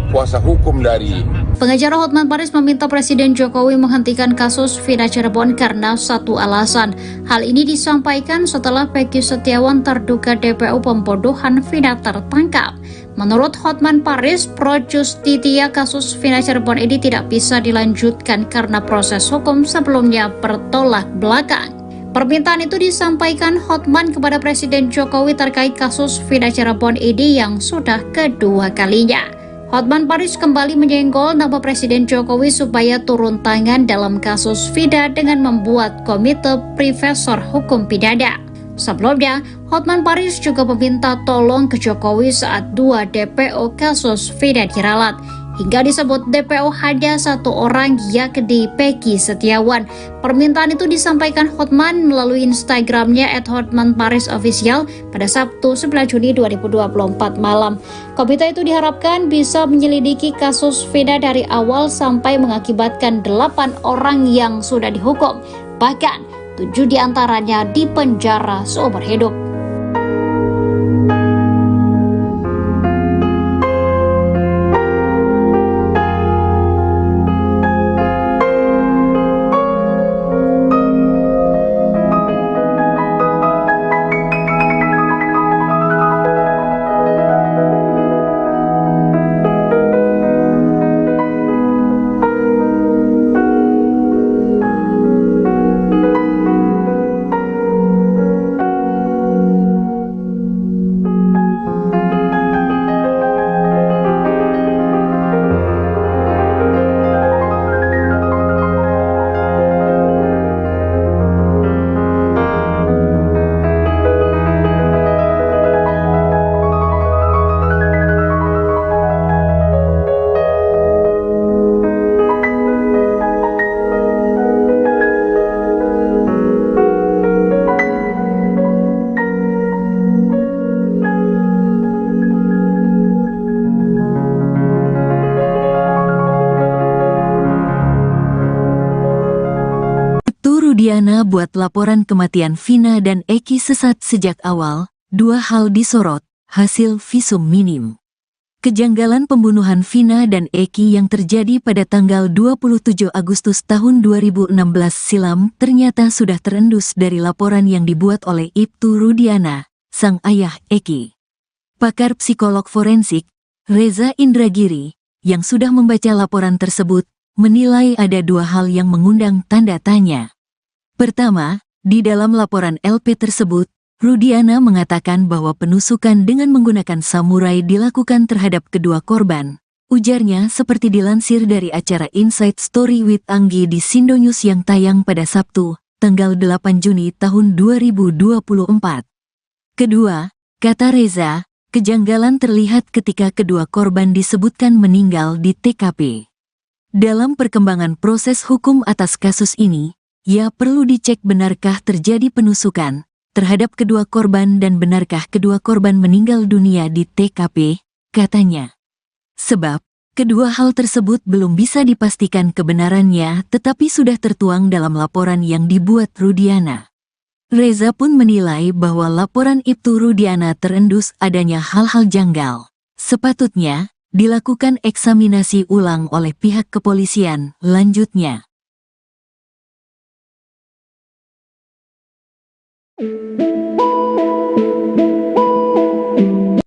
kuasa hukum dari Pengacara Hotman Paris meminta Presiden Jokowi menghentikan kasus Vina Cirebon karena satu alasan. Hal ini disampaikan setelah Peggy Setiawan terduga DPO pembodohan Vina tertangkap. Menurut Hotman Paris, pro justisia kasus Vina Cirebon ini tidak bisa dilanjutkan karena proses hukum sebelumnya bertolak belakang. Permintaan itu disampaikan Hotman kepada Presiden Jokowi terkait kasus Vina Cirebon ini yang sudah kedua kalinya. Hotman Paris kembali menyenggol nama Presiden Jokowi supaya turun tangan dalam kasus Vina dengan membuat komite Profesor Hukum Pidana. Sebelumnya, Hotman Paris juga meminta tolong ke Jokowi saat 2 DPO kasus Vina diralat. Hingga disebut DPO hanya 1 orang, yakni Peggy Setiawan. Permintaan itu disampaikan Hotman melalui Instagramnya @hotmanparisofficial pada Sabtu 9 Juni 2024 malam. Komite itu diharapkan bisa menyelidiki kasus Vina dari awal sampai mengakibatkan 8 orang yang sudah dihukum. Bahkan 7 diantaranya dipenjara seumur hidup. Rudiana buat laporan kematian Vina dan Eki sesat sejak awal, dua hal disorot, hasil visum minim. Kejanggalan pembunuhan Vina dan Eki yang terjadi pada tanggal 27 Agustus tahun 2016 silam ternyata sudah terendus dari laporan yang dibuat oleh Ibtu Rudiana, sang ayah Eki. Pakar psikolog forensik, Reza Indragiri, yang sudah membaca laporan tersebut, menilai ada dua hal yang mengundang tanda tanya. Pertama, di dalam laporan LP tersebut, Rudiana mengatakan bahwa penusukan dengan menggunakan samurai dilakukan terhadap kedua korban. Ujarnya seperti dilansir dari acara Inside Story with Anggi di Sindonews yang tayang pada Sabtu, tanggal 8 Juni tahun 2024. Kedua, kata Reza, kejanggalan terlihat ketika kedua korban disebutkan meninggal di TKP. Dalam perkembangan proses hukum atas kasus ini, ya perlu dicek benarkah terjadi penusukan terhadap kedua korban dan benarkah kedua korban meninggal dunia di TKP, katanya. Sebab, kedua hal tersebut belum bisa dipastikan kebenarannya tetapi sudah tertuang dalam laporan yang dibuat Rudiana. Reza pun menilai bahwa laporan Ibtu Rudiana terendus adanya hal-hal janggal. Sepatutnya, dilakukan eksaminasi ulang oleh pihak kepolisian, lanjutnya.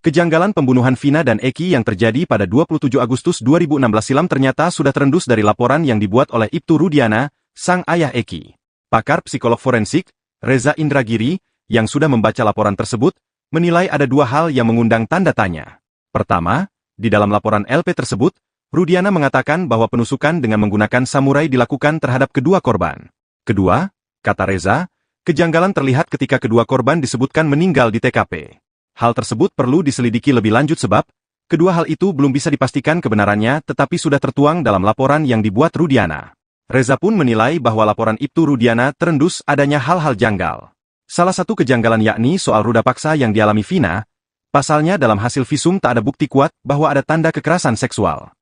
Kejanggalan pembunuhan Vina dan Eki yang terjadi pada 27 Agustus 2016 silam ternyata sudah terendus dari laporan yang dibuat oleh Ibtu Rudiana, sang ayah Eki. Pakar psikolog forensik, Reza Indragiri, yang sudah membaca laporan tersebut, menilai ada dua hal yang mengundang tanda tanya. Pertama, di dalam laporan LP tersebut, Rudiana mengatakan bahwa penusukan dengan menggunakan samurai dilakukan terhadap kedua korban. Kedua, kata Reza, kejanggalan terlihat ketika kedua korban disebutkan meninggal di TKP. Hal tersebut perlu diselidiki lebih lanjut sebab, kedua hal itu belum bisa dipastikan kebenarannya tetapi sudah tertuang dalam laporan yang dibuat Rudiana. Reza pun menilai bahwa laporan Ibtu Rudiana terendus adanya hal-hal janggal. Salah satu kejanggalan yakni soal ruda paksa yang dialami Vina, pasalnya dalam hasil visum tak ada bukti kuat bahwa ada tanda kekerasan seksual.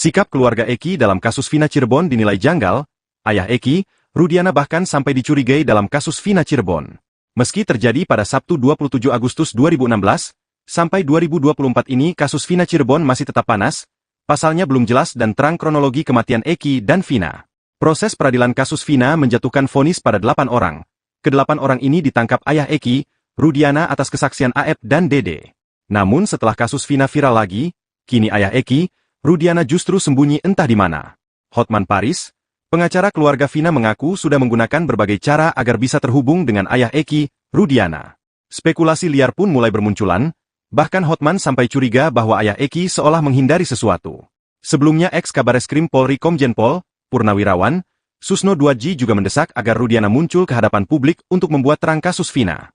Sikap keluarga Eki dalam kasus Vina Cirebon dinilai janggal. Ayah Eki, Rudiana bahkan sampai dicurigai dalam kasus Vina Cirebon. Meski terjadi pada Sabtu 27 Agustus 2016, sampai 2024 ini kasus Vina Cirebon masih tetap panas, pasalnya belum jelas dan terang kronologi kematian Eki dan Vina. Proses peradilan kasus Vina menjatuhkan vonis pada 8 orang. Ke-8 orang ini ditangkap ayah Eki, Rudiana atas kesaksian Aep dan Dede. Namun setelah kasus Vina viral lagi, kini ayah Eki, Rudiana justru sembunyi entah di mana. Hotman Paris, pengacara keluarga Vina mengaku sudah menggunakan berbagai cara agar bisa terhubung dengan ayah Eki, Rudiana. Spekulasi liar pun mulai bermunculan, bahkan Hotman sampai curiga bahwa ayah Eki seolah menghindari sesuatu. Sebelumnya ex-Kabareskrim Polri Komjen Pol, Purnawirawan, Susno Duadji juga mendesak agar Rudiana muncul ke hadapan publik untuk membuat terang kasus Vina.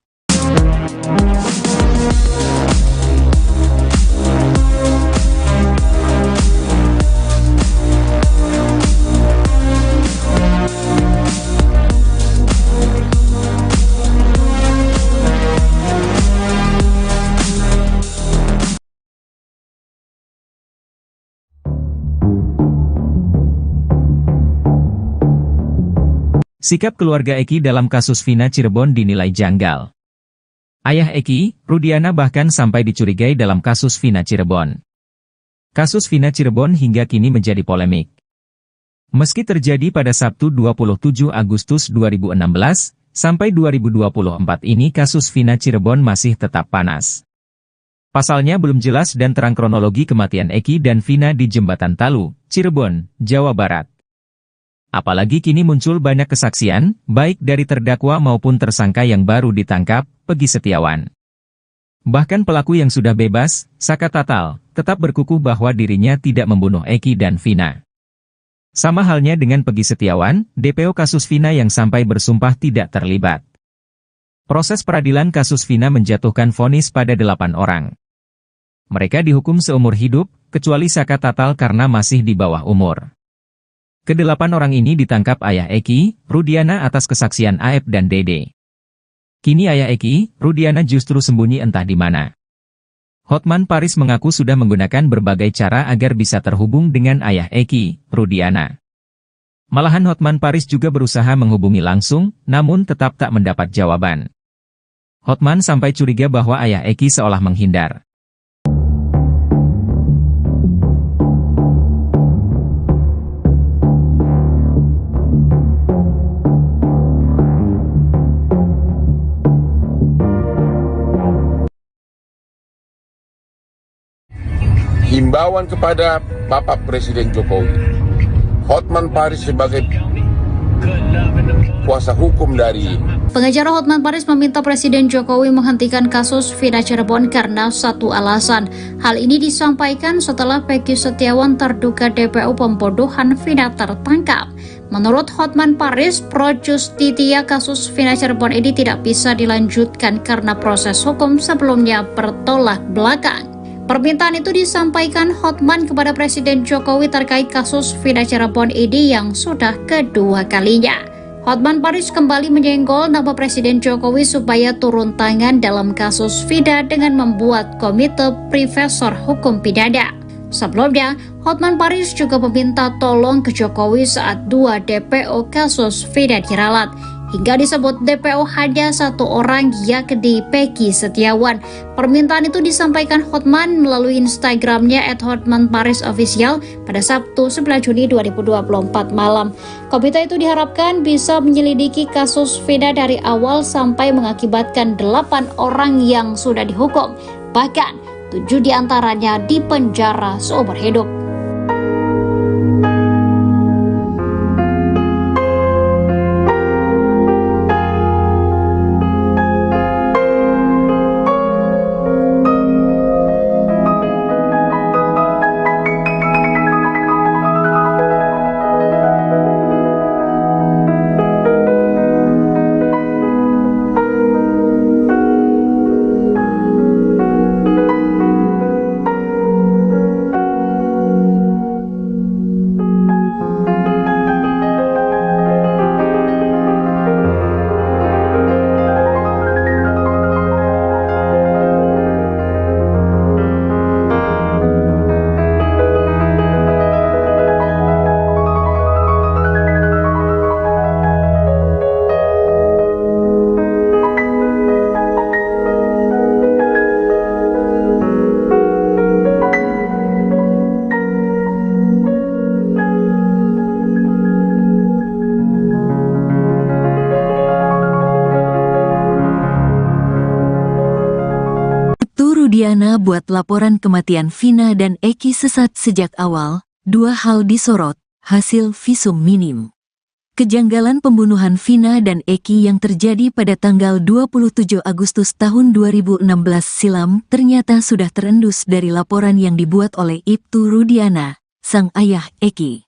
Sikap keluarga Eki dalam kasus Vina Cirebon dinilai janggal. Ayah Eki, Rudiana bahkan sampai dicurigai dalam kasus Vina Cirebon. Kasus Vina Cirebon hingga kini menjadi polemik. Meski terjadi pada Sabtu 27 Agustus 2016, sampai 2024 ini kasus Vina Cirebon masih tetap panas. Pasalnya belum jelas dan terang kronologi kematian Eki dan Vina di Jembatan Talu, Cirebon, Jawa Barat. Apalagi kini muncul banyak kesaksian, baik dari terdakwa maupun tersangka yang baru ditangkap, Peggy Setiawan. Bahkan pelaku yang sudah bebas, Saka Tatal, tetap berkukuh bahwa dirinya tidak membunuh Eki dan Vina. Sama halnya dengan Peggy Setiawan, DPO kasus Vina yang sampai bersumpah tidak terlibat. Proses peradilan kasus Vina menjatuhkan vonis pada 8 orang. Mereka dihukum seumur hidup, kecuali Saka Tatal karena masih di bawah umur. Kedelapan orang ini ditangkap ayah Eki, Rudiana atas kesaksian Aep dan Dede. Kini ayah Eki, Rudiana justru sembunyi entah di mana. Hotman Paris mengaku sudah menggunakan berbagai cara agar bisa terhubung dengan ayah Eki, Rudiana. Malahan Hotman Paris juga berusaha menghubungi langsung, namun tetap tak mendapat jawaban. Hotman sampai curiga bahwa ayah Eki seolah menghindar. Himbauan kepada Bapak Presiden Jokowi, Hotman Paris sebagai kuasa hukum dari Pengacara Hotman Paris meminta Presiden Jokowi menghentikan kasus Vina Cirebon karena satu alasan. Hal ini disampaikan setelah Peggy Setiawan terduga DPO pembodohan Vina tertangkap. Menurut Hotman Paris, pro justisia kasus Vina Cirebon ini tidak bisa dilanjutkan karena proses hukum sebelumnya bertolak belakang. Permintaan itu disampaikan Hotman kepada Presiden Jokowi terkait kasus Vina Cirebon ini yang sudah kedua kalinya. Hotman Paris kembali menyenggol nama Presiden Jokowi supaya turun tangan dalam kasus Vina dengan membuat komite Profesor Hukum Pidana. Sebelumnya, Hotman Paris juga meminta tolong ke Jokowi saat 2 DPO kasus Vina diralat. Hingga disebut DPO hanya satu orang, yakni Peggy Setiawan. Permintaan itu disampaikan Hotman melalui Instagramnya @hotmanparisofficial pada Sabtu 9 Juni 2024 malam. Komite itu diharapkan bisa menyelidiki kasus Vina dari awal sampai mengakibatkan 8 orang yang sudah dihukum. Bahkan 7 diantaranya dipenjara seumur hidup. Rudiana buat laporan kematian Vina dan Eki sesat sejak awal, 2 hal disorot, hasil visum minim. Kejanggalan pembunuhan Vina dan Eki yang terjadi pada tanggal 27 Agustus tahun 2016 silam ternyata sudah terendus dari laporan yang dibuat oleh Ibtu Rudiana, sang ayah Eki.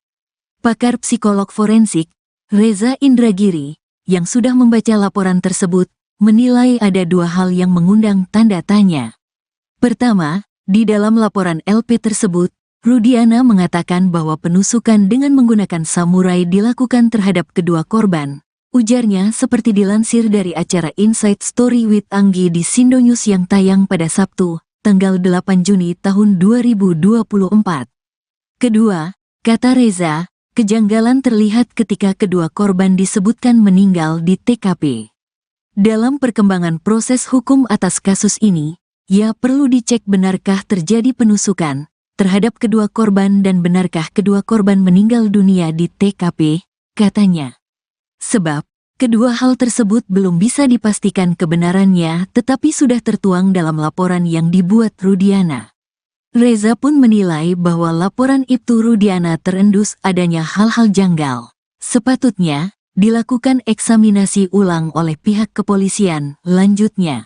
Pakar psikolog forensik, Reza Indragiri, yang sudah membaca laporan tersebut, menilai ada 2 hal yang mengundang tanda tanya. Pertama, di dalam laporan LP tersebut, Rudiana mengatakan bahwa penusukan dengan menggunakan samurai dilakukan terhadap kedua korban. Ujarnya seperti dilansir dari acara Inside Story with Anggi di Sindonews yang tayang pada Sabtu, tanggal 8 Juni tahun 2024. Kedua, kata Reza, kejanggalan terlihat ketika kedua korban disebutkan meninggal di TKP. Dalam perkembangan proses hukum atas kasus ini, ya perlu dicek benarkah terjadi penusukan terhadap kedua korban dan benarkah kedua korban meninggal dunia di TKP, katanya. Sebab, kedua hal tersebut belum bisa dipastikan kebenarannya tetapi sudah tertuang dalam laporan yang dibuat Rudiana. Reza pun menilai bahwa laporan Ibtu Rudiana terendus adanya hal-hal janggal. Sepatutnya, dilakukan eksaminasi ulang oleh pihak kepolisian, lanjutnya.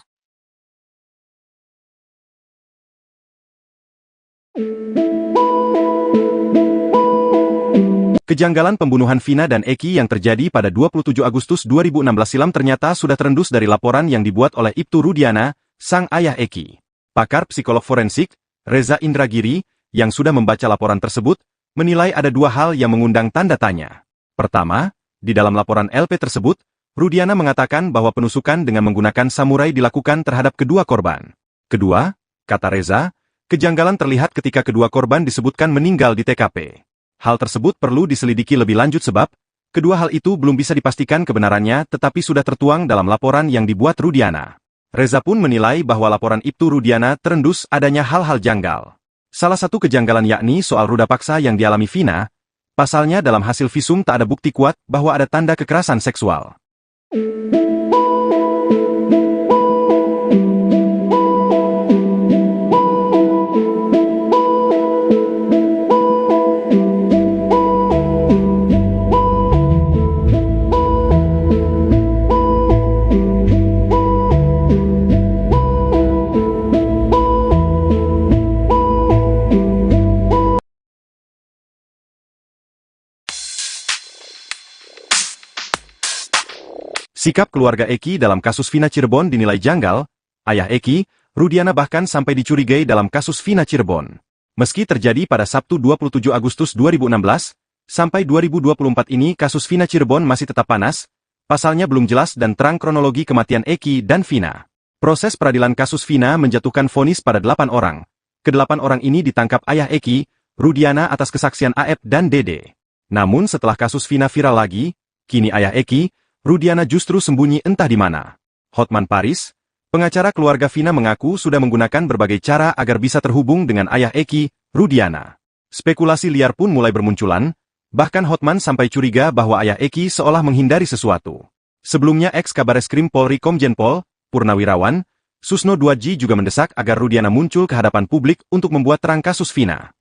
Kejanggalan pembunuhan Vina dan Eki yang terjadi pada 27 Agustus 2016 silam ternyata sudah terendus dari laporan yang dibuat oleh Ibtu Rudiana, sang ayah Eki. Pakar psikolog forensik, Reza Indragiri, yang sudah membaca laporan tersebut, menilai ada dua hal yang mengundang tanda tanya. Pertama, di dalam laporan LP tersebut, Rudiana mengatakan bahwa penusukan dengan menggunakan samurai dilakukan terhadap kedua korban. Kedua, kata Reza, kejanggalan terlihat ketika kedua korban disebutkan meninggal di TKP. Hal tersebut perlu diselidiki lebih lanjut sebab, kedua hal itu belum bisa dipastikan kebenarannya tetapi sudah tertuang dalam laporan yang dibuat Rudiana. Reza pun menilai bahwa laporan Ibtu Rudiana terendus adanya hal-hal janggal. Salah satu kejanggalan yakni soal ruda paksa yang dialami Vina, pasalnya dalam hasil visum tak ada bukti kuat bahwa ada tanda kekerasan seksual. Sikap keluarga Eki dalam kasus Vina Cirebon dinilai janggal. Ayah Eki, Rudiana bahkan sampai dicurigai dalam kasus Vina Cirebon. Meski terjadi pada Sabtu 27 Agustus 2016, sampai 2024 ini kasus Vina Cirebon masih tetap panas, pasalnya belum jelas dan terang kronologi kematian Eki dan Vina. Proses peradilan kasus Vina menjatuhkan vonis pada 8 orang. Ke-8 orang ini ditangkap ayah Eki, Rudiana atas kesaksian Aep dan Dede. Namun setelah kasus Vina viral lagi, kini ayah Eki, Rudiana justru sembunyi entah di mana. Hotman Paris, pengacara keluarga Vina mengaku sudah menggunakan berbagai cara agar bisa terhubung dengan ayah Eki, Rudiana. Spekulasi liar pun mulai bermunculan, bahkan Hotman sampai curiga bahwa ayah Eki seolah menghindari sesuatu. Sebelumnya ex-Kabareskrim Polri Komjen Pol, Purnawirawan, Susno Duadji juga mendesak agar Rudiana muncul ke hadapan publik untuk membuat terang kasus Vina.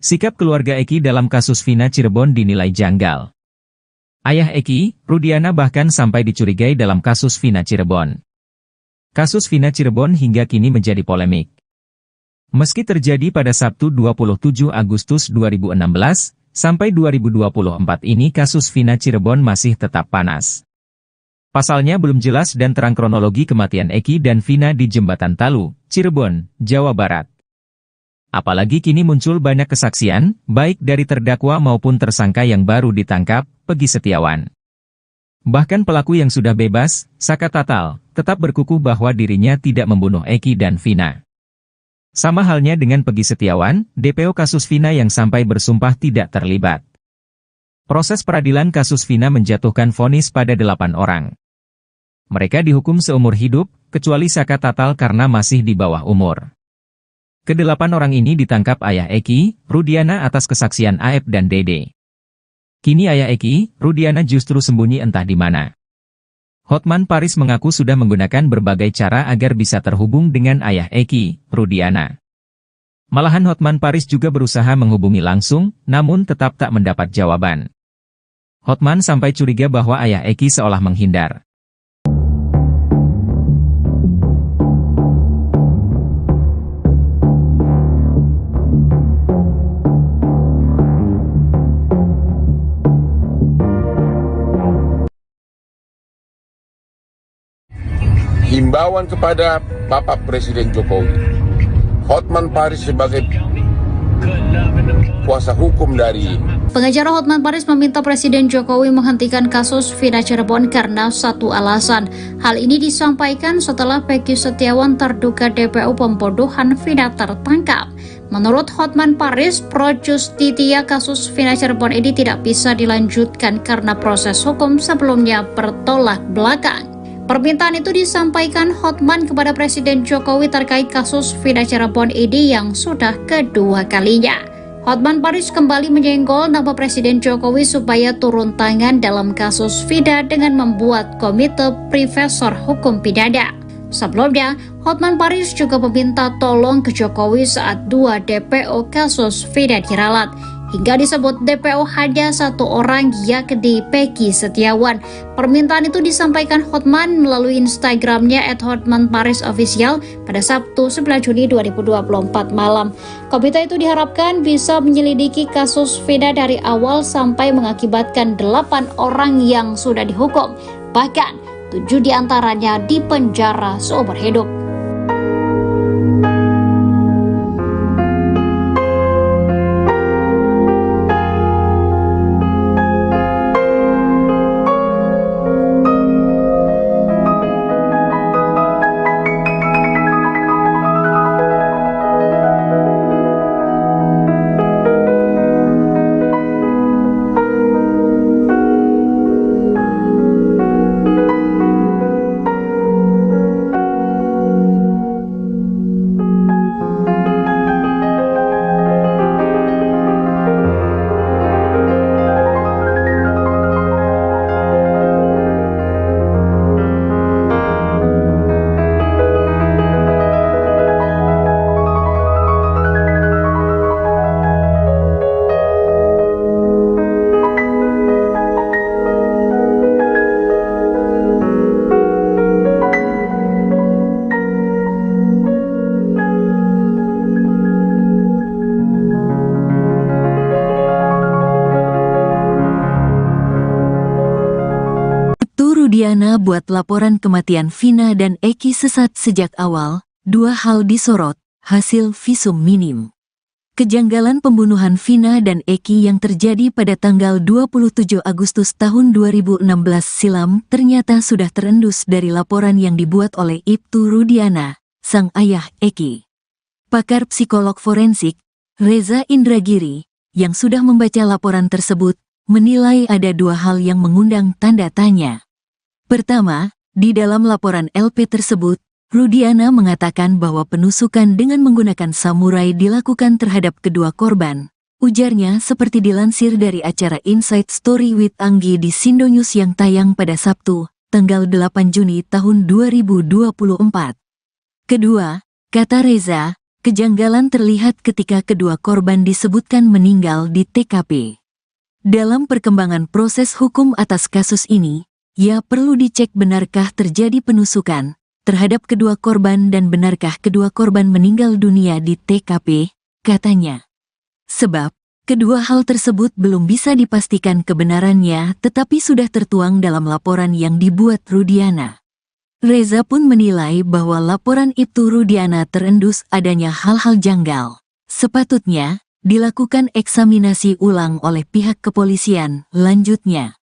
Sikap keluarga Eki dalam kasus Vina Cirebon dinilai janggal. Ayah Eki, Rudiana bahkan sampai dicurigai dalam kasus Vina Cirebon. Kasus Vina Cirebon hingga kini menjadi polemik. Meski terjadi pada Sabtu 27 Agustus 2016, sampai 2024 ini kasus Vina Cirebon masih tetap panas. Pasalnya belum jelas dan terang kronologi kematian Eki dan Vina di Jembatan Talu, Cirebon, Jawa Barat. Apalagi kini muncul banyak kesaksian, baik dari terdakwa maupun tersangka yang baru ditangkap, Peggy Setiawan. Bahkan pelaku yang sudah bebas, Saka Tatal, tetap berkukuh bahwa dirinya tidak membunuh Eki dan Vina. Sama halnya dengan Peggy Setiawan, DPO kasus Vina yang sampai bersumpah tidak terlibat. Proses peradilan kasus Vina menjatuhkan vonis pada 8 orang. Mereka dihukum seumur hidup, kecuali Saka Tatal karena masih di bawah umur. Ke-8 orang ini ditangkap ayah Eki, Rudiana atas kesaksian Aep dan Dede. Kini ayah Eki, Rudiana justru sembunyi entah di mana. Hotman Paris mengaku sudah menggunakan berbagai cara agar bisa terhubung dengan ayah Eki, Rudiana. Malahan Hotman Paris juga berusaha menghubungi langsung, namun tetap tak mendapat jawaban. Hotman sampai curiga bahwa ayah Eki seolah menghindar. Himbauan kepada Bapak Presiden Jokowi, Hotman Paris sebagai kuasa hukum dari Pengacara Hotman Paris meminta Presiden Jokowi menghentikan kasus Vina Cirebon karena satu alasan. Hal ini disampaikan setelah Peggy Setiawan terduga DPO pembunuhan Vina tertangkap. Menurut Hotman Paris, pro justisia kasus Vina Cirebon ini tidak bisa dilanjutkan karena proses hukum sebelumnya bertolak belakang. Permintaan itu disampaikan Hotman kepada Presiden Jokowi terkait kasus Vina Cirebon ini yang sudah kedua kalinya. Hotman Paris kembali menyenggol nama Presiden Jokowi supaya turun tangan dalam kasus Vina dengan membuat komite Profesor Hukum Pidana. Sebelumnya, Hotman Paris juga meminta tolong ke Jokowi saat 2 DPO kasus Vina diralat. Hingga disebut DPO hanya 1 orang, yakni Peggy Setiawan. Permintaan itu disampaikan Hotman melalui Instagramnya @hotmanparisofficial pada Sabtu 9 Juni 2024 malam. Komite itu diharapkan bisa menyelidiki kasus Vina dari awal sampai mengakibatkan 8 orang yang sudah dihukum. Bahkan 7 diantaranya dipenjara seumur hidup. Rudiana buat laporan kematian Vina dan Eki sesat sejak awal, 2 hal disorot, hasil visum minim. Kejanggalan pembunuhan Vina dan Eki yang terjadi pada tanggal 27 Agustus tahun 2016 silam ternyata sudah terendus dari laporan yang dibuat oleh Ibtu Rudiana, sang ayah Eki. Pakar psikolog forensik, Reza Indragiri, yang sudah membaca laporan tersebut, menilai ada 2 hal yang mengundang tanda tanya. Pertama, di dalam laporan LP tersebut, Rudiana mengatakan bahwa penusukan dengan menggunakan samurai dilakukan terhadap kedua korban. Ujarnya seperti dilansir dari acara Inside Story with Anggi di Sindonews yang tayang pada Sabtu, tanggal 8 Juni tahun 2024. Kedua, kata Reza, kejanggalan terlihat ketika kedua korban disebutkan meninggal di TKP. Dalam perkembangan proses hukum atas kasus ini, ya perlu dicek benarkah terjadi penusukan terhadap kedua korban dan benarkah kedua korban meninggal dunia di TKP, katanya. Sebab, kedua hal tersebut belum bisa dipastikan kebenarannya tetapi sudah tertuang dalam laporan yang dibuat Rudiana. Reza pun menilai bahwa laporan Ibtu Rudiana terendus adanya hal-hal janggal. Sepatutnya, dilakukan eksaminasi ulang oleh pihak kepolisian, lanjutnya.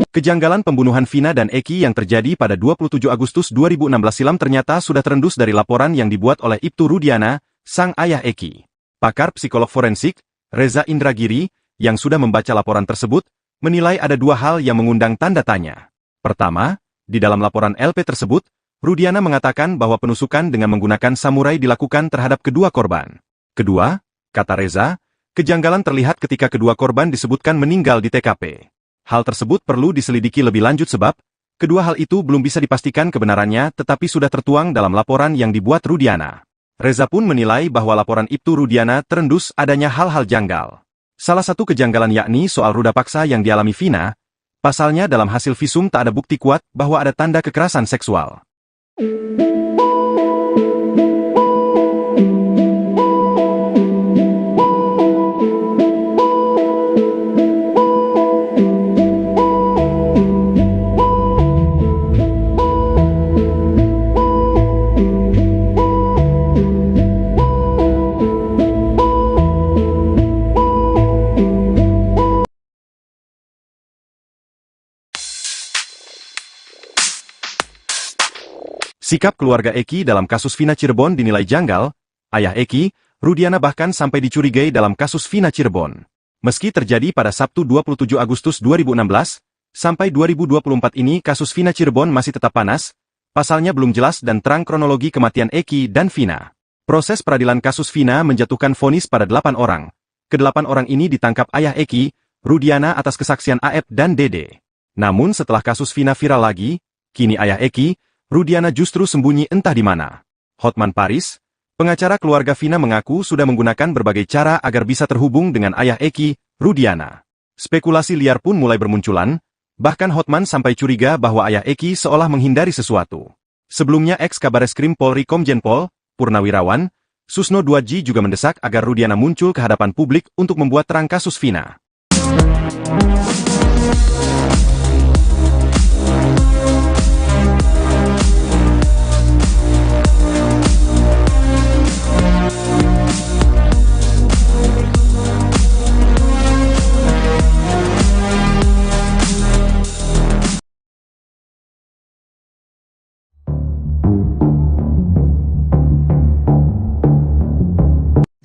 Kejanggalan pembunuhan Vina dan Eki yang terjadi pada 27 Agustus 2016 silam ternyata sudah terendus dari laporan yang dibuat oleh Ibtu Rudiana, sang ayah Eki. Pakar psikolog forensik, Reza Indragiri, yang sudah membaca laporan tersebut, menilai ada 2 hal yang mengundang tanda tanya. Pertama, di dalam laporan LP tersebut, Rudiana mengatakan bahwa penusukan dengan menggunakan samurai dilakukan terhadap kedua korban. Kedua, kata Reza, kejanggalan terlihat ketika kedua korban disebutkan meninggal di TKP. Hal tersebut perlu diselidiki lebih lanjut sebab, kedua hal itu belum bisa dipastikan kebenarannya tetapi sudah tertuang dalam laporan yang dibuat Rudiana. Reza pun menilai bahwa laporan Ibtu Rudiana terendus adanya hal-hal janggal. Salah satu kejanggalan yakni soal ruda paksa yang dialami Vina, pasalnya dalam hasil visum tak ada bukti kuat bahwa ada tanda kekerasan seksual. Sikap keluarga Eki dalam kasus Vina Cirebon dinilai janggal. Ayah Eki, Rudiana bahkan sampai dicurigai dalam kasus Vina Cirebon. Meski terjadi pada Sabtu 27 Agustus 2016, sampai 2024 ini kasus Vina Cirebon masih tetap panas, Pasalnya belum jelas dan terang kronologi kematian Eki dan Vina. Proses peradilan kasus Vina menjatuhkan vonis pada 8 orang. Kedelapan orang ini ditangkap ayah Eki, Rudiana atas kesaksian Aep dan Dede. Namun setelah kasus Vina viral lagi, kini ayah Eki, Rudiana justru sembunyi entah di mana. Hotman Paris, pengacara keluarga Vina mengaku sudah menggunakan berbagai cara agar bisa terhubung dengan ayah Eki, Rudiana. Spekulasi liar pun mulai bermunculan, bahkan Hotman sampai curiga bahwa ayah Eki seolah menghindari sesuatu. Sebelumnya ex-Kabareskrim Polri Komjen Pol, Purnawirawan, Susno Duadji juga mendesak agar Rudiana muncul ke hadapan publik untuk membuat terang kasus Vina.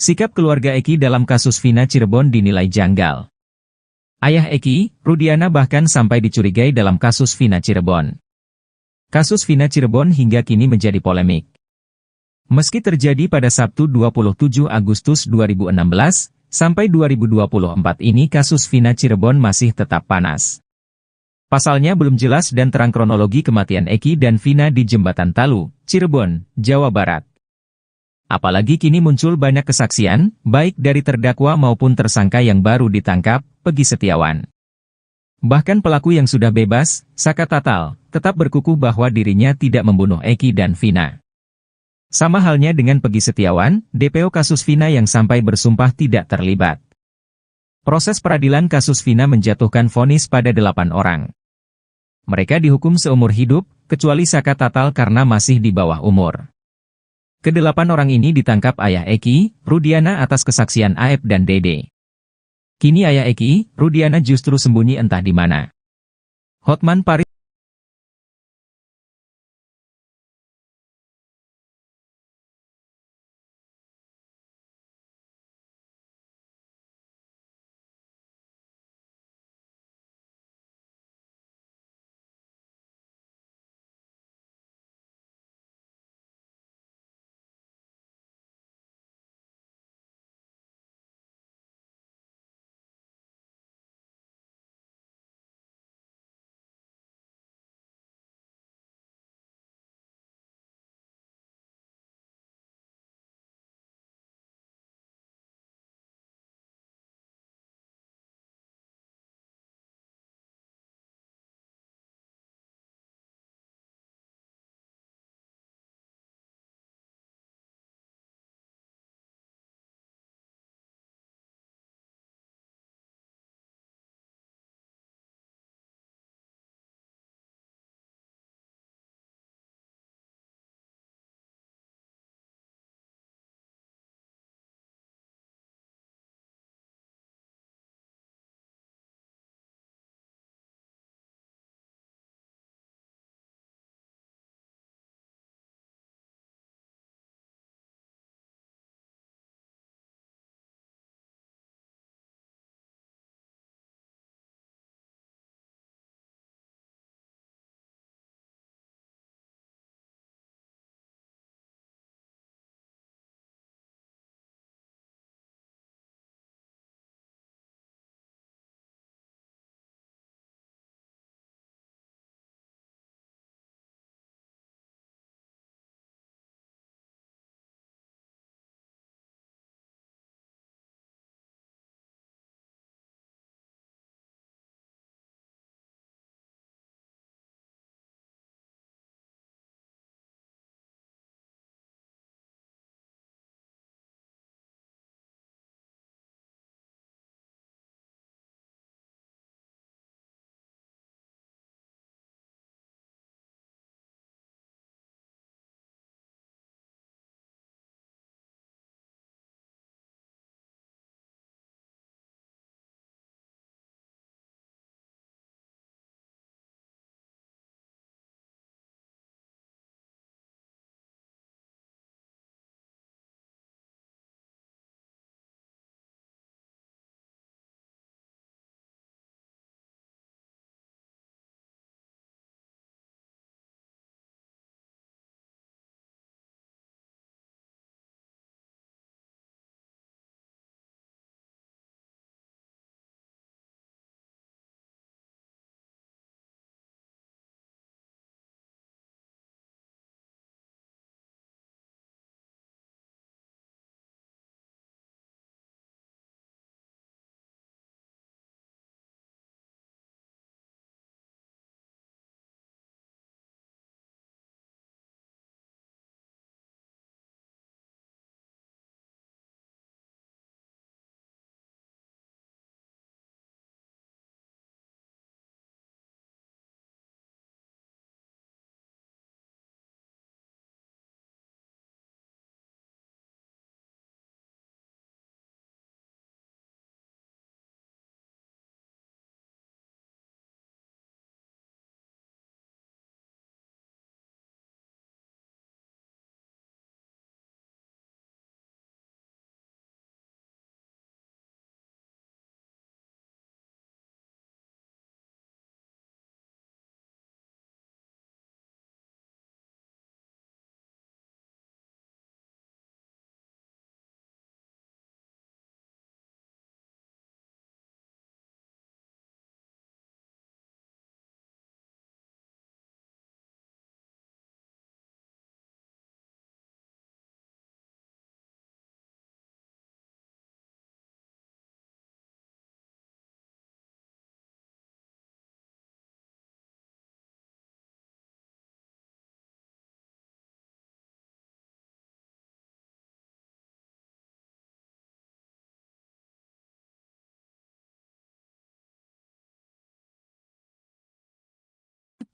Sikap keluarga Eki dalam kasus Vina Cirebon dinilai janggal. Ayah Eki, Rudiana bahkan sampai dicurigai dalam kasus Vina Cirebon. Kasus Vina Cirebon hingga kini menjadi polemik. Meski terjadi pada Sabtu 27 Agustus 2016, sampai 2024 ini kasus Vina Cirebon masih tetap panas. Pasalnya belum jelas dan terang kronologi kematian Eki dan Vina di Jembatan Talu, Cirebon, Jawa Barat. Apalagi kini muncul banyak kesaksian, baik dari terdakwa maupun tersangka yang baru ditangkap, Peggy Setiawan. Bahkan pelaku yang sudah bebas, Saka Tatal, tetap berkukuh bahwa dirinya tidak membunuh Eki dan Vina. Sama halnya dengan Peggy Setiawan, DPO kasus Vina yang sampai bersumpah tidak terlibat. Proses peradilan kasus Vina menjatuhkan vonis pada 8 orang. Mereka dihukum seumur hidup, kecuali Saka Tatal karena masih di bawah umur. Kedelapan orang ini ditangkap ayah Eki, Rudiana atas kesaksian Aep dan Dede. Kini ayah Eki, Rudiana justru sembunyi entah di mana. Hotman Paris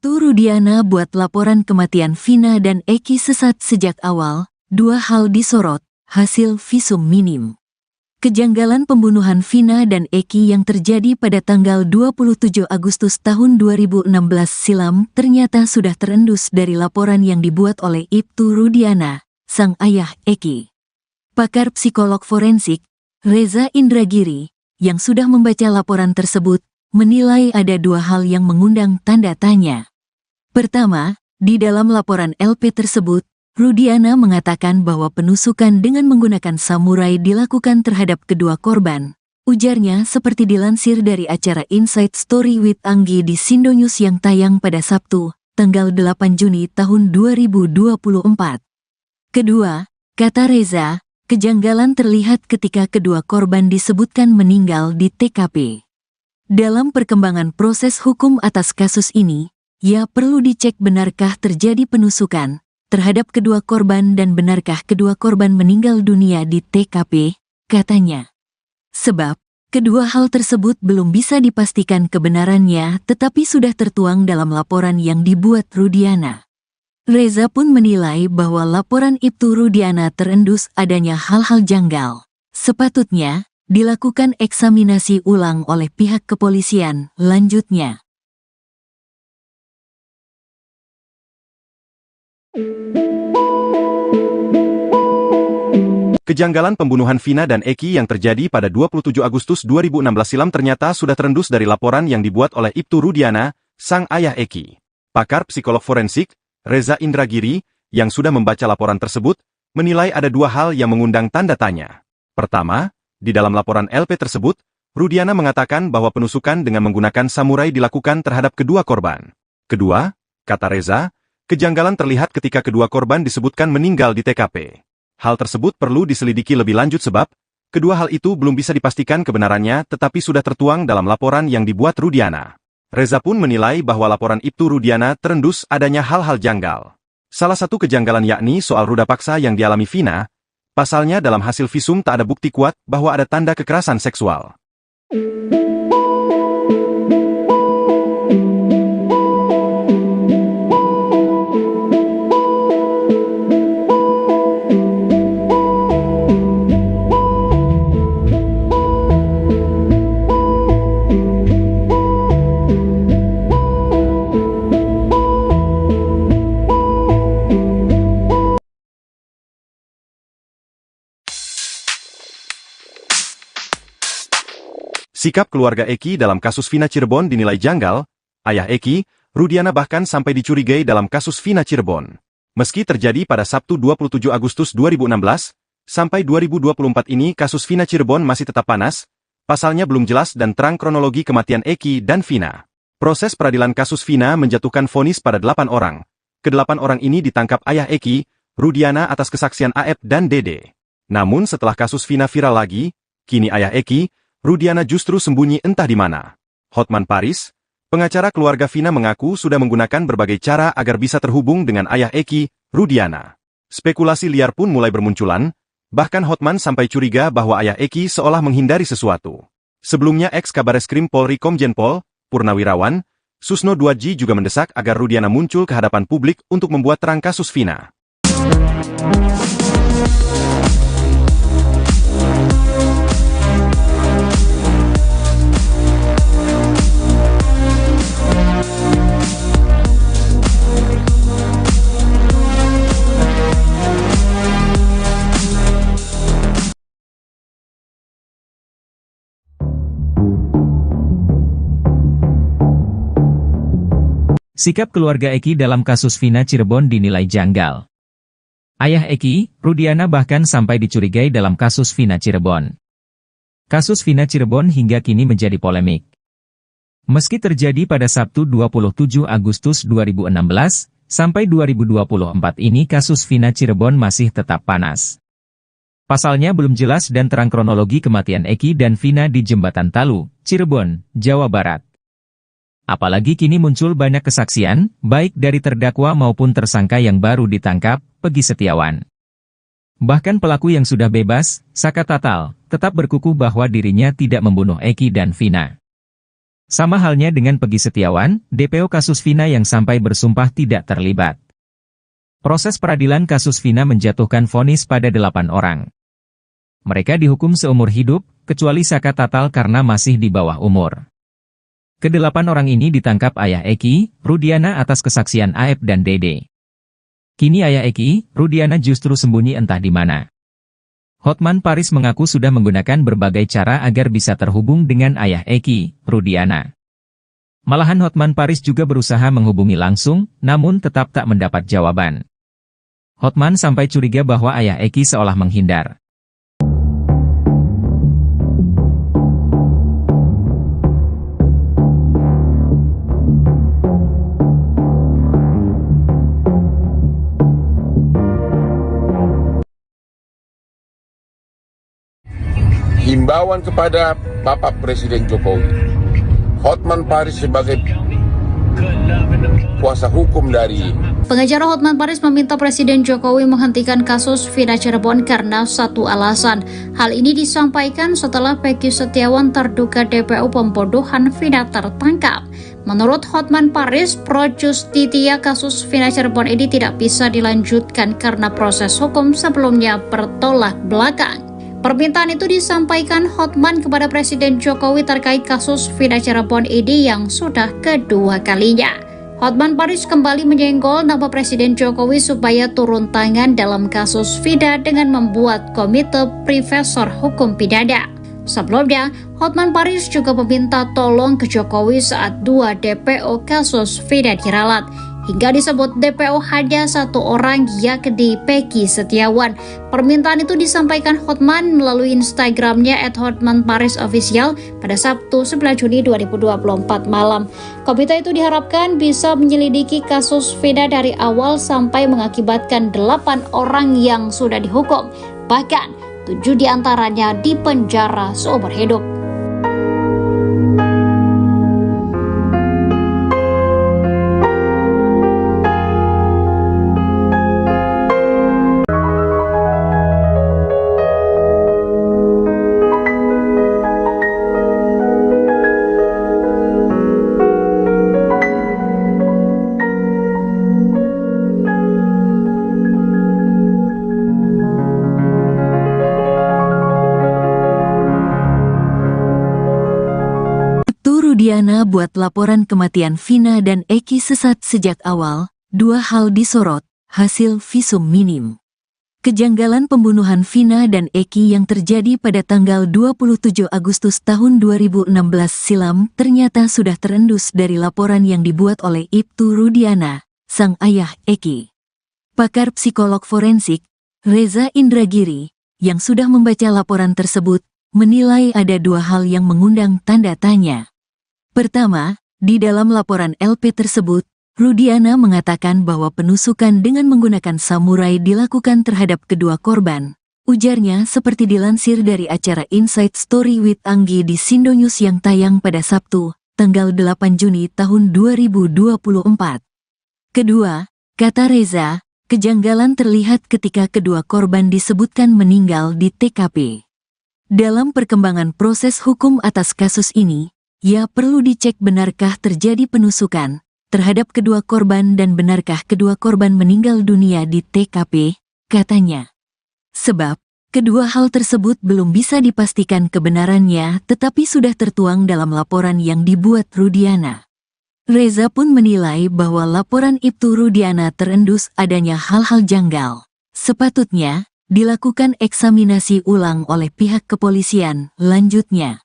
Ibtu Rudiana buat laporan kematian Vina dan Eki sesat sejak awal, dua hal disorot, hasil visum minim. Kejanggalan pembunuhan Vina dan Eki yang terjadi pada tanggal 27 Agustus tahun 2016 silam ternyata sudah terendus dari laporan yang dibuat oleh Ibtu Rudiana, sang ayah Eki. Pakar psikolog forensik, Reza Indragiri, yang sudah membaca laporan tersebut, menilai ada dua hal yang mengundang tanda tanya. Pertama, di dalam laporan LP tersebut, Rudiana mengatakan bahwa penusukan dengan menggunakan samurai dilakukan terhadap kedua korban. Ujarnya seperti dilansir dari acara Inside Story with Anggi di Sindonews yang tayang pada Sabtu, tanggal 8 Juni tahun 2024. Kedua, kata Reza, kejanggalan terlihat ketika kedua korban disebutkan meninggal di TKP. Dalam perkembangan proses hukum atas kasus ini, ya perlu dicek benarkah terjadi penusukan terhadap kedua korban dan benarkah kedua korban meninggal dunia di TKP, katanya. Sebab, kedua hal tersebut belum bisa dipastikan kebenarannya tetapi sudah tertuang dalam laporan yang dibuat Rudiana. Reza pun menilai bahwa laporan Ibtu Rudiana terendus adanya hal-hal janggal. Sepatutnya, dilakukan eksaminasi ulang oleh pihak kepolisian, lanjutnya. Kejanggalan pembunuhan Vina dan Eki yang terjadi pada 27 Agustus 2016 silam ternyata sudah terendus dari laporan yang dibuat oleh Ibtu Rudiana, sang ayah Eki. Pakar psikolog forensik, Reza Indragiri, yang sudah membaca laporan tersebut, menilai ada dua hal yang mengundang tanda tanya. Pertama, di dalam laporan LP tersebut, Rudiana mengatakan bahwa penusukan dengan menggunakan samurai dilakukan terhadap kedua korban. Kedua, kata Reza, kejanggalan terlihat ketika kedua korban disebutkan meninggal di TKP. Hal tersebut perlu diselidiki lebih lanjut sebab, kedua hal itu belum bisa dipastikan kebenarannya tetapi sudah tertuang dalam laporan yang dibuat Rudiana. Reza pun menilai bahwa laporan Ibtu Rudiana terendus adanya hal-hal janggal. Salah satu kejanggalan yakni soal ruda paksa yang dialami Vina, pasalnya dalam hasil visum tak ada bukti kuat bahwa ada tanda kekerasan seksual. Sikap keluarga Eki dalam kasus Vina Cirebon dinilai janggal. Ayah Eki, Rudiana bahkan sampai dicurigai dalam kasus Vina Cirebon. Meski terjadi pada Sabtu 27 Agustus 2016, sampai 2024 ini kasus Vina Cirebon masih tetap panas, pasalnya belum jelas dan terang kronologi kematian Eki dan Vina. Proses peradilan kasus Vina menjatuhkan vonis pada 8 orang. Ke-8 orang ini ditangkap ayah Eki, Rudiana atas kesaksian Aep dan Dede. Namun setelah kasus Vina viral lagi, kini ayah Eki, Rudiana justru sembunyi entah di mana. Hotman Paris, pengacara keluarga Vina mengaku sudah menggunakan berbagai cara agar bisa terhubung dengan ayah Eki, Rudiana. Spekulasi liar pun mulai bermunculan, bahkan Hotman sampai curiga bahwa ayah Eki seolah menghindari sesuatu. Sebelumnya ex-Kabareskrim Polri Komjen Pol, Purnawirawan, Susno Duadji juga mendesak agar Rudiana muncul ke hadapan publik untuk membuat terang kasus Vina. Sikap keluarga Eki dalam kasus Vina Cirebon dinilai janggal. Ayah Eki, Rudiana bahkan sampai dicurigai dalam kasus Vina Cirebon. Kasus Vina Cirebon hingga kini menjadi polemik. Meski terjadi pada Sabtu 27 Agustus 2016, sampai 2024 ini kasus Vina Cirebon masih tetap panas. Pasalnya belum jelas dan terang kronologi kematian Eki dan Vina di Jembatan Talu, Cirebon, Jawa Barat. Apalagi kini muncul banyak kesaksian, baik dari terdakwa maupun tersangka yang baru ditangkap, Pegi Setiawan. Bahkan pelaku yang sudah bebas, Saka Tatal, tetap berkukuh bahwa dirinya tidak membunuh Eki dan Vina. Sama halnya dengan Peggy Setiawan, DPO kasus Vina yang sampai bersumpah tidak terlibat. Proses peradilan kasus Vina menjatuhkan vonis pada 8 orang. Mereka dihukum seumur hidup, kecuali Saka Tatal karena masih di bawah umur. Kedelapan orang ini ditangkap ayah Eki, Rudiana atas kesaksian Aep dan Dede. Kini ayah Eki, Rudiana justru sembunyi entah di mana. Hotman Paris mengaku sudah menggunakan berbagai cara agar bisa terhubung dengan ayah Eki, Rudiana. Malahan Hotman Paris juga berusaha menghubungi langsung, namun tetap tak mendapat jawaban. Hotman sampai curiga bahwa ayah Eki seolah menghindar. Himbauan kepada Bapak Presiden Jokowi, Hotman Paris sebagai kuasa hukum dari Pengacara Hotman Paris meminta Presiden Jokowi menghentikan kasus Vina Cirebon karena satu alasan. Hal ini disampaikan setelah Peggy Setiawan terduga DPO pembodohan Vina tertangkap. Menurut Hotman Paris, pro justisia kasus Vina Cirebon ini tidak bisa dilanjutkan karena proses hukum sebelumnya bertolak belakang. Permintaan itu disampaikan Hotman kepada Presiden Jokowi terkait kasus Vina Cirebon ini yang sudah kedua kalinya. Hotman Paris kembali menyenggol nama Presiden Jokowi supaya turun tangan dalam kasus Vina dengan membuat komite Profesor Hukum Pidana. Sebelumnya, Hotman Paris juga meminta tolong ke Jokowi saat 2 DPO kasus Vina diralat. Hingga disebut DPO hanya satu orang, yakni Peggy Setiawan. Permintaan itu disampaikan Hotman melalui Instagramnya @hotmanparisofficial pada Sabtu 9 Juni 2024 malam. Komite itu diharapkan bisa menyelidiki kasus Vina dari awal sampai mengakibatkan 8 orang yang sudah dihukum. Bahkan 7 diantaranya dipenjara seumur hidup. Rudiana buat laporan kematian Vina dan Eki sesat sejak awal, 2 hal disorot, hasil visum minim. Kejanggalan pembunuhan Vina dan Eki yang terjadi pada tanggal 27 Agustus tahun 2016 silam ternyata sudah terendus dari laporan yang dibuat oleh Ibtu Rudiana, sang ayah Eki. Pakar psikolog forensik, Reza Indragiri, yang sudah membaca laporan tersebut, menilai ada 2 hal yang mengundang tanda tanya. Pertama, di dalam laporan LP tersebut, Rudiana mengatakan bahwa penusukan dengan menggunakan samurai dilakukan terhadap kedua korban. Ujarnya seperti dilansir dari acara Inside Story with Anggi di Sindonews yang tayang pada Sabtu, tanggal 8 Juni tahun 2024. Kedua, kata Reza, kejanggalan terlihat ketika kedua korban disebutkan meninggal di TKP. Dalam perkembangan proses hukum atas kasus ini, ya perlu dicek benarkah terjadi penusukan terhadap kedua korban dan benarkah kedua korban meninggal dunia di TKP, katanya. Sebab, kedua hal tersebut belum bisa dipastikan kebenarannya tetapi sudah tertuang dalam laporan yang dibuat Rudiana. Reza pun menilai bahwa laporan Ibtu Rudiana terendus adanya hal-hal janggal. Sepatutnya, dilakukan eksaminasi ulang oleh pihak kepolisian, lanjutnya.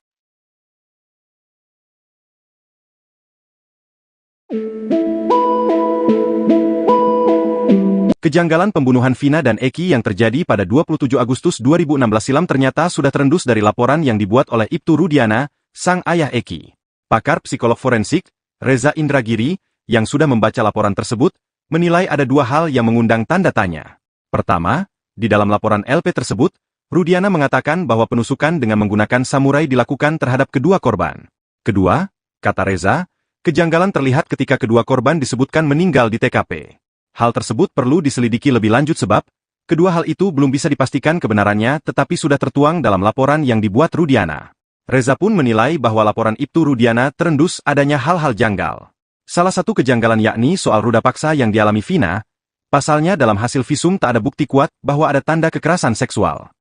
Kejanggalan pembunuhan Vina dan Eki yang terjadi pada 27 Agustus 2016 silam ternyata sudah terendus dari laporan yang dibuat oleh Ibtu Rudiana, sang ayah Eki. Pakar psikolog forensik, Reza Indragiri, yang sudah membaca laporan tersebut, menilai ada 2 hal yang mengundang tanda tanya. Pertama, di dalam laporan LP tersebut, Rudiana mengatakan bahwa penusukan dengan menggunakan samurai dilakukan terhadap kedua korban. Kedua, kata Reza, kejanggalan terlihat ketika kedua korban disebutkan meninggal di TKP. Hal tersebut perlu diselidiki lebih lanjut sebab, kedua hal itu belum bisa dipastikan kebenarannya tetapi sudah tertuang dalam laporan yang dibuat Rudiana. Reza pun menilai bahwa laporan Ibtu Rudiana terendus adanya hal-hal janggal. Salah satu kejanggalan yakni soal ruda paksa yang dialami Vina. Pasalnya dalam hasil visum tak ada bukti kuat bahwa ada tanda kekerasan seksual.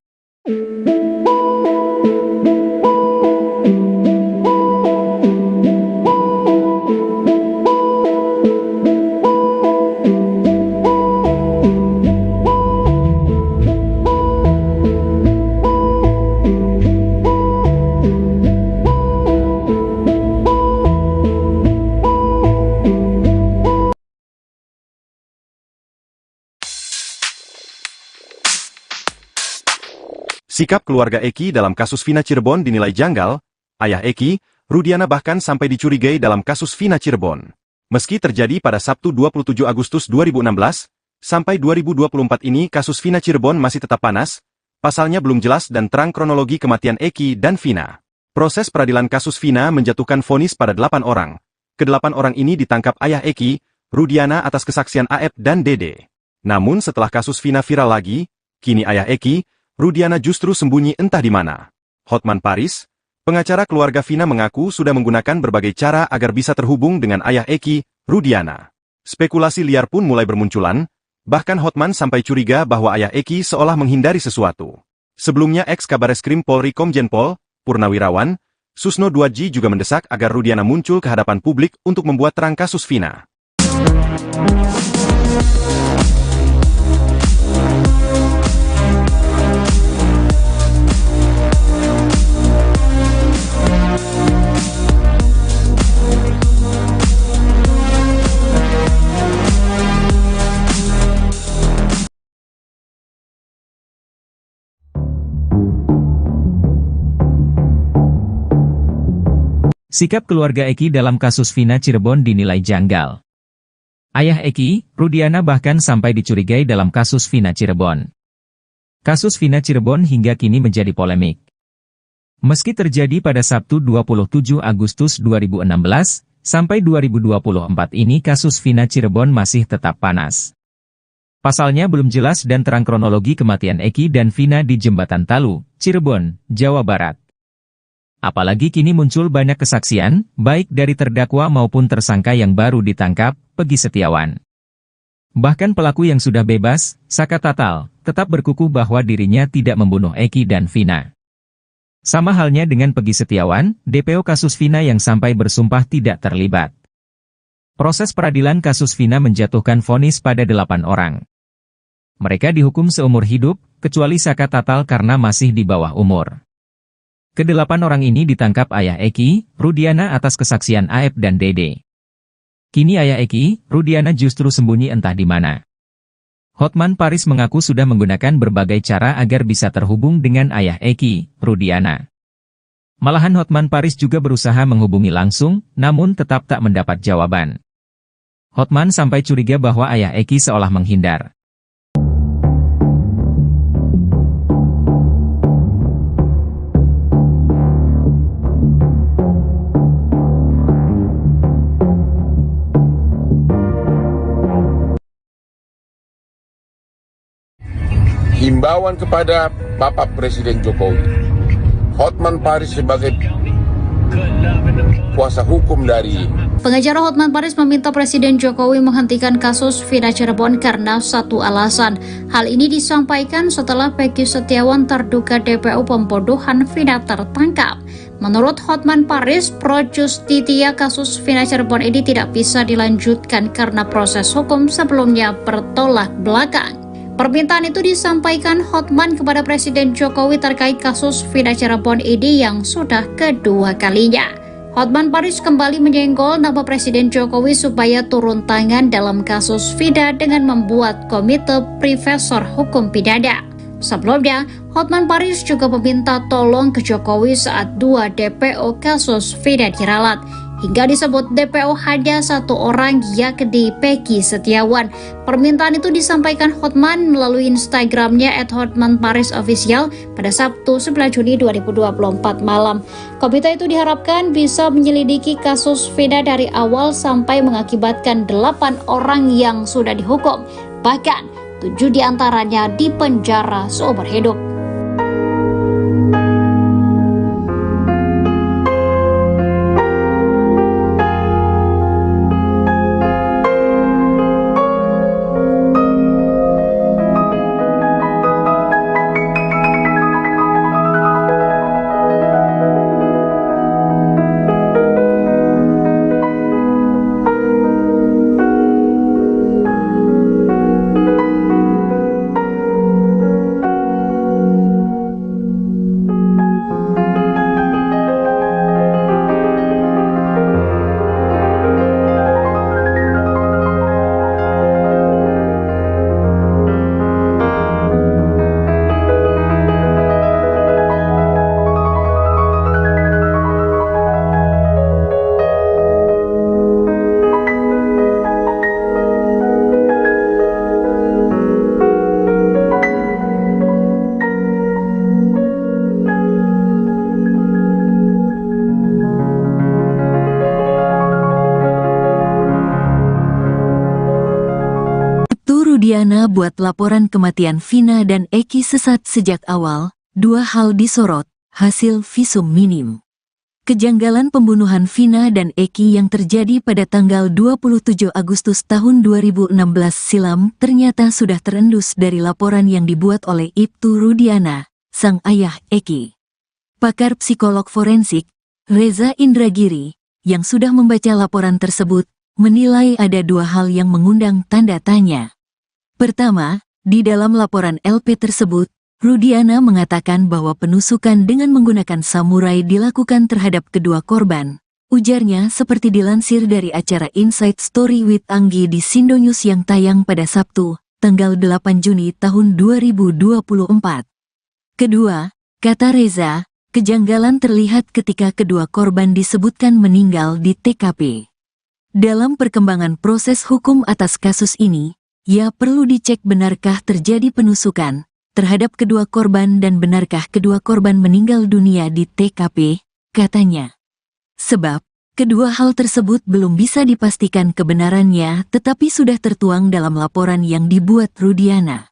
Sikap keluarga Eki dalam kasus Vina Cirebon dinilai janggal. Ayah Eki, Rudiana bahkan sampai dicurigai dalam kasus Vina Cirebon. Meski terjadi pada Sabtu 27 Agustus 2016, sampai 2024 ini kasus Vina Cirebon masih tetap panas, pasalnya belum jelas dan terang kronologi kematian Eki dan Vina. Proses peradilan kasus Vina menjatuhkan vonis pada 8 orang. Ke-8 orang ini ditangkap ayah Eki, Rudiana atas kesaksian Aep dan Dede. Namun setelah kasus Vina viral lagi, kini ayah Eki, Rudiana justru sembunyi entah di mana. Hotman Paris, pengacara keluarga Vina mengaku sudah menggunakan berbagai cara agar bisa terhubung dengan ayah Eki, Rudiana. Spekulasi liar pun mulai bermunculan, bahkan Hotman sampai curiga bahwa ayah Eki seolah menghindari sesuatu. Sebelumnya ex-Kabareskrim Polri Komjen Pol, Purnawirawan, Susno Duadji juga mendesak agar Rudiana muncul ke hadapan publik untuk membuat terang kasus Vina. Sikap keluarga Eki dalam kasus Vina Cirebon dinilai janggal. Ayah Eki, Rudiana bahkan sampai dicurigai dalam kasus Vina Cirebon. Kasus Vina Cirebon hingga kini menjadi polemik. Meski terjadi pada Sabtu 27 Agustus 2016, sampai 2024 ini kasus Vina Cirebon masih tetap panas. Pasalnya belum jelas dan terang kronologi kematian Eki dan Vina di Jembatan Talu, Cirebon, Jawa Barat. Apalagi kini muncul banyak kesaksian, baik dari terdakwa maupun tersangka yang baru ditangkap, Peggy Setiawan. Bahkan pelaku yang sudah bebas, Saka Tatal, tetap berkukuh bahwa dirinya tidak membunuh Eki dan Vina. Sama halnya dengan Peggy Setiawan, DPO kasus Vina yang sampai bersumpah tidak terlibat. Proses peradilan kasus Vina menjatuhkan vonis pada 8 orang. Mereka dihukum seumur hidup, kecuali Saka Tatal karena masih di bawah umur. Ke-8 orang ini ditangkap ayah Eki, Rudiana atas kesaksian Aep dan Dede. Kini ayah Eki, Rudiana justru sembunyi entah di mana. Hotman Paris mengaku sudah menggunakan berbagai cara agar bisa terhubung dengan ayah Eki, Rudiana. Malahan Hotman Paris juga berusaha menghubungi langsung, namun tetap tak mendapat jawaban. Hotman sampai curiga bahwa ayah Eki seolah menghindar. Himbauan kepada Bapak Presiden Jokowi, Hotman Paris sebagai kuasa hukum dari Pengacara Hotman Paris meminta Presiden Jokowi menghentikan kasus Vina Cirebon karena satu alasan. Hal ini disampaikan setelah Peggy Setiawan terduga DPO pembodohan Vina tertangkap. Menurut Hotman Paris, pro justisia kasus Vina Cirebon ini tidak bisa dilanjutkan karena proses hukum sebelumnya bertolak belakang. Permintaan itu disampaikan Hotman kepada Presiden Jokowi terkait kasus Vina Cirebon ini yang sudah kedua kalinya. Hotman Paris kembali menyenggol nama Presiden Jokowi supaya turun tangan dalam kasus Vina dengan membuat komite Profesor Hukum Pidana. Sebelumnya, Hotman Paris juga meminta tolong ke Jokowi saat 2 DPO kasus Vina diralat. Hingga disebut DPO hanya 1 orang, yakni Peggy Setiawan. Permintaan itu disampaikan Hotman melalui Instagramnya @hotmanparisofficial pada Sabtu 9 Juni 2024 malam. Komite itu diharapkan bisa menyelidiki kasus Vina dari awal sampai mengakibatkan 8 orang yang sudah dihukum. Bahkan 7 diantaranya dipenjara seumur hidup. Rudiana buat laporan kematian Vina dan Eki sesat sejak awal, dua hal disorot, hasil visum minim. Kejanggalan pembunuhan Vina dan Eki yang terjadi pada tanggal 27 Agustus tahun 2016 silam ternyata sudah terendus dari laporan yang dibuat oleh Ibtu Rudiana, sang ayah Eki. Pakar psikolog forensik, Reza Indragiri, yang sudah membaca laporan tersebut, menilai ada dua hal yang mengundang tanda tanya. Pertama, di dalam laporan LP tersebut, Rudiana mengatakan bahwa penusukan dengan menggunakan samurai dilakukan terhadap kedua korban. Ujarnya seperti dilansir dari acara Inside Story with Anggi di Sindonews yang tayang pada Sabtu, tanggal 8 Juni tahun 2024. Kedua, kata Reza, kejanggalan terlihat ketika kedua korban disebutkan meninggal di TKP. Dalam perkembangan proses hukum atas kasus ini, ya perlu dicek benarkah terjadi penusukan terhadap kedua korban dan benarkah kedua korban meninggal dunia di TKP, katanya. Sebab, kedua hal tersebut belum bisa dipastikan kebenarannya tetapi sudah tertuang dalam laporan yang dibuat Rudiana.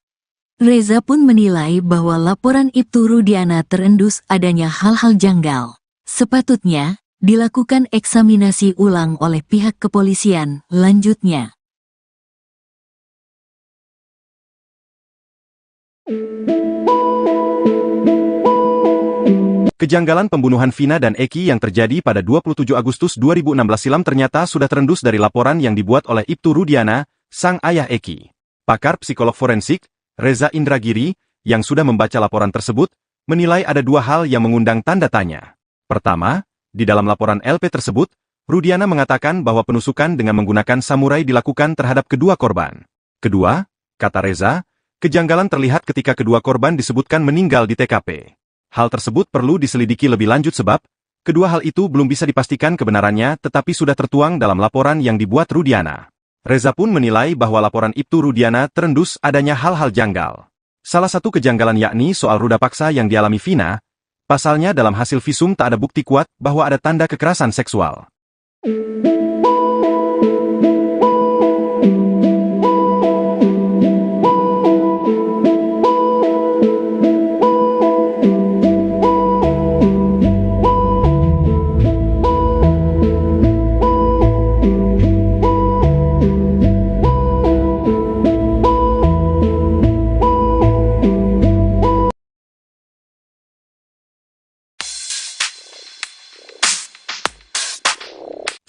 Reza pun menilai bahwa laporan Ibtu Rudiana terendus adanya hal-hal janggal. Sepatutnya, dilakukan eksaminasi ulang oleh pihak kepolisian, lanjutnya. Kejanggalan pembunuhan Vina dan Eki yang terjadi pada 27 Agustus 2016 silam ternyata sudah terendus dari laporan yang dibuat oleh Ibtu Rudiana, sang ayah Eki. Pakar psikolog forensik, Reza Indragiri, yang sudah membaca laporan tersebut, menilai ada dua hal yang mengundang tanda tanya. Pertama, di dalam laporan LP tersebut, Rudiana mengatakan bahwa penusukan dengan menggunakan samurai dilakukan terhadap kedua korban. Kedua, kata Reza, kejanggalan terlihat ketika kedua korban disebutkan meninggal di TKP. Hal tersebut perlu diselidiki lebih lanjut sebab, kedua hal itu belum bisa dipastikan kebenarannya tetapi sudah tertuang dalam laporan yang dibuat Rudiana. Reza pun menilai bahwa laporan Ibtu Rudiana terendus adanya hal-hal janggal. Salah satu kejanggalan yakni soal ruda paksa yang dialami Vina, pasalnya dalam hasil visum tak ada bukti kuat bahwa ada tanda kekerasan seksual.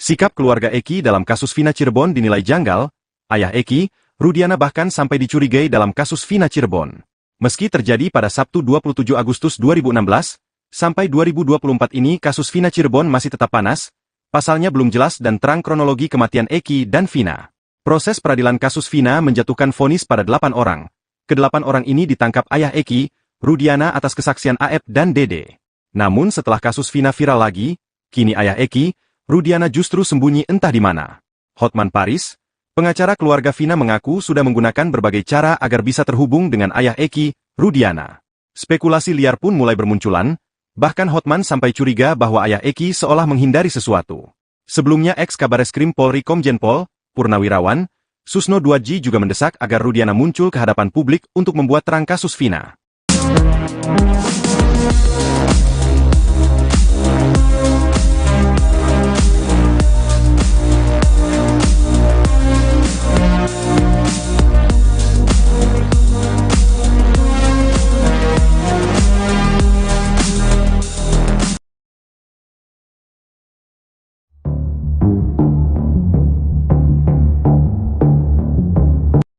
Sikap keluarga Eki dalam kasus Vina Cirebon dinilai janggal. Ayah Eki, Rudiana bahkan sampai dicurigai dalam kasus Vina Cirebon. Meski terjadi pada Sabtu 27 Agustus 2016, sampai 2024 ini kasus Vina Cirebon masih tetap panas, pasalnya belum jelas dan terang kronologi kematian Eki dan Vina. Proses peradilan kasus Vina menjatuhkan vonis pada 8 orang. Ke-8 orang ini ditangkap ayah Eki, Rudiana atas kesaksian Aep dan Dede. Namun setelah kasus Vina viral lagi, kini ayah Eki, Rudiana justru sembunyi entah di mana. Hotman Paris, pengacara keluarga Vina mengaku sudah menggunakan berbagai cara agar bisa terhubung dengan ayah Eki, Rudiana. Spekulasi liar pun mulai bermunculan, bahkan Hotman sampai curiga bahwa ayah Eki seolah menghindari sesuatu. Sebelumnya ex-Kabareskrim Polri Komjen Pol, Purnawirawan, Susno Duadji juga mendesak agar Rudiana muncul ke hadapan publik untuk membuat terang kasus Vina.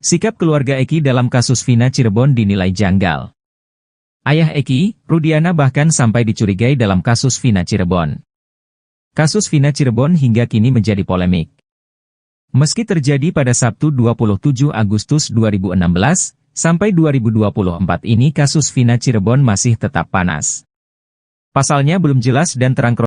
Sikap keluarga Eki dalam kasus Vina Cirebon dinilai janggal. Ayah Eki, Rudiana bahkan sampai dicurigai dalam kasus Vina Cirebon. Kasus Vina Cirebon hingga kini menjadi polemik. Meski terjadi pada Sabtu 27 Agustus 2016, sampai 2024 ini kasus Vina Cirebon masih tetap panas. Pasalnya belum jelas dan terang